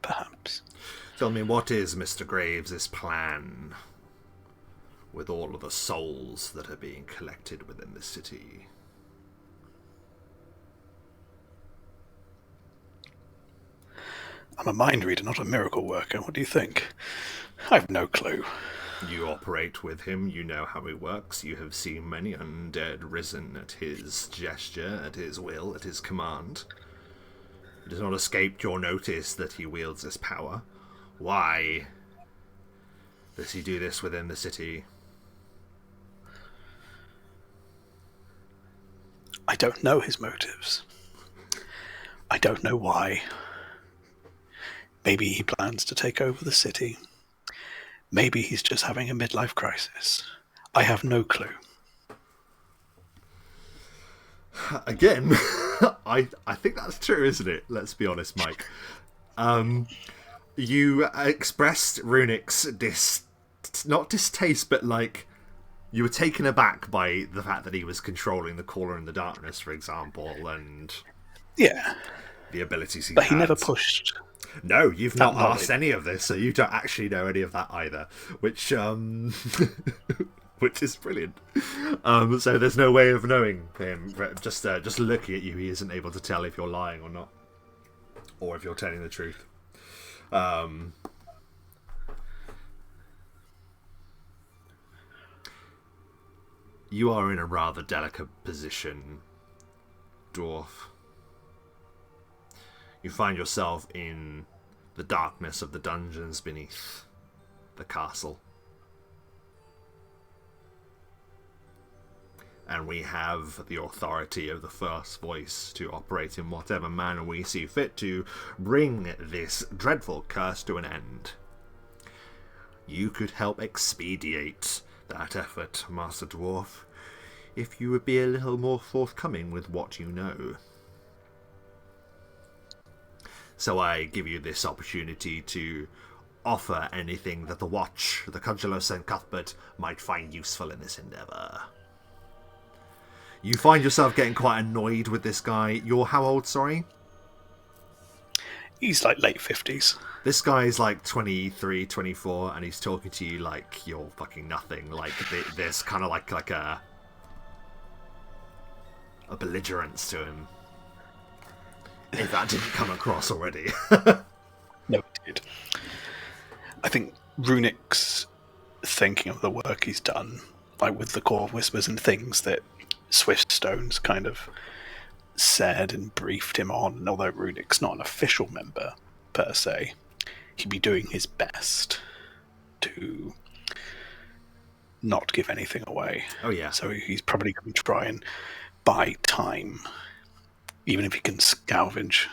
Perhaps. Tell me, what is Mr. Graves' plan with all of the souls that are being collected within the city? I'm a mind reader, not a miracle worker. What do you think? I've no clue. You operate with him, you know how he works, you have seen many undead risen at his gesture, at his will, at his command. It has not escaped your notice that he wields this power. Why does he do this within the city? I don't know his motives. I don't know why. Maybe he plans to take over the city. Maybe he's just having a midlife crisis. I have no clue. Again, I think that's true, isn't it? Let's be honest, Mike. You expressed Runic's not distaste, but like you were taken aback by the fact that he was controlling the Caller in the Darkness, for example, and Yeah, the abilities he but had. he never pushed. No, you've not knowledge. asked any of this, so you don't actually know any of that either, which which is brilliant. So there's no way of knowing him. Just looking at you, he isn't able to tell if you're lying or not, or if you're telling the truth. You are in a rather delicate position, dwarf. You find yourself in the darkness of the dungeons beneath the castle. And we have the authority of the first voice to operate in whatever manner we see fit to bring this dreadful curse to an end. You could help expedite that effort, Master Dwarf, if you would be a little more forthcoming with what you know. So I give you this opportunity to offer anything that the Watch, the Cudgel of St Cuthbert, might find useful in this endeavour. You find yourself getting quite annoyed with this guy. You're how old, sorry? He's like late 50s. This guy's like 23, 24, and he's talking to you like you're fucking nothing. Like there's kind of like a belligerence to him. If that didn't come across already. No, it did. I think Runic's thinking of the work he's done, like with the Core of Whispers and things that Swiftstone's kind of said and briefed him on, and although Runic's not an official member per se, he'd be doing his best to not give anything away. Oh yeah. So he's probably going to try and buy time. Even if he can scavenge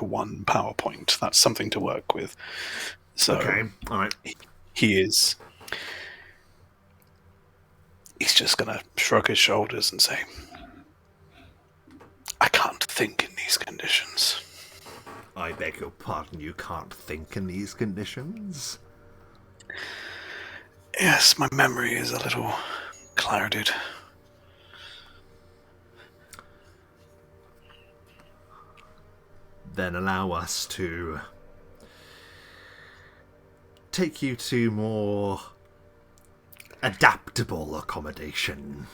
one PowerPoint, that's something to work with. So okay, all right. He's just going to shrug his shoulders and say, I can't think in these conditions. I beg your pardon, you can't think in these conditions? Yes, my memory is a little clouded. Then allow us to take you to more adaptable accommodation.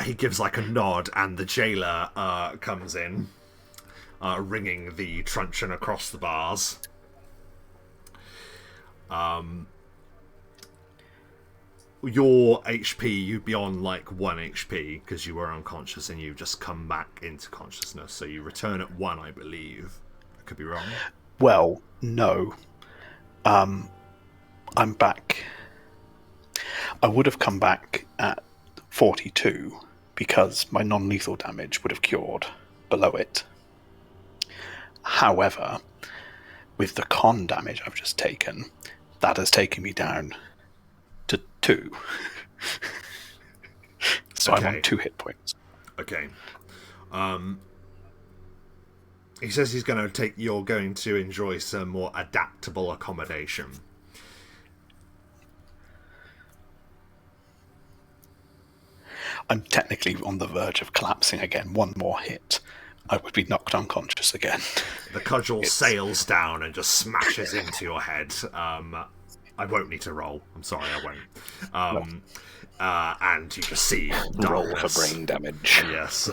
He gives like a nod, and the jailer comes in, ringing the truncheon across the bars. your HP, you'd be on like 1 HP because you were unconscious and you've just come back into consciousness. So you return at 1, I believe. I could be wrong. Well, no. I'm back. I would have come back at 42 because my non-lethal damage would have cured below it. However, with the con damage I've just taken, that has taken me down to 2. So Okay. I'm on 2 hit points. Okay. He says you're going to enjoy some more adaptable accommodation. I'm technically on the verge of collapsing again. One more hit, I would be knocked unconscious again. The cudgel sails down and just smashes into your head. I won't need to roll. I'm sorry, I won't. And you just see darkness. Roll for brain damage. Yes,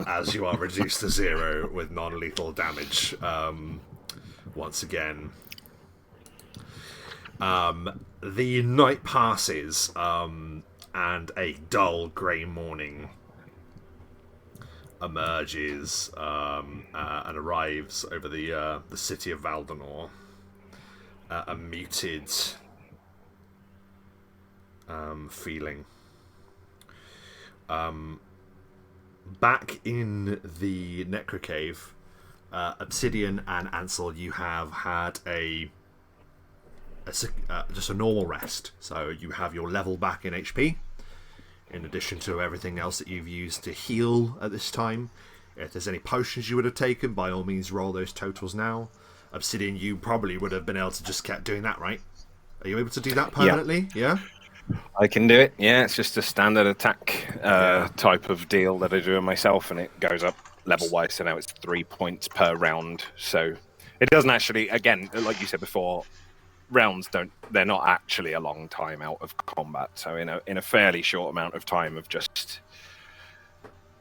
as you are reduced to 0 with non-lethal damage. Once again. The night passes, and a dull grey morning emerges and arrives over the city of Valdenor. A muted feeling. Back in the Necrocave, Obsidian and Ansel, you have had just a normal rest. So you have your level back in HP, in addition to everything else that you've used to heal at this time. If there's any potions you would have taken, by all means roll those totals now. Obsidian, you probably would have been able to just keep doing that, right? Are you able to do that permanently? Yeah? I can do it. Yeah, it's just a standard attack type of deal that I do myself, and it goes up level-wise, so now it's 3 points per round. So it doesn't actually, again, like you said before, rounds they're not actually a long time out of combat. So in a fairly short amount of time of just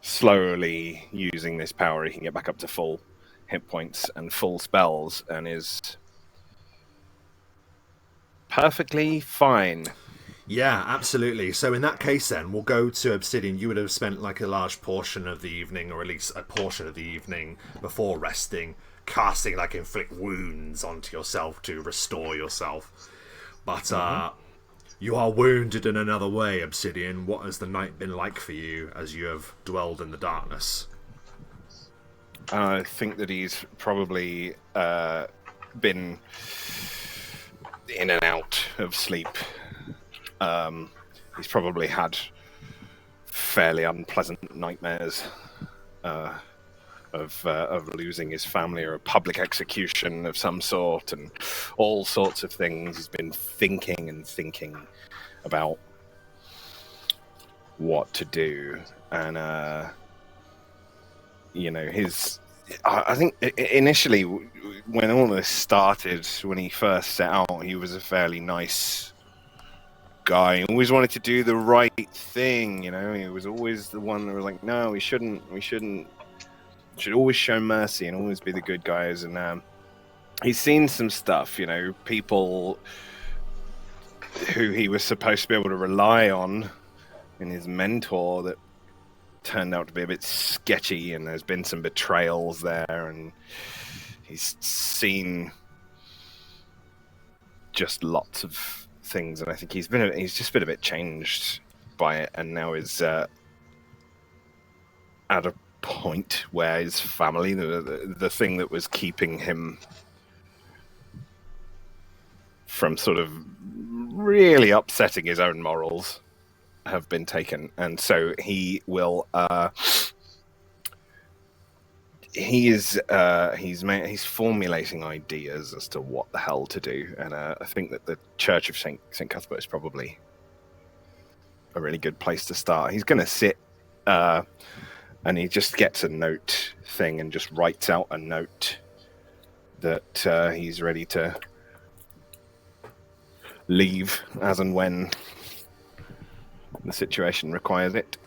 slowly using this power, he can get back up to full hit points and full spells, and is perfectly fine. Yeah, absolutely. So in that case then, we'll go to Obsidian. You would have spent like a large portion of the evening, or at least a portion of the evening before resting, casting like inflict wounds onto yourself to restore yourself. But you are wounded in another way, Obsidian. What has the night been like for you as you have dwelled in the darkness? I think that he's probably been in and out of sleep. He's probably had fairly unpleasant nightmares of losing his family, or a public execution of some sort, and all sorts of things. He's been thinking about what to do, and I think initially when all this started, when he first set out, he was a fairly nice guy. He always wanted to do the right thing, He was always the one that was like, no, we should always show mercy and always be the good guys. And he's seen some stuff, people who he was supposed to be able to rely on in his mentor that turned out to be a bit sketchy, and there's been some betrayals there, and he's seen just lots of things, and I think he's just been a bit changed by it, and now is at a point where his family, the thing that was keeping him from sort of really upsetting his own morals, have been taken, and so he will. He's formulating ideas as to what the hell to do, and I think that the Church of St Cuthbert is probably a really good place to start. He's going to sit, and he just gets a note thing and just writes out a note that he's ready to leave as and when the situation requires it.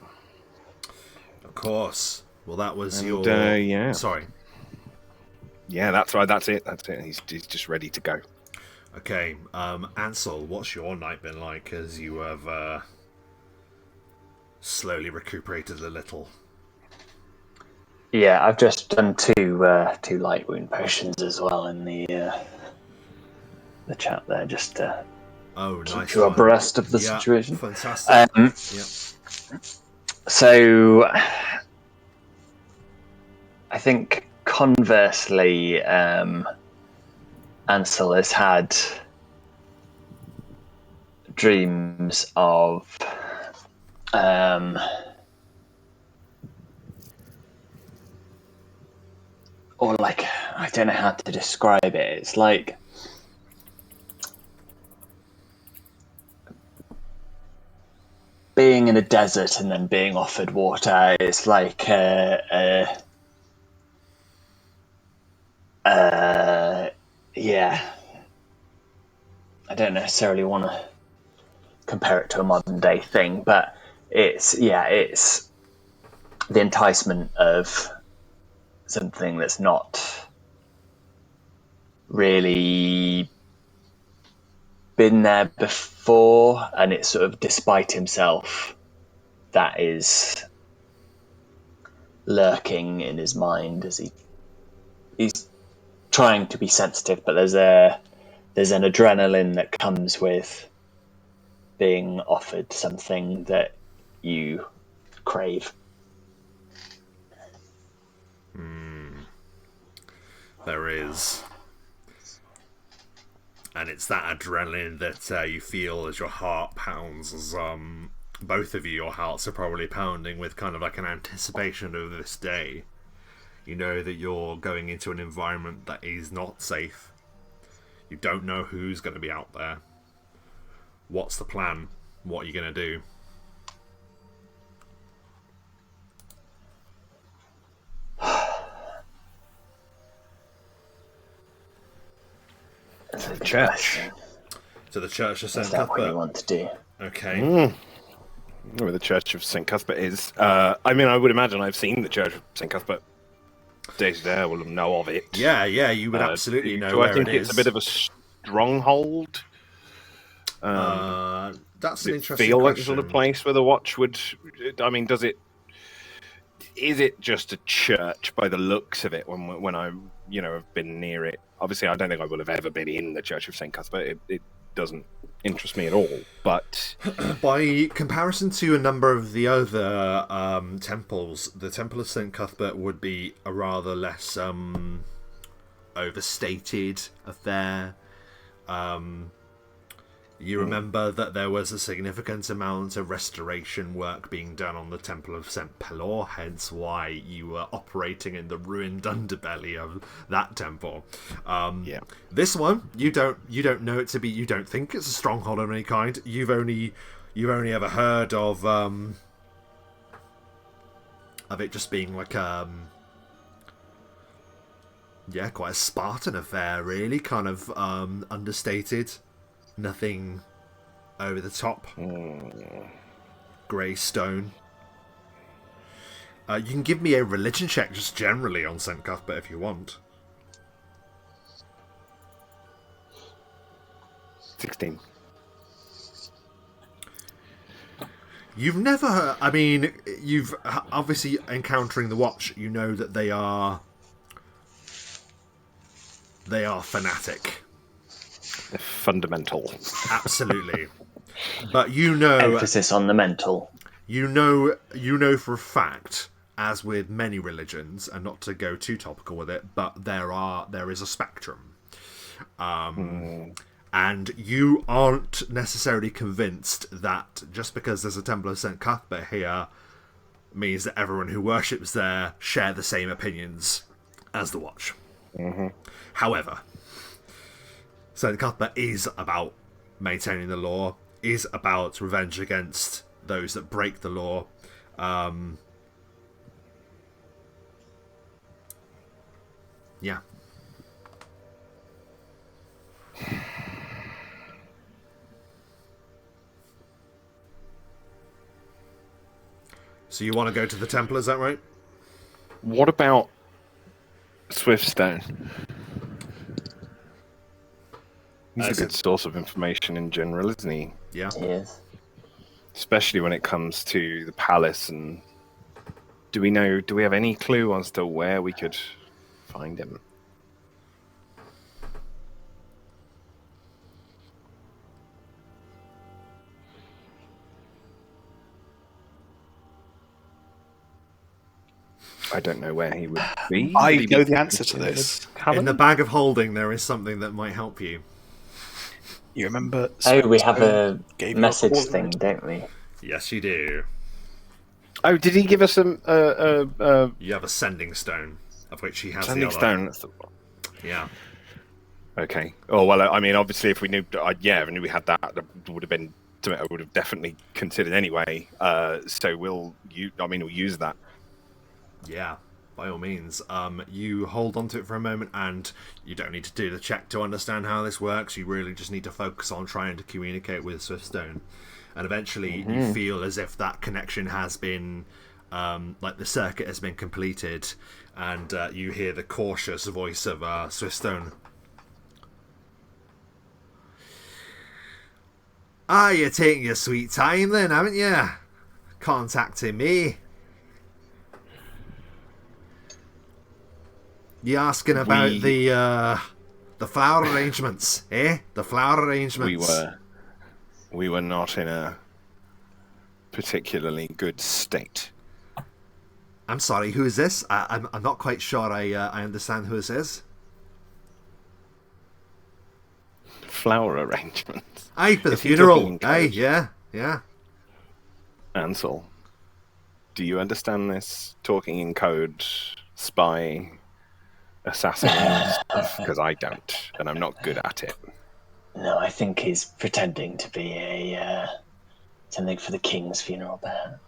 Of course. Well, that was your... yeah. Sorry. Yeah, that's right. That's it. He's just ready to go. Okay, Ansel, what's your night been like as you have slowly recuperated a little? Yeah, I've just done two light wound potions as well in the chat there, just to Oh, keep nice you one. abreast of the Yeah, situation. fantastic. Yeah. So, I think conversely, Ansel has had dreams of or like, I don't know how to describe it. It's like being in a desert and then being offered water. It's like yeah. I don't necessarily want to compare it to a modern day thing, but it's the enticement of something that's not really been there before, and it's sort of despite himself that is lurking in his mind as he's trying to be sensitive, but there's an adrenaline that comes with being offered something that you crave. There is. And it's that adrenaline that you feel as your heart pounds, as both of you, your hearts are probably pounding with kind of like an anticipation of this day. You know that you're going into an environment that is not safe. You don't know who's going to be out there. What's the plan? What are you going to do? That's a good Church. question. To the Church of St Is that what you Cuthbert. want to do? Okay. Where the Church of St Cuthbert is. I mean, I would imagine I've seen the Church of St Cuthbert. Day to day, I will know of it. Yeah, you would absolutely know do where I think it is. it's a bit of a stronghold? That's an interesting feel like question. the sort of place where the Watch would... I mean, does it... Is it just a church by the looks of it when I, have been near it? Obviously, I don't think I will have ever been in the Church of St Cuthbert. It doesn't interest me at all, but... By comparison to a number of the other temples, the Temple of St Cuthbert would be a rather less overstated affair. You remember that there was a significant amount of restoration work being done on the Temple of St Pelor, hence why you were operating in the ruined underbelly of that temple. This one, you don't know it to be. You don't think it's a stronghold of any kind. You've only ever heard of it just being like quite a Spartan affair, really, kind of understated. Nothing over the top. Grey stone. You can give me a religion check just generally on St Cuthbert if you want. 16. You've never heard... I mean, you've obviously encountering the Watch, you know that they are fanatic. They're fundamental. Absolutely. But you know... Emphasis on the mental. You know for a fact, as with many religions, and not to go too topical with it, but there is a spectrum. And you aren't necessarily convinced that just because there's a Temple of St Cuthbert here means that everyone who worships there share the same opinions as the Watch. However, St Cuthbert is about maintaining the law, is about revenge against those that break the law. Yeah. So you want to go to the temple, is that right? What about Swiftstone? He's a good source of information in general, isn't he? Yeah. He is. Especially when it comes to the palace. And do we have any clue as to where we could find him? I don't know where he would be. I Would he know be the answer to this. In the bag of holding, there is something that might help you. You remember? Oh, we have a gave you message call thing, already? don't we? Yes, you do. Oh, did he give us a You have a sending stone, of which he has the sending other. stone? That's the... Yeah. Okay. Oh well, I mean, obviously, if we knew, if we knew we had that, that would have been something I would have definitely considered anyway. So we'll use that. Yeah, by all means. You hold on to it for a moment, and you don't need to do the check to understand how this works. You really just need to focus on trying to communicate with Swiftstone. And eventually you feel as if that connection has been, like the circuit has been completed, and you hear the cautious voice of Swiftstone. Ah, you're taking your sweet time then, haven't you? Contacting me. You asking about the flower arrangements, eh? The flower arrangements. We were not in a particularly good state. I'm sorry, who is this? I'm not quite sure I understand who this is. Flower arrangements. Aye, for the Is he talking funeral. in Aye, code? yeah. Ansel, do you understand this? Talking in code, spy, assassin stuff? Because I don't, and I'm not good at it. No, I think he's pretending to be a something for the king's funeral, perhaps.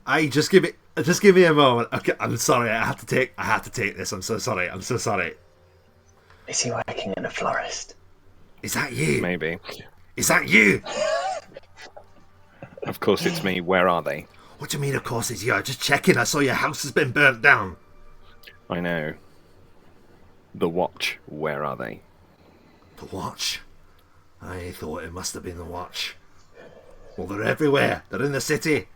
Aye, just give me a moment. Okay, I'm sorry. I have to take this. I'm so sorry. Is he working in a florist? Is that you? Maybe. Is that you? Of course, it's me. Where are they? What do you mean? Of course it's you. Just checking. I saw your house has been burnt down. I know. The watch. Where are they? The watch? I thought it must have been the watch. Well, they're everywhere. They're in the city.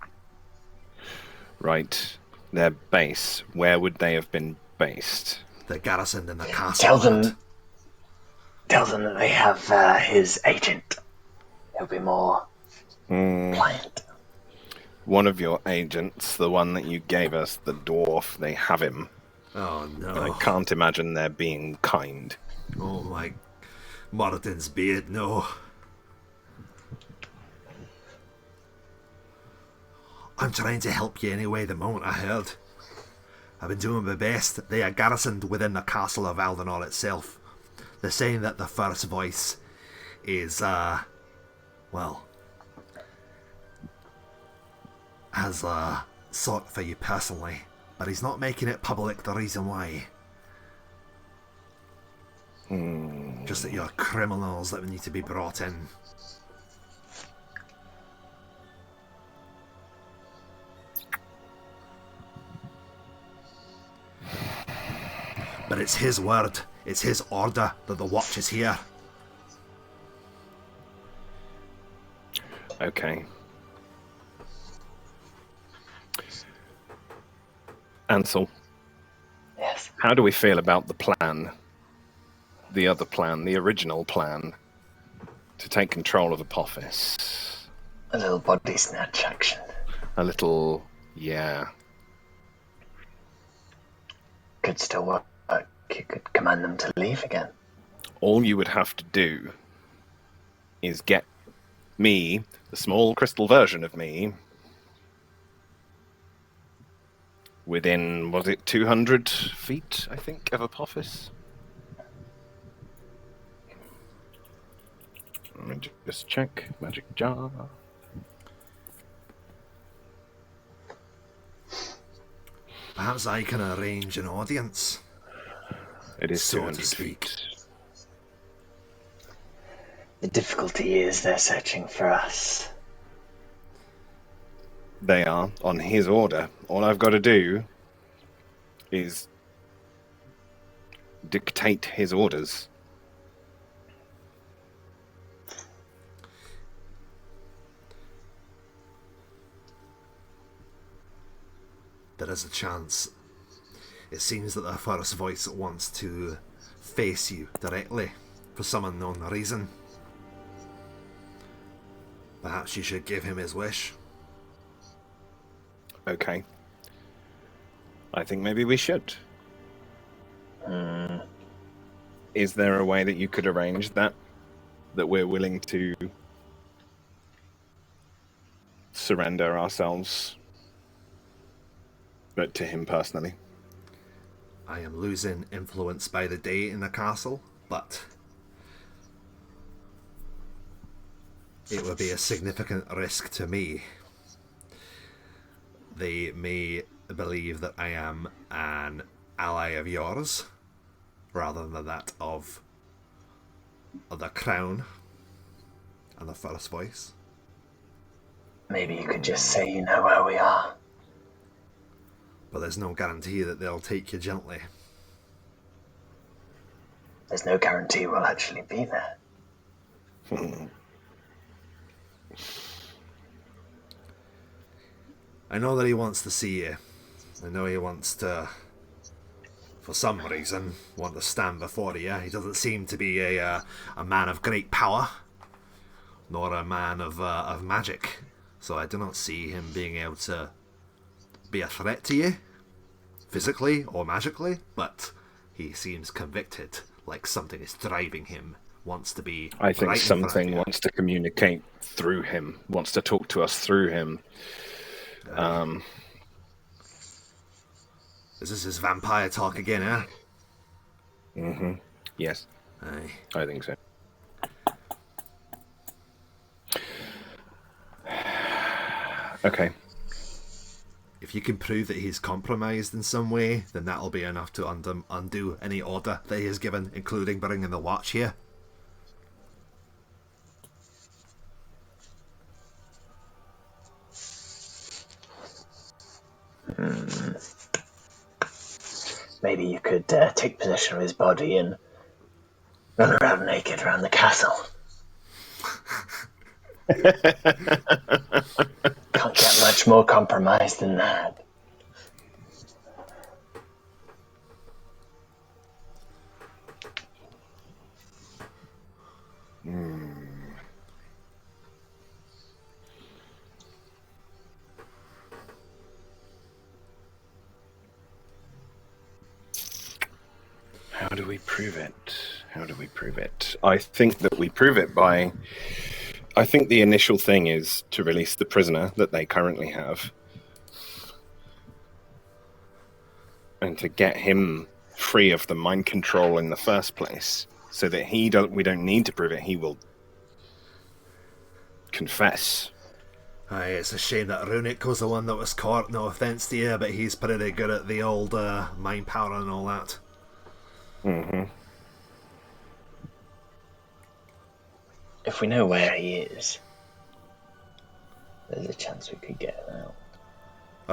Right. Their base. Where would they have been based? They're garrisoned in the castle. Tell them that they have his agent. He'll be more pliant. One of your agents, the one that you gave us, the dwarf, they have him. Oh no! I can't imagine they're being kind. Oh my, Martin's beard, no. I'm trying to help you anyway. The moment I heard, I've been doing my best. They are garrisoned within the castle of Aldenor itself. They're saying that the first voice is, has sought for you personally, but he's not making it public the reason why. Just that you're criminals that need to be brought in. But it's his word, it's his order that the watch is here. Okay. Ansel, Yes. how do we feel about the plan? The other plan, the original plan, to take control of Apophis? A little body snatch action. A little, yeah. Could still work. You could command them to leave again. All you would have to do is get me, the small crystal version of me, within, was it 200 feet, I think, of Apophis? Let me just check. Magic jar. Perhaps I can arrange an audience. It is So to 200 speak. feet. The difficulty is they're searching for us. They are on his order. All I've got to do is dictate his orders. there is a chance. It seems that the first voice wants to face you directly for some unknown reason. Perhaps you should give him his wish. Okay. I think maybe we should. Is there a way that you could arrange that? That we're willing to surrender ourselves, but to him personally? I am losing influence by the day in the castle, but it would be a significant risk to me. They may believe that I am an ally of yours, rather than that of the crown and the first voice. Maybe you could just say you know where we are. But there's no guarantee that they'll take you gently. There's no guarantee we'll actually be there. I know that he wants to see you. I know he wants to, for some reason, want to stand before you. He doesn't seem to be a man of great power, nor a man of magic. So I do not see him being able to be a threat to you, physically or magically, but he seems convicted, like something is driving him, wants to be... I think right in front of something you. wants to communicate through him, wants to talk to us through him. Is this his vampire talk again, eh? Mm-hmm. Yes. Aye. I think so. Okay. If you can prove that he's compromised in some way, then that'll be enough to undo any order that he has given, including bringing the watch here. Maybe you could take possession of his body and run around naked around the castle. Can't get much more compromised than that. How do we prove it? How do we prove it? I think that we prove it by... I think the initial thing is to release the prisoner that they currently have. And to get him free of the mind control in the first place. So that we don't need to prove it, he will confess. Aye, it's a shame that Runic was the one that was caught, no offence to you, but he's pretty good at the old mind power and all that. Mm-hmm. If we know where he is, there's a chance we could get him out.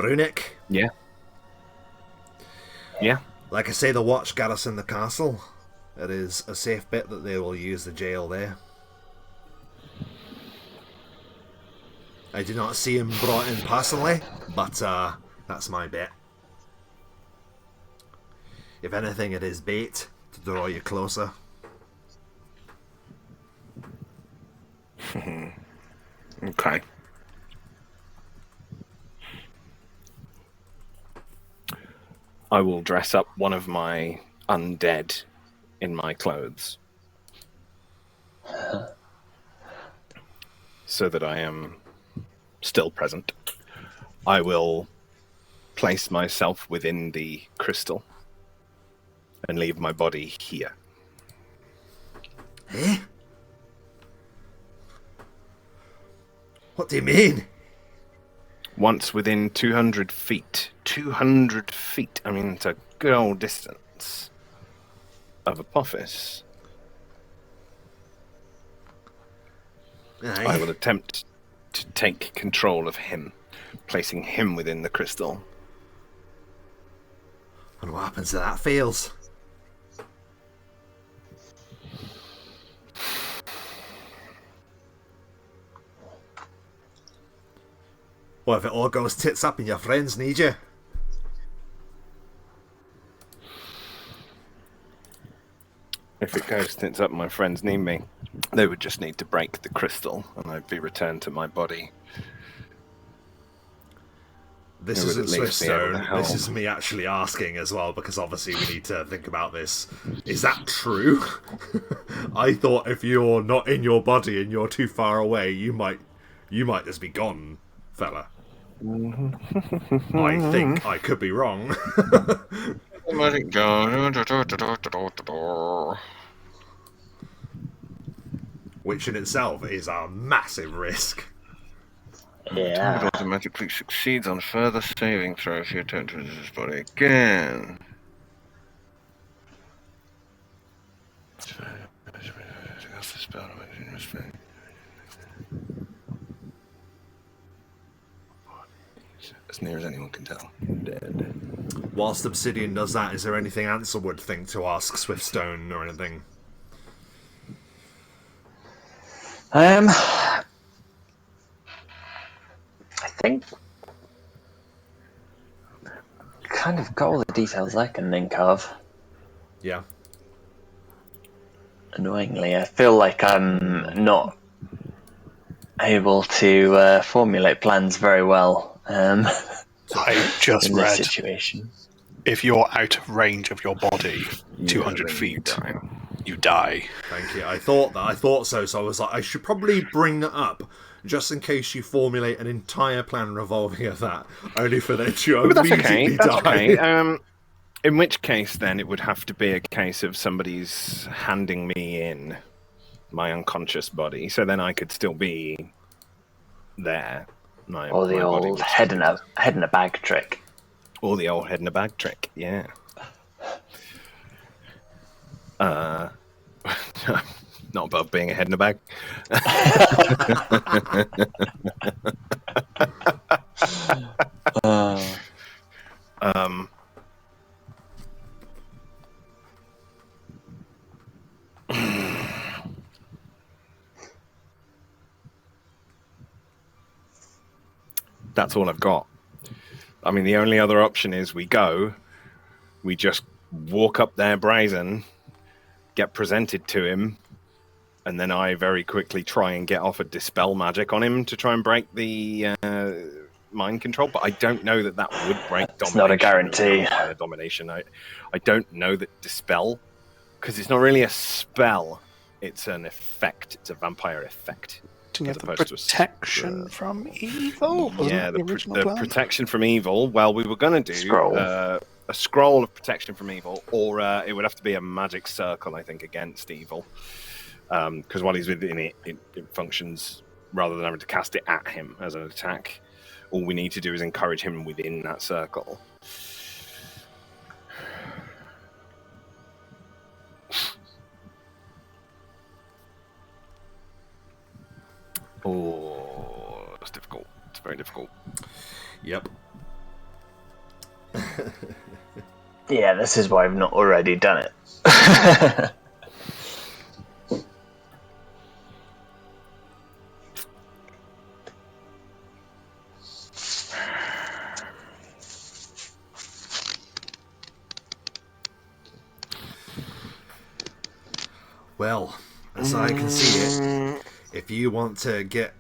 Runic? Yeah. Yeah. Like I say, the watch garrison the castle. It is a safe bet that they will use the jail there. I do not see him brought in personally, but that's my bet. If anything, it is bait to draw you closer. Okay. I will dress up one of my undead in my clothes. So that I am still present. I will place myself within the crystal and leave my body here. Eh? What do you mean? Once within 200 feet. 200 feet. I mean, it's a good old distance of Apophis. Aye. I will attempt to take control of him, placing him within the crystal. And what happens if that fails? What if it all goes tits up and your friends need you? If it goes tits up, my friends need me. They would just need to break the crystal, and I'd be returned to my body. This It would isn't at least be able to Swiftstone. help. This is me actually asking as well, because obviously we need to think about this. Is that true? I thought if you're not in your body and you're too far away, you might just be gone, fella. I think I could be wrong. Let it go. Which in itself is a massive risk. Yeah. It automatically succeeds on further saving throw if you attempt to resist his body again. As near as anyone can tell. Dead. Whilst Obsidian does that, is there anything Ansel would think to ask Swiftstone or anything? I think kind of got all the details I can think of. Yeah. Annoyingly, I feel like I'm not able to formulate plans very well I just in this read, situation. if you're out of range of your body, 200 feet, you die. Thank you. I thought so. So I was like, I should probably bring that up, just in case you formulate an entire plan revolving of that, only for them to But that's okay. immediately That's die. okay. In which case, then, it would have to be a case of somebody's handing me in my unconscious body, so then I could still be there. Or the old head in a bag trick. Or the old head in a bag trick, yeah. Not above being a head in a bag. That's all I've got. I mean, the only other option is we just walk up there brazen, get presented to him, and then I very quickly try and get off a dispel magic on him to try and break the mind control. But I don't know that would break domination. It's not a guarantee. Domination. I don't know that dispel, because it's not really a spell. It's an effect. It's a vampire effect. Do you have the protection from evil? Yeah, the protection from evil. Well, we were going to do a scroll of protection from evil, or it would have to be a magic circle, I think, against evil. Because while he's within it, it functions rather than having to cast it at him as an attack. All we need to do is encourage him within that circle. Oh, that's difficult. It's very difficult. Yep. Yeah, this is why I've not already done it. Well, as I can see it, if you want to get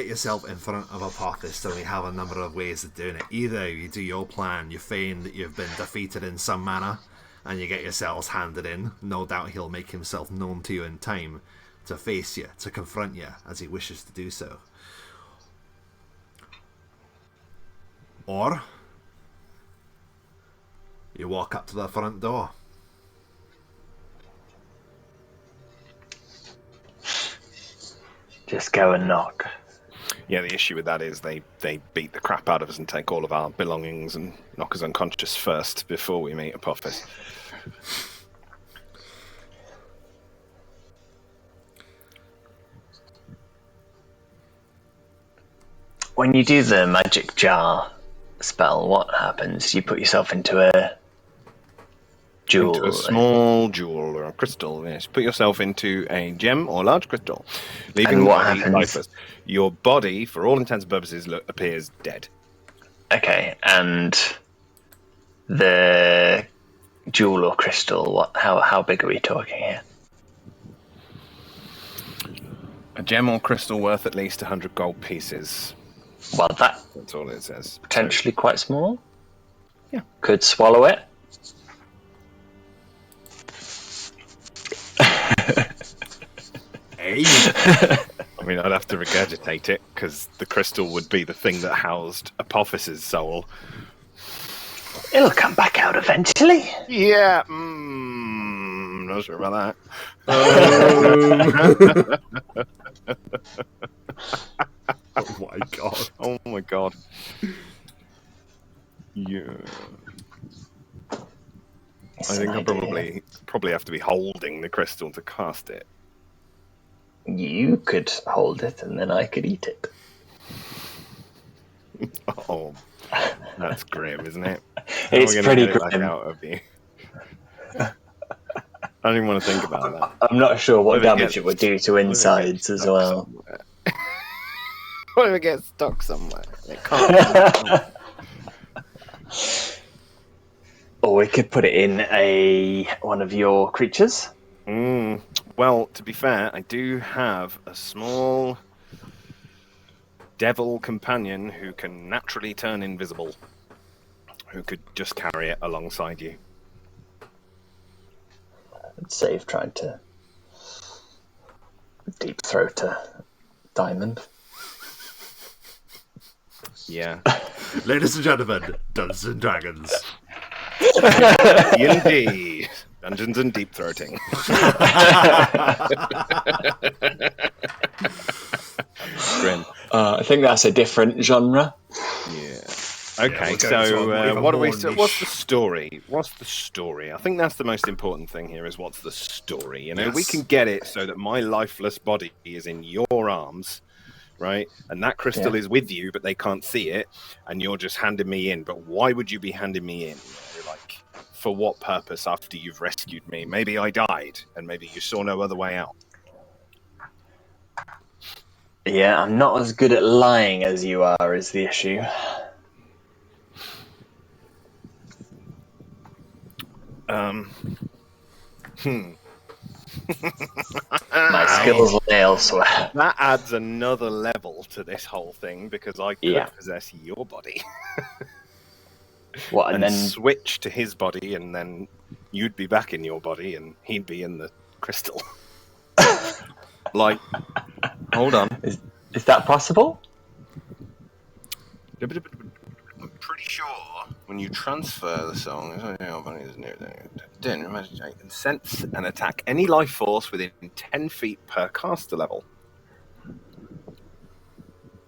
yourself in front of Apophis, then we have a number of ways of doing it. Either you do your plan, you feign that you've been defeated in some manner, and you get yourselves handed in. No doubt he'll make himself known to you in time to face you, to confront you, as he wishes to do so. Or you walk up to the front door. Just go and knock. Yeah, the issue with that is they beat the crap out of us and take all of our belongings and knock us unconscious first before we meet Apophis. When you do the magic jar spell, what happens? You put yourself into a jewel. Into a small jewel or a crystal, yes. Put yourself into a gem or large crystal. Leaving And what the body happens? lifeless. Your body, for all intents and purposes, appears dead. Okay, and the jewel or crystal? How big are we talking here? A gem or crystal worth at least 100 gold pieces. Well, that's That's all it says. potentially quite small. Yeah. Could swallow it. Hey. I mean, I'd have to regurgitate it, because the crystal would be the thing that housed Apophis's soul. It'll come back out eventually. Yeah, not sure about Oh my god. that. Oh my god. Yeah. It's I think an I idea. probably have to be holding the crystal to cast it. You could hold it, and then I could eat it. Oh, that's grim, isn't it? It's pretty Like grim. out of you? I don't even want to think about that. I'm not sure what What if it damage gets- it would do to What if it insides gets as stuck well. somewhere? What if it gets stuck somewhere? It can't. Or we could put it in one of your creatures. Well, to be fair, I do have a small devil companion who can naturally turn invisible, who could just carry it alongside you. I'd save trying to deep throat a diamond. Yeah. Ladies and gentlemen, Dungeons and Dragons. D&D. Dungeons and Deep Throating. Grim. I think that's a different genre. Yeah. Okay, we'll go to so even what do we? more What's niche. the story? What's the story? I think that's the most important thing here. Is what's the story? You know, we Yes. can get it so that my lifeless body is in your arms, right? And that crystal is with you, but they can't see it, and you're just handing me in. But why would you be handing me in? You know, like, for what purpose? After you've rescued me, maybe I died, and maybe you saw no other way out. Yeah, I'm not as good at lying as you are, is the issue. My skills lay elsewhere. That adds another level to this whole thing, because I could possess your body What, and and then switch to his body, and then you'd be back in your body and he'd be in the crystal. Like, hold on. is that possible? I'm pretty sure when you transfer the song, you can sense and attack any life force within 10 feet per caster level.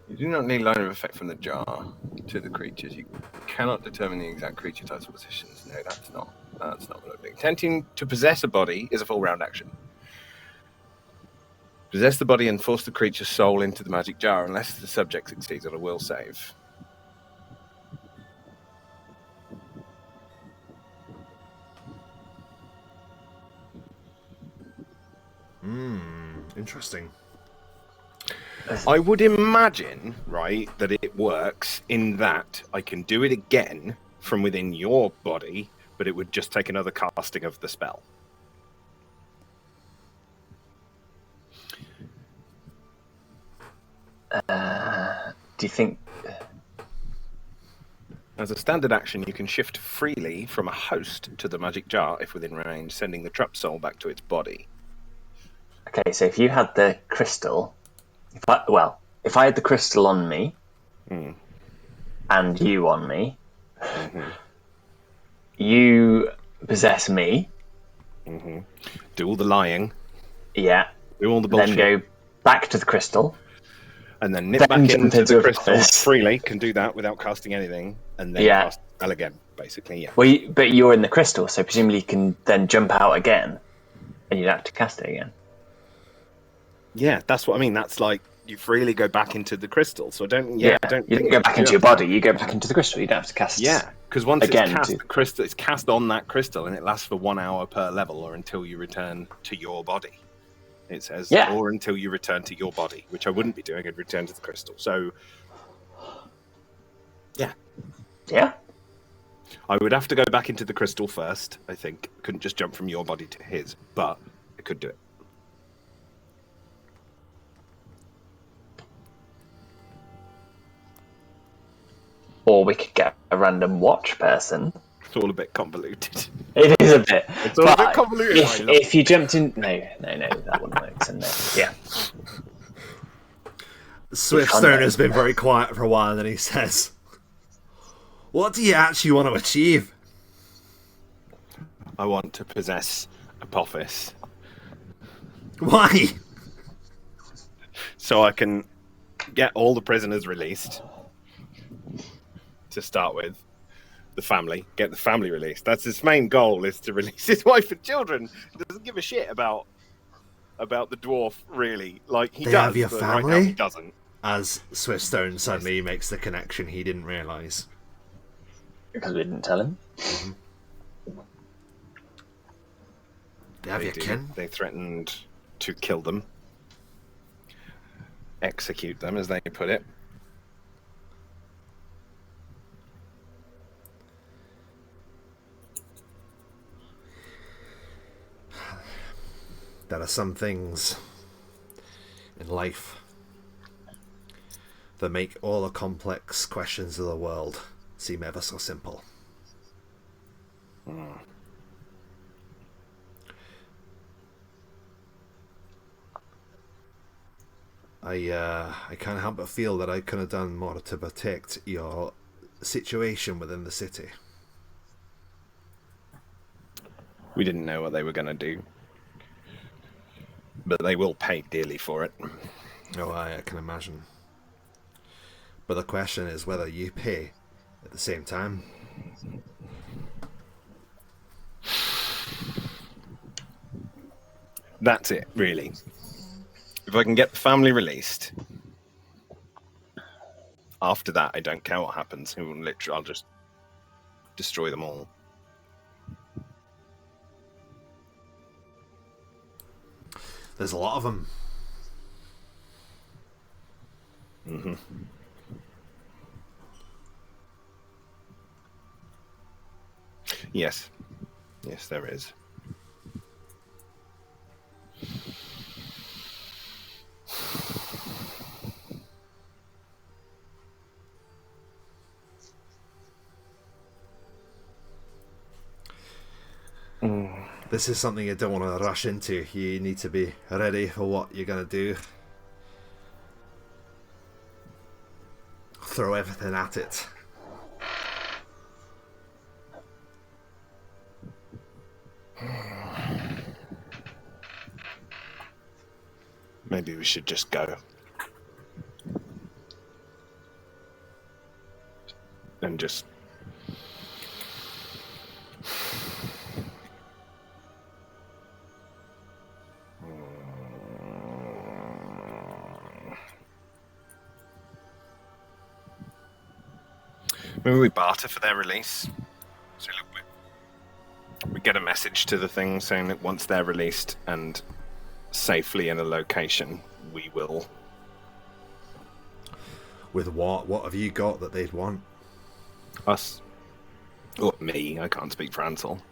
You do not need line of effect from the jar to the creatures. You cannot determine the exact creature types or positions. No, that's not what I'm doing. Attempting to possess a body is a full round action. Possess the body and force the creature's soul into the magic jar unless the subject succeeds on a will save. Interesting. I would imagine, right, that it works in that I can do it again from within your body, but it would just take another casting of the spell. Do you think... As a standard action, you can shift freely from a host to the magic jar if within range, sending the trapped soul back to its body. Okay, so if you had the crystal... If I had the crystal on me, and you on me, you possess me. Do all the lying. Yeah. Do all the bullshit. Then go back to the crystal. And then nip Then back jump into into the a crystal place. freely. Can do that without casting anything. And then cast the spell again, basically, yeah. Well, but you're in the crystal, so presumably you can then jump out again, and you'd have to cast it again. Yeah, that's what I mean. That's like, you freely go back into the crystal. So I don't You think don't go back into your body, you go back into the crystal. You don't have to cast because once again it's cast, the crystal, it's cast on that crystal, and it lasts for 1 hour per level, or until you return to your body. It says, or until you return to your body, which I wouldn't be doing. I'd return to the crystal. So, yeah. Yeah. I would have to go back into the crystal first, I think. Couldn't just jump from your body to his, but I could do it. Or we could get a random watch person. It's all a bit convoluted. It is a bit. It's all a bit convoluted. If you jumped in... No, that wouldn't work, so no. Yeah. Swiftstone has been very quiet for a while, and then he says, "What do you actually want to achieve?" I want to possess Apophis. Why? So I can get all the prisoners released. To start with. The family. Get the family released. That's his main goal, is to release his wife and children. He doesn't give a shit about the dwarf, really. Like, he They does, have your but family? right now he doesn't. As Swiftstone suddenly makes the connection he didn't realise. Because we didn't tell him. They have your kin? They threatened to kill them. Execute them, as they put it. There are some things in life that make all the complex questions of the world seem ever so simple. I can't help but feel that I could have done more to protect your situation within the city. We didn't know what they were going to do. But they will pay dearly for it. Oh, I can imagine. But the question is whether you pay at the same time. That's it, really. If I can get the family released, after that, I don't care what happens. I'll just destroy them all. There's a lot of them. Mm-hmm. Yes. Yes, there is. This is something you don't want to rush into. You need to be ready for what you're going to do. Throw everything at it. Maybe we should just go. And just... Maybe we barter for their release. So look, we get a message to the thing saying that once they're released and safely in a location, we will. With what? What have you got that they'd want? Us. Or me, I can't speak for Ansel.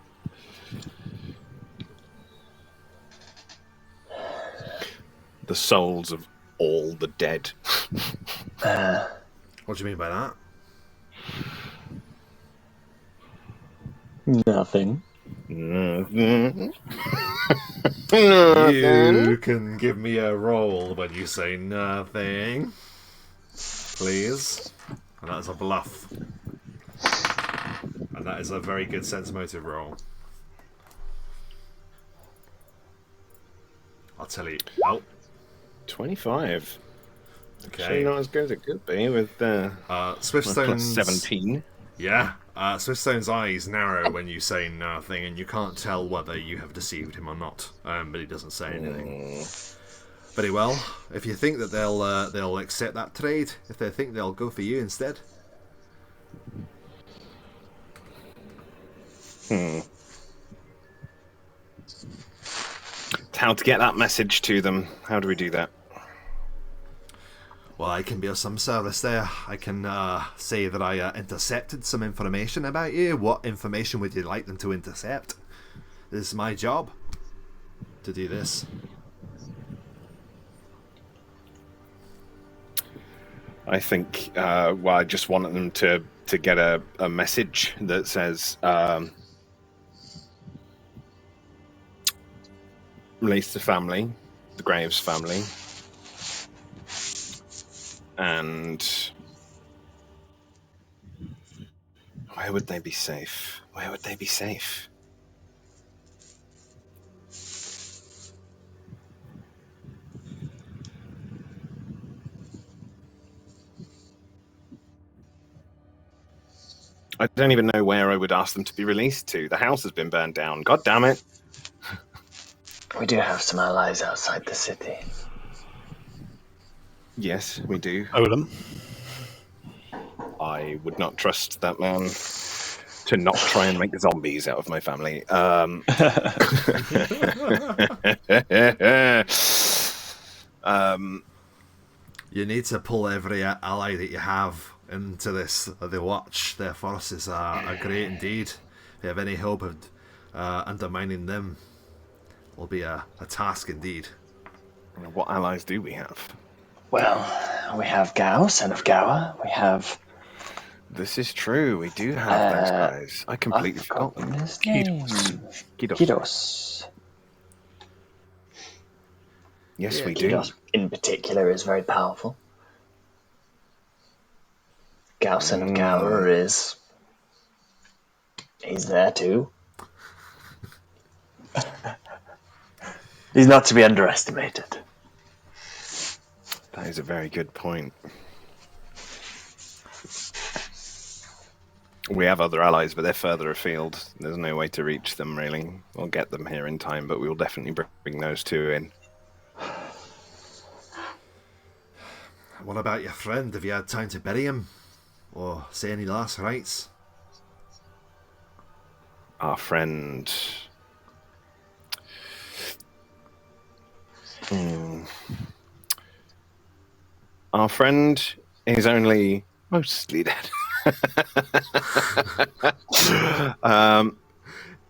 The souls of all the dead. What do you mean by that? Nothing. You can give me a roll when you say nothing. Please. And that is a bluff. And that is a very good sense motive roll. I'll tell you. Oh. 25. Okay. Actually not as good as it could be with Swiftstone's... plus 17. Yeah. Swiftstone's eyes narrow when you say nothing, and you can't tell whether you have deceived him or not. But he doesn't say anything. Very well. If you think that they'll accept that trade, if they think they'll go for you instead. How to get that message to them? How do we do that? Well, I can be of some service there. I can say that I intercepted some information about you. What information would you like them to intercept? This is my job to do this. I think, I just want them to get a message that says, release the family, the Graves family, and where would they be safe? Where would they be safe? I don't even know where I would ask them to be released to. The house has been burned down. God damn it. We do have some allies outside the city. Yes, we do. Olem. I would not trust that man to not try and make zombies out of my family. You need to pull every ally that you have into this. The Watch, their forces are great indeed. If you have any hope of undermining them, will be a task indeed. What allies do we have? Well, we have Gao, son of Gawa. We have... This is true. We do have those guys. I completely forgot them. his name. Kidos. Yes, we Kidos do. in particular is very powerful. Gao, son of Gawa is... He's there too. He's not to be underestimated. That is a very good point. We have other allies, but they're further afield. There's no way to reach them, really. We'll get them here in time, but we'll definitely bring those two in. What about your friend? Have you had time to bury him? Or say any last rites? Our friend... Our friend is only mostly dead.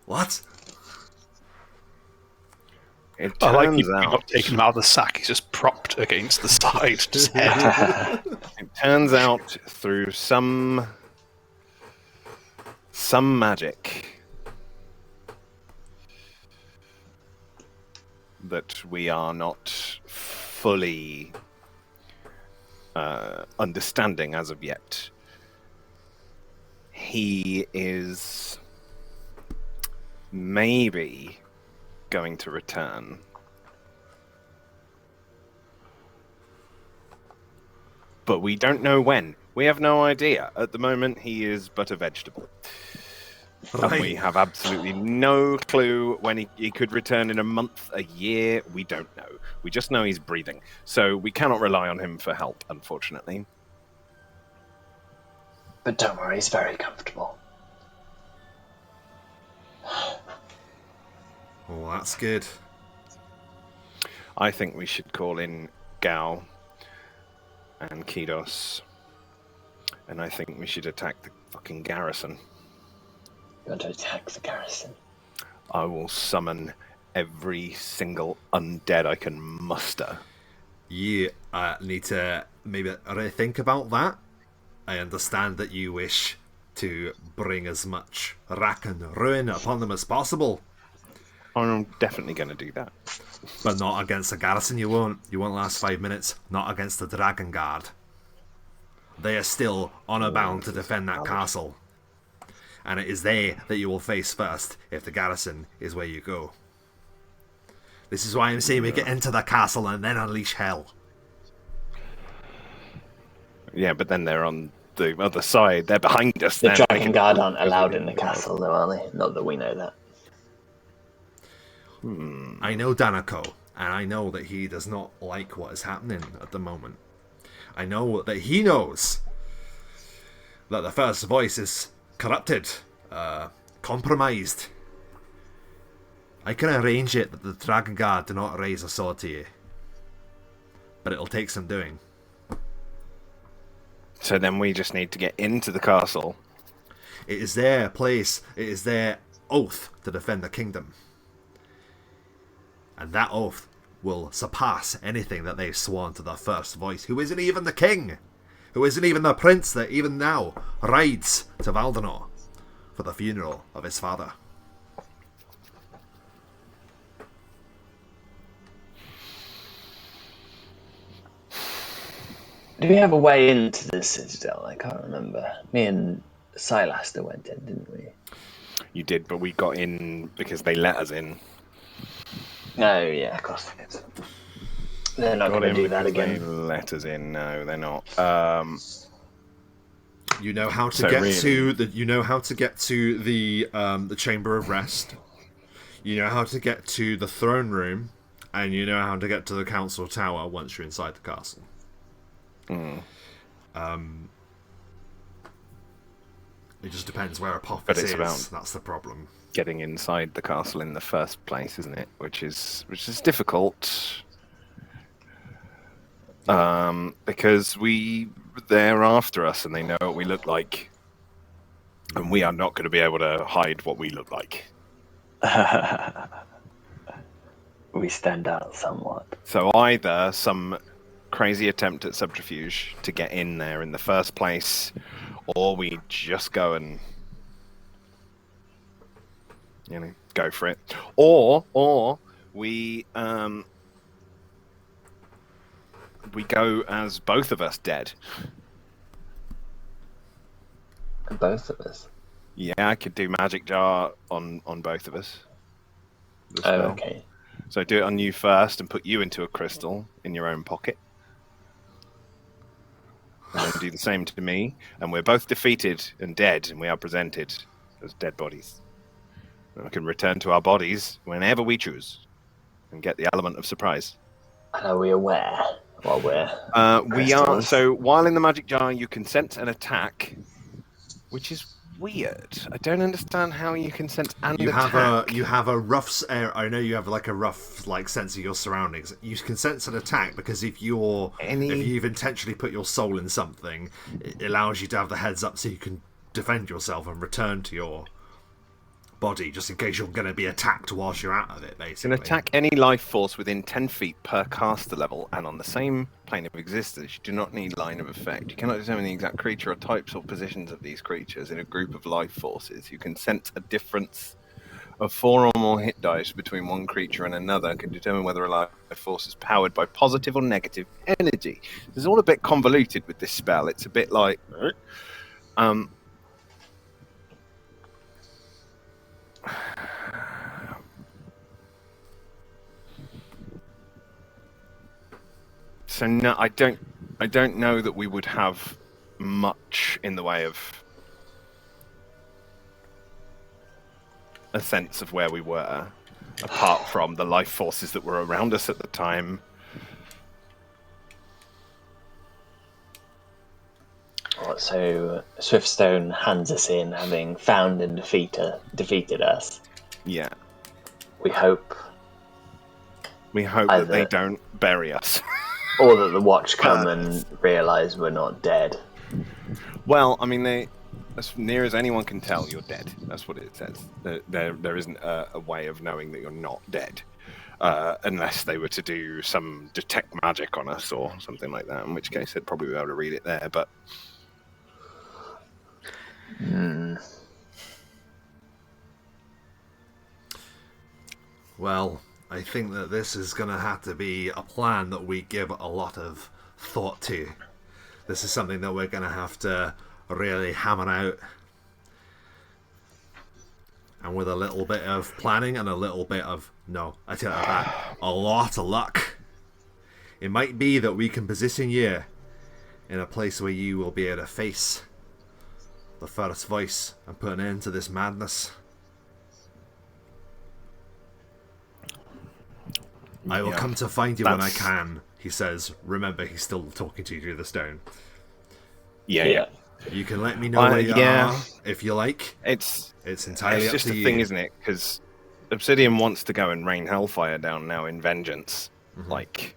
What? It I like turns you've out, not taken him out of the sack. He's just propped against the side. Just head. it turns out through some magic that we are not fully understanding as of yet. He is maybe going to return. But we don't know when. We have no idea. At the moment, he is but a vegetable. Right. And we have absolutely no clue when he could return in a month, a year. We don't know. We just know he's breathing. So we cannot rely on him for help, unfortunately. But don't worry, he's very comfortable. Oh, that's good. I think we should call in Gao and Kidos. And I think we should attack the fucking garrison. You want to attack the garrison? I will summon every single undead I can muster. You need to maybe rethink about that. I understand that you wish to bring as much rack and ruin upon them as possible. I'm definitely going to do that. But not against the garrison, you won't. You won't last 5 minutes. Not against the Dragon Guard. They are still honor bound to defend that castle. And it is they that you will face first if the garrison is where you go. This is why I'm saying we get into the castle and then unleash hell. Yeah, but then they're on the other side. They're behind us. The then. Dragon Guard aren't allowed in the castle, though, are they? Not that we know that. I know Danako, and I know that he does not like what is happening at the moment. I know that he knows that the First Voice is corrupted, compromised. I can arrange it that the Dragon Guard do not raise a sword to you. But it'll take some doing. So then we just need to get into the castle. It is their place, it is their oath to defend the kingdom. And that oath will surpass anything that they've sworn to their first voice, who isn't even the king, who isn't even the prince that even now rides to Valdenor for the funeral of his father. Do we have a way into the citadel? I can't remember. Me and Silaster went in, didn't we? You did, but we got in because they let us in. Oh, yeah, of course they did. They're not going to do that again. They let us in. No, they're not. You know how to So get really- to the. You know how to get to the chamber of rest. You know how to get to the throne room, and you know how to get to the council tower once you're inside the castle. It just depends where Apophis But it's is. about- That's the problem. Getting inside the castle in the first place, isn't it? Which is difficult. Because they're after us and they know what we look like, and we are not going to be able to hide what we look like. We stand out somewhat. So either some crazy attempt at subterfuge to get in there in the first place, or we just go and go for it, or we go as both of us dead. Both of us. Yeah, I could do magic jar on both of us. The Oh, spell. okay. So do it on you first and put you into a crystal in your own pocket. And then do the same to me. And we're both defeated and dead, and we are presented as dead bodies. And we can return to our bodies whenever we choose and get the element of surprise. And are we aware while we're We are. crystals? So while in the magic jar, you can sense an attack, which is weird. I don't understand how you can sense an attack. You have a rough. I know you have like a rough sense of your surroundings. You can sense an attack because if you've intentionally put your soul in something, it allows you to have the heads up so you can defend yourself and return to your body just in case you're going to be attacked whilst you're out of it. Basically, You can attack any life force within 10 feet per caster level and on the same plane of existence. You do not need line of effect. You cannot determine the exact creature or types or positions of these creatures in a group of life forces. You can sense a difference of 4 or more hit dice between one creature and another and can determine whether a life force is powered by positive or negative energy. It's all a bit convoluted with this spell. It's a bit like... So no, I don't know that we would have much in the way of a sense of where we were, apart from the life forces that were around us at the time. So Swiftstone hands us in, having found and defeated us. Yeah, We hope, that they don't bury us. or that the Watch come and realise we're not dead. Well, I mean, as near as anyone can tell, you're dead. That's what it says. There isn't a way of knowing that you're not dead, unless they were to do some detect magic on us or something like that. In which case, they'd probably be able to read it there. But well, I think that this is going to have to be a plan that we give a lot of thought to. This is something that we're going to have to really hammer out. And with a little bit of planning and a little bit of, I tell you that, a lot of luck. It might be that we can position you in a place where you will be able to face the first voice and put an end to this madness. I will come to find you when I can, he says. Remember, he's still talking to you through the stone. yeah. You can let me know where you are, if you like. It's entirely up just to a you. thing, isn't it? Because Obsidian wants to go and rain hellfire down now in vengeance. Mm-hmm. Like,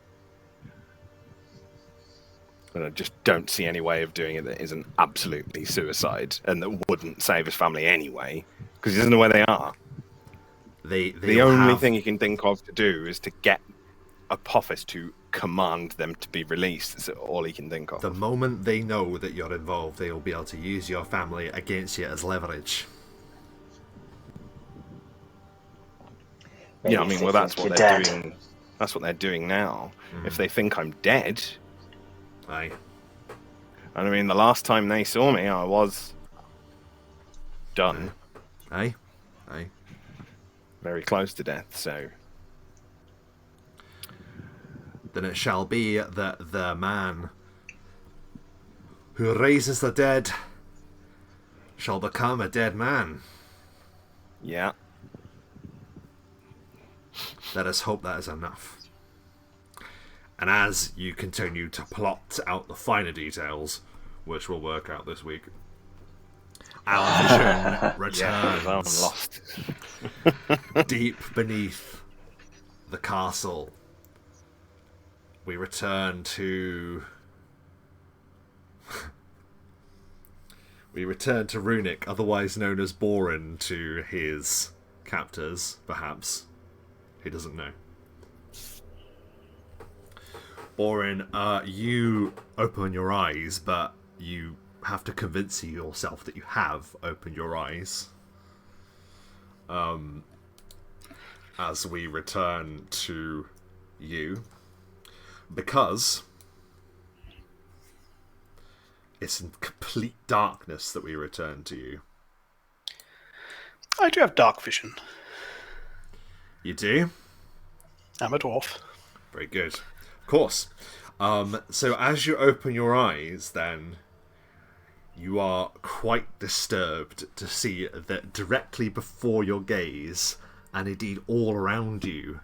But I just don't see any way of doing it that isn't absolutely suicide and that wouldn't save his family anyway, because he doesn't know where they are. The only thing he can think of to do is to get Apophis to command them to be released. That's all he can think of. The moment they know that you're involved, they will be able to use your family against you as leverage. Maybe Yeah, I mean, well, that's what they're doing. That's what they're doing now. If they think I'm dead, Aye. and I mean, the last time they saw me, I was done, Aye. Aye. very close to death. So then it shall be that the man who raises the dead shall become a dead man. yeah, Let us hope that is enough. And as you continue to plot out the finer details, which we'll work out this week, our vision returns I'm lost. deep beneath the castle. We return to Runic, otherwise known as Borin to his captors, perhaps. He doesn't know. Borin, you open your eyes, but you have to convince yourself that you have opened your eyes. As we return to you, because it's in complete darkness that we return to you. I do have dark vision. You do? I'm a dwarf. Very good. Of course. So as you open your eyes, then, you are quite disturbed to see that directly before your gaze, and indeed all around you,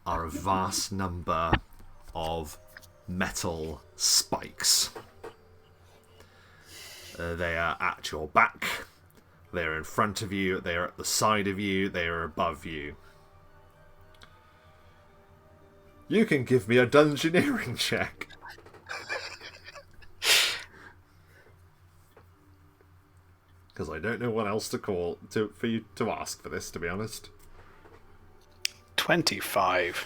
are a vast number of metal spikes. They are at your back, they are in front of you, they are at the side of you, they are above you. You can give me a dungeoneering check. Because I don't know what else to for you to ask for this, to be honest. 25.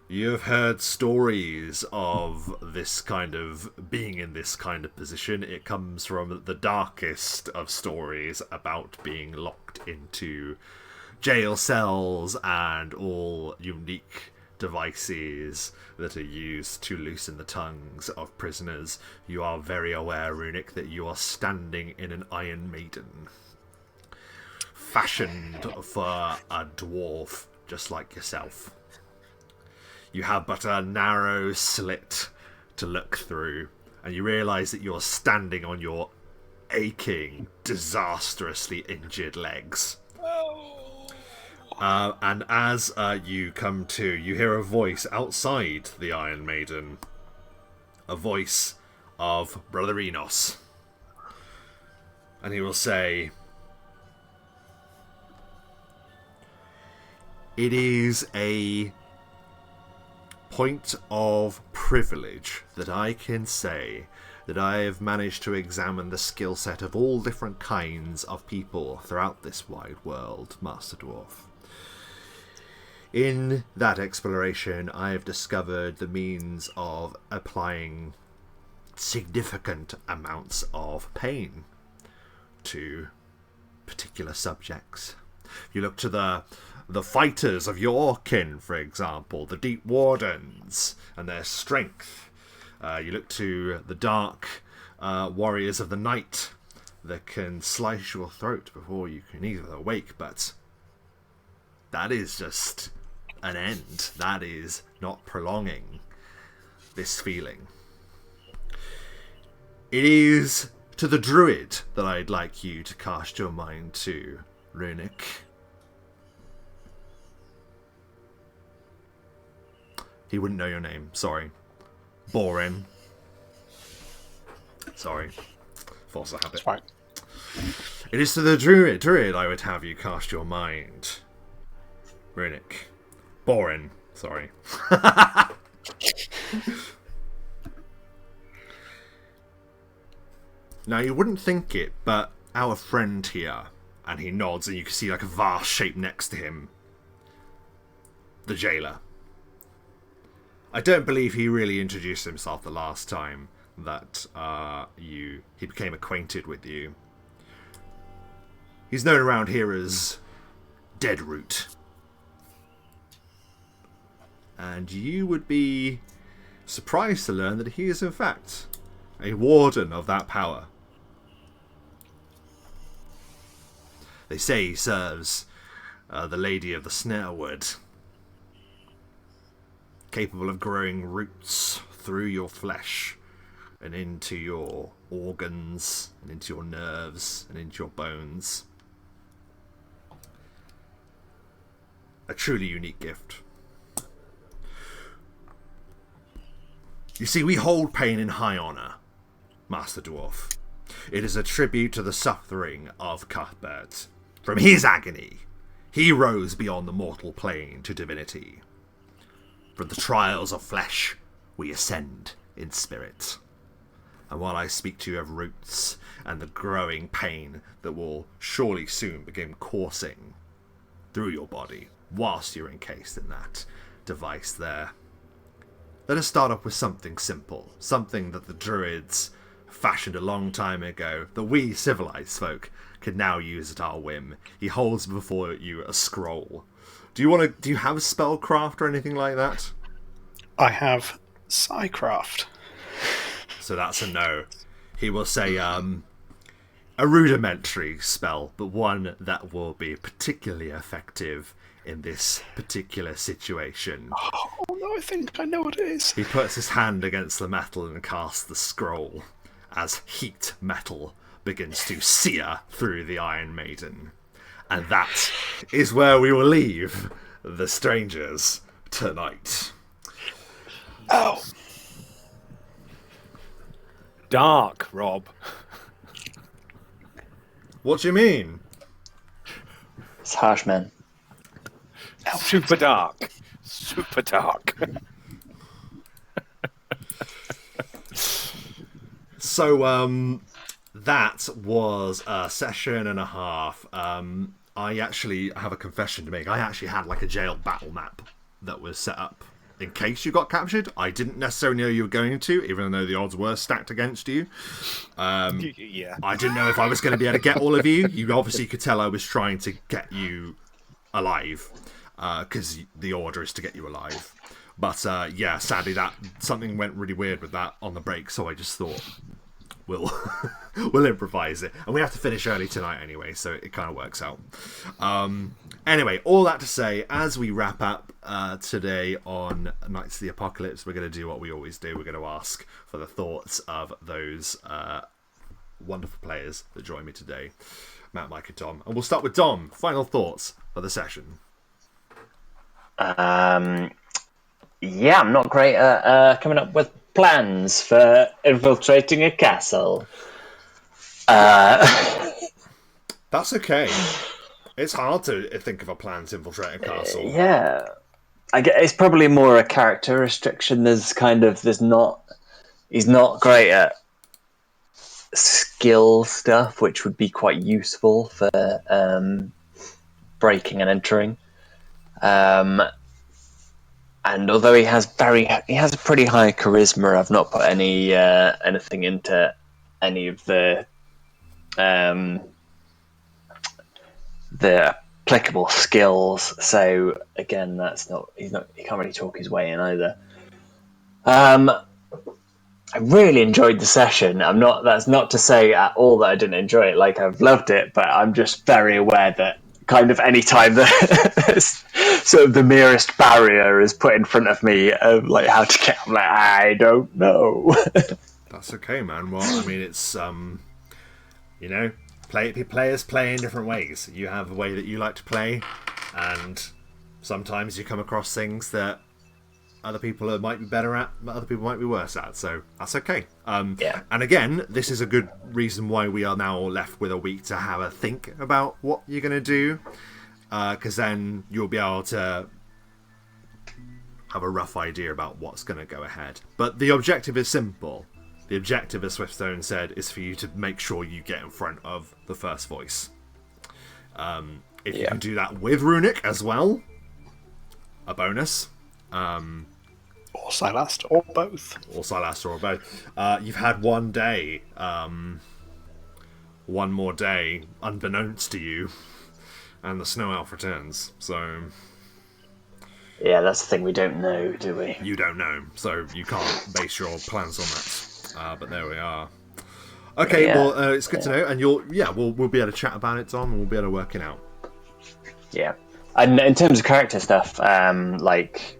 You have heard stories of this kind of being in this kind of position. It comes from the darkest of stories about being locked into jail cells and all unique devices that are used to loosen the tongues of prisoners. You are very aware, Runic, that you are standing in an Iron Maiden, fashioned for a dwarf just like yourself. You have but a narrow slit to look through, and you realise that you're standing on your aching, disastrously injured legs. And as you come to, you hear a voice outside the Iron Maiden. A voice of Brother Enos. And he will say, "It is a point of privilege that I can say that I have managed to examine the skill set of all different kinds of people throughout this wide world, Master Dwarf. In that exploration, I have discovered the means of applying significant amounts of pain to particular subjects. You look to the fighters of your kin, for example, the Deep Wardens, and their strength. You look to the dark warriors of the night that can slice your throat before you can either awake, but that is just an end. That is not prolonging this feeling. It is to the druid that I'd like you to cast your mind to, Runic. He wouldn't know your name, sorry. Borin. Sorry. Force a habit. That's right. It is to the druid I would have you cast your mind. Runic. Borin. Sorry. Now, you wouldn't think it, but our friend here, and he nods, and you can see like a vast shape next to him, the jailer. I don't believe he really introduced himself the last time that he became acquainted with you. He's known around here as Deadroot. And you would be surprised to learn that he is in fact a warden of that power. They say he serves the Lady of the Snarewood, capable of growing roots through your flesh and into your organs and into your nerves and into your bones. A truly unique gift. You see, we hold pain in high honour, Master Dwarf. It is a tribute to the suffering of Cuthbert. From his agony, he rose beyond the mortal plane to divinity. From the trials of flesh, we ascend in spirit. And while I speak to you of roots and the growing pain that will surely soon begin coursing through your body whilst you're encased in that device there, let us start off with something simple, something that the Druids fashioned a long time ago, that we civilized folk can now use at our whim. He holds before you a scroll. Do you have spellcraft or anything like that? I have Psycraft. So that's a no. He will say a rudimentary spell, but one that will be particularly effective in this particular situation. Oh no, I think I know what it is. He puts his hand against the metal and casts the scroll as heat metal begins to sear through the Iron Maiden. And that is where we will leave the strangers tonight. Oh. Dark, Rob. What do you mean? It's harsh, man. Super dark. Super dark. So, that was a session and a half. I actually have a confession to make. I actually had like a jail battle map that was set up in case you got captured. I didn't necessarily know you were going to, even though the odds were stacked against you. Yeah. I didn't know if I was going to be able to get all of you. You obviously could tell I was trying to get you alive, because the order is to get you alive. But yeah, sadly, something went really weird with that on the break, so I just thought we'll improvise it, and we have to finish early tonight anyway, so it kind of works out. Anyway, all that to say, as we wrap up today on Knights of the Apocalypse, we're going to do what we always do. We're going to ask for the thoughts of those wonderful players that join me today, Matt, Mike, and Dom. And we'll start with Dom. Final thoughts for the session. Yeah, I'm not great at coming up with plans for infiltrating a castle. That's okay. It's hard to think of a plan to infiltrate a castle. Yeah, I guess it's probably more a character restriction. He's not great at skill stuff, which would be quite useful for breaking and entering. And although he has a pretty high charisma, I've not put anything into any of the applicable skills. So again, he can't really talk his way in either. I really enjoyed the session. That's not to say at all that I didn't enjoy it. Like, I've loved it, but I'm just very aware that kind of any time that sort of the merest barrier is put in front of me of like how to get, I'm like, I don't know. That's okay, man. Well, I mean, it's players play in different ways. You have a way that you like to play, and sometimes you come across things that other people might be better at, but other people might be worse at. So that's okay. Yeah. And again, this is a good reason why we are now left with a week to have a think about what you're going to do, because then you'll be able to have a rough idea about what's going to go ahead. But the objective is simple. The objective, as Swiftstone said, is for you to make sure you get in front of the first voice. If you can do that with Runic as well, a bonus. Or Silastra, or both. Or Silastra, or both. You've had one day, one more day, unbeknownst to you, and the Snow Elf returns. So yeah, that's the thing, we don't know, do we? you don't know, so you can't base your plans on that. But there we are. Okay, well, it's good to know, and we'll be able to chat about it, Tom, and we'll be able to work it out. Yeah, and in terms of character stuff, like,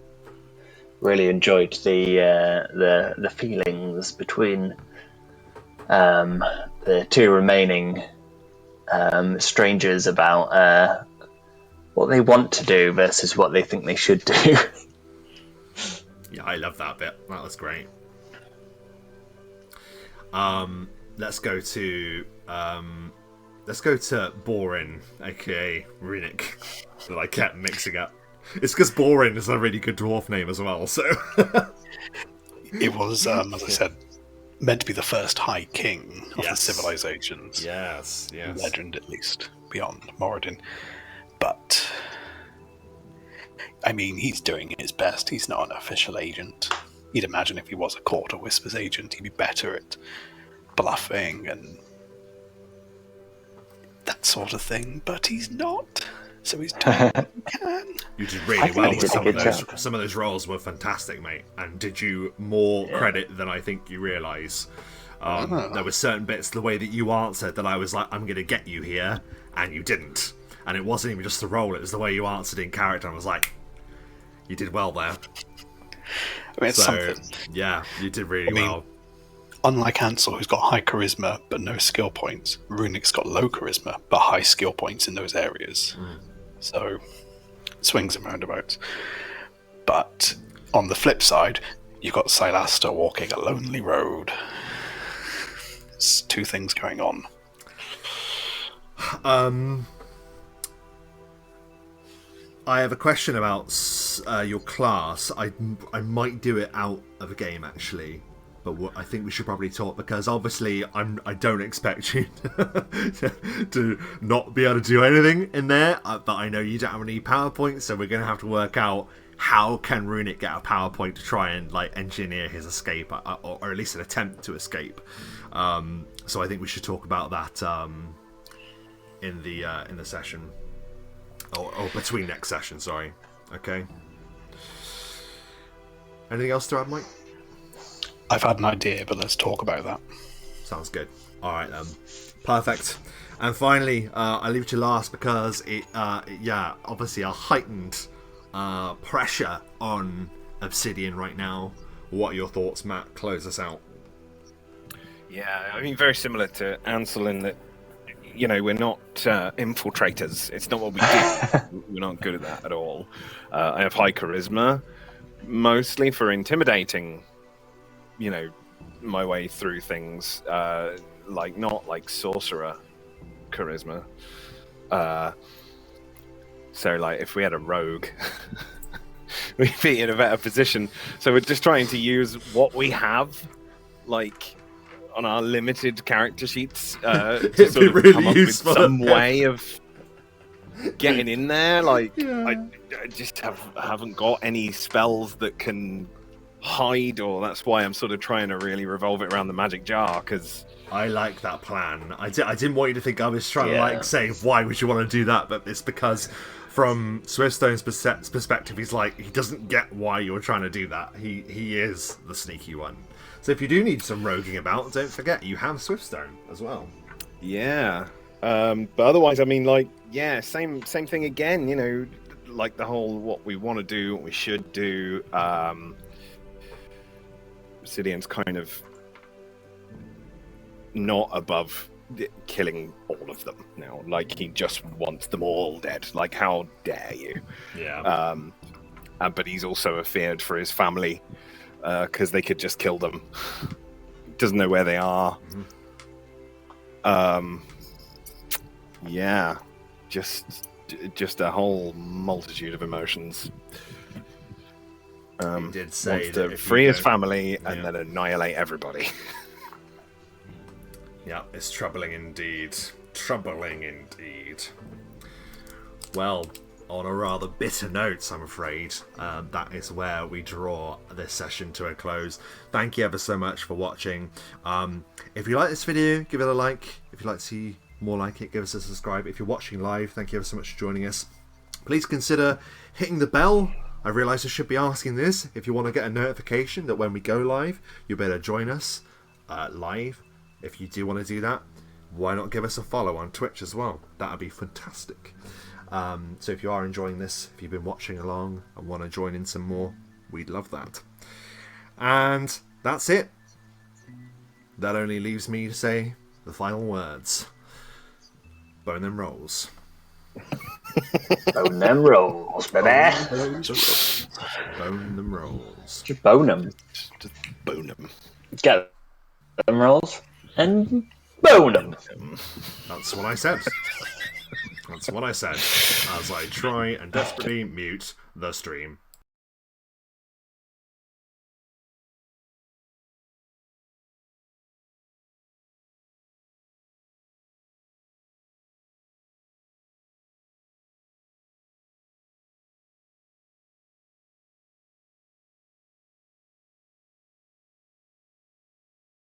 really enjoyed the feelings between the two remaining strangers about what they want to do versus what they think they should do. Yeah, I love that bit. That was great. Let's go to Borin, aka Runic, that I kept mixing up. It's because Borin is a really good dwarf name as well, so... It was, as I said, meant to be the first High King of the civilizations. Yes. Legend, at least, beyond Moradin. But, I mean, he's doing his best. He's not an official agent. You'd imagine if he was a Court of Whispers agent, he'd be better at bluffing and that sort of thing, but he's not. So he's doing what he can. You did really well with some of those. Some of those roles were fantastic, mate, and did you more credit than I think you realise. There were certain bits, the way that you answered, that I was like, I'm going to get you here, and you didn't. And it wasn't even just the role, it was the way you answered in character. I was like, you did well there. I mean, it's something. Yeah, you did really well. Unlike Ansel, who's got high charisma but no skill points, Runic's got low charisma but high skill points in those areas. So, swings and roundabouts. But on the flip side, you've got Silastra walking a lonely road. There's two things going on. I have a question about your class. I might do it out of a game, actually. But I think we should probably talk, because obviously I don't expect you to not be able to do anything in there. But I know you don't have any PowerPoints, so we're going to have to work out how can Runic get a PowerPoint to try and engineer his escape, or at least an attempt to escape. So I think we should talk about that in the session, or between next session. Sorry. Okay. Anything else to add, Mike? I've had an idea, but let's talk about that. Sounds good. All right, then. Perfect. And finally, I leave it to last because obviously a heightened pressure on Obsidian right now. What are your thoughts, Matt? Close us out. Yeah, I mean, very similar to Ansel in that, we're not infiltrators. It's not what we do. We're not good at that at all. I have high charisma, mostly for intimidating my way through things, not like sorcerer charisma. So if we had a rogue, we'd be in a better position. So we're just trying to use what we have, on our limited character sheets, to sort of really come up useful. with some way of getting in there. I just haven't got any spells that can hide, or that's why I'm sort of trying to really revolve it around the magic jar, because I like that plan. I didn't want you to think I was trying to say, why would you want to do that, but it's because from Swiftstone's perspective, he's he doesn't get why you're trying to do that. He is the sneaky one. So if you do need some roguing about, don't forget you have Swiftstone as well. Yeah. But otherwise, I mean, same thing again, the whole what we want to do, what we should do. Obsidian's kind of not above killing all of them now. He just wants them all dead. How dare you? Yeah. But he's also afeared for his family, because they could just kill them. Doesn't know where they are. Mm-hmm. Yeah. Just a whole multitude of emotions. He did say wants that to if free you his don't- family and then annihilate everybody. Yeah, it's troubling indeed. Troubling indeed. Well, on a rather bitter note, I'm afraid, that is where we draw this session to a close. Thank you ever so much for watching. If you like this video, give it a like. If you'd like to see more like it, give us a subscribe. If you're watching live, thank you ever so much for joining us. Please consider hitting the bell. I realise I should be asking this. If you want to get a notification that when we go live, you better join us live. If you do want to do that, why not give us a follow on Twitch as well? That would be fantastic. So if you are enjoying this, if you've been watching along and want to join in some more, we'd love that. And that's it. That only leaves me to say the final words. Bone them rolls. Bone them rolls, baby. Bone them rolls. Just bone them. Just bone them. Get them rolls and bone them. That's what I said. That's what I said as I try and desperately mute the stream.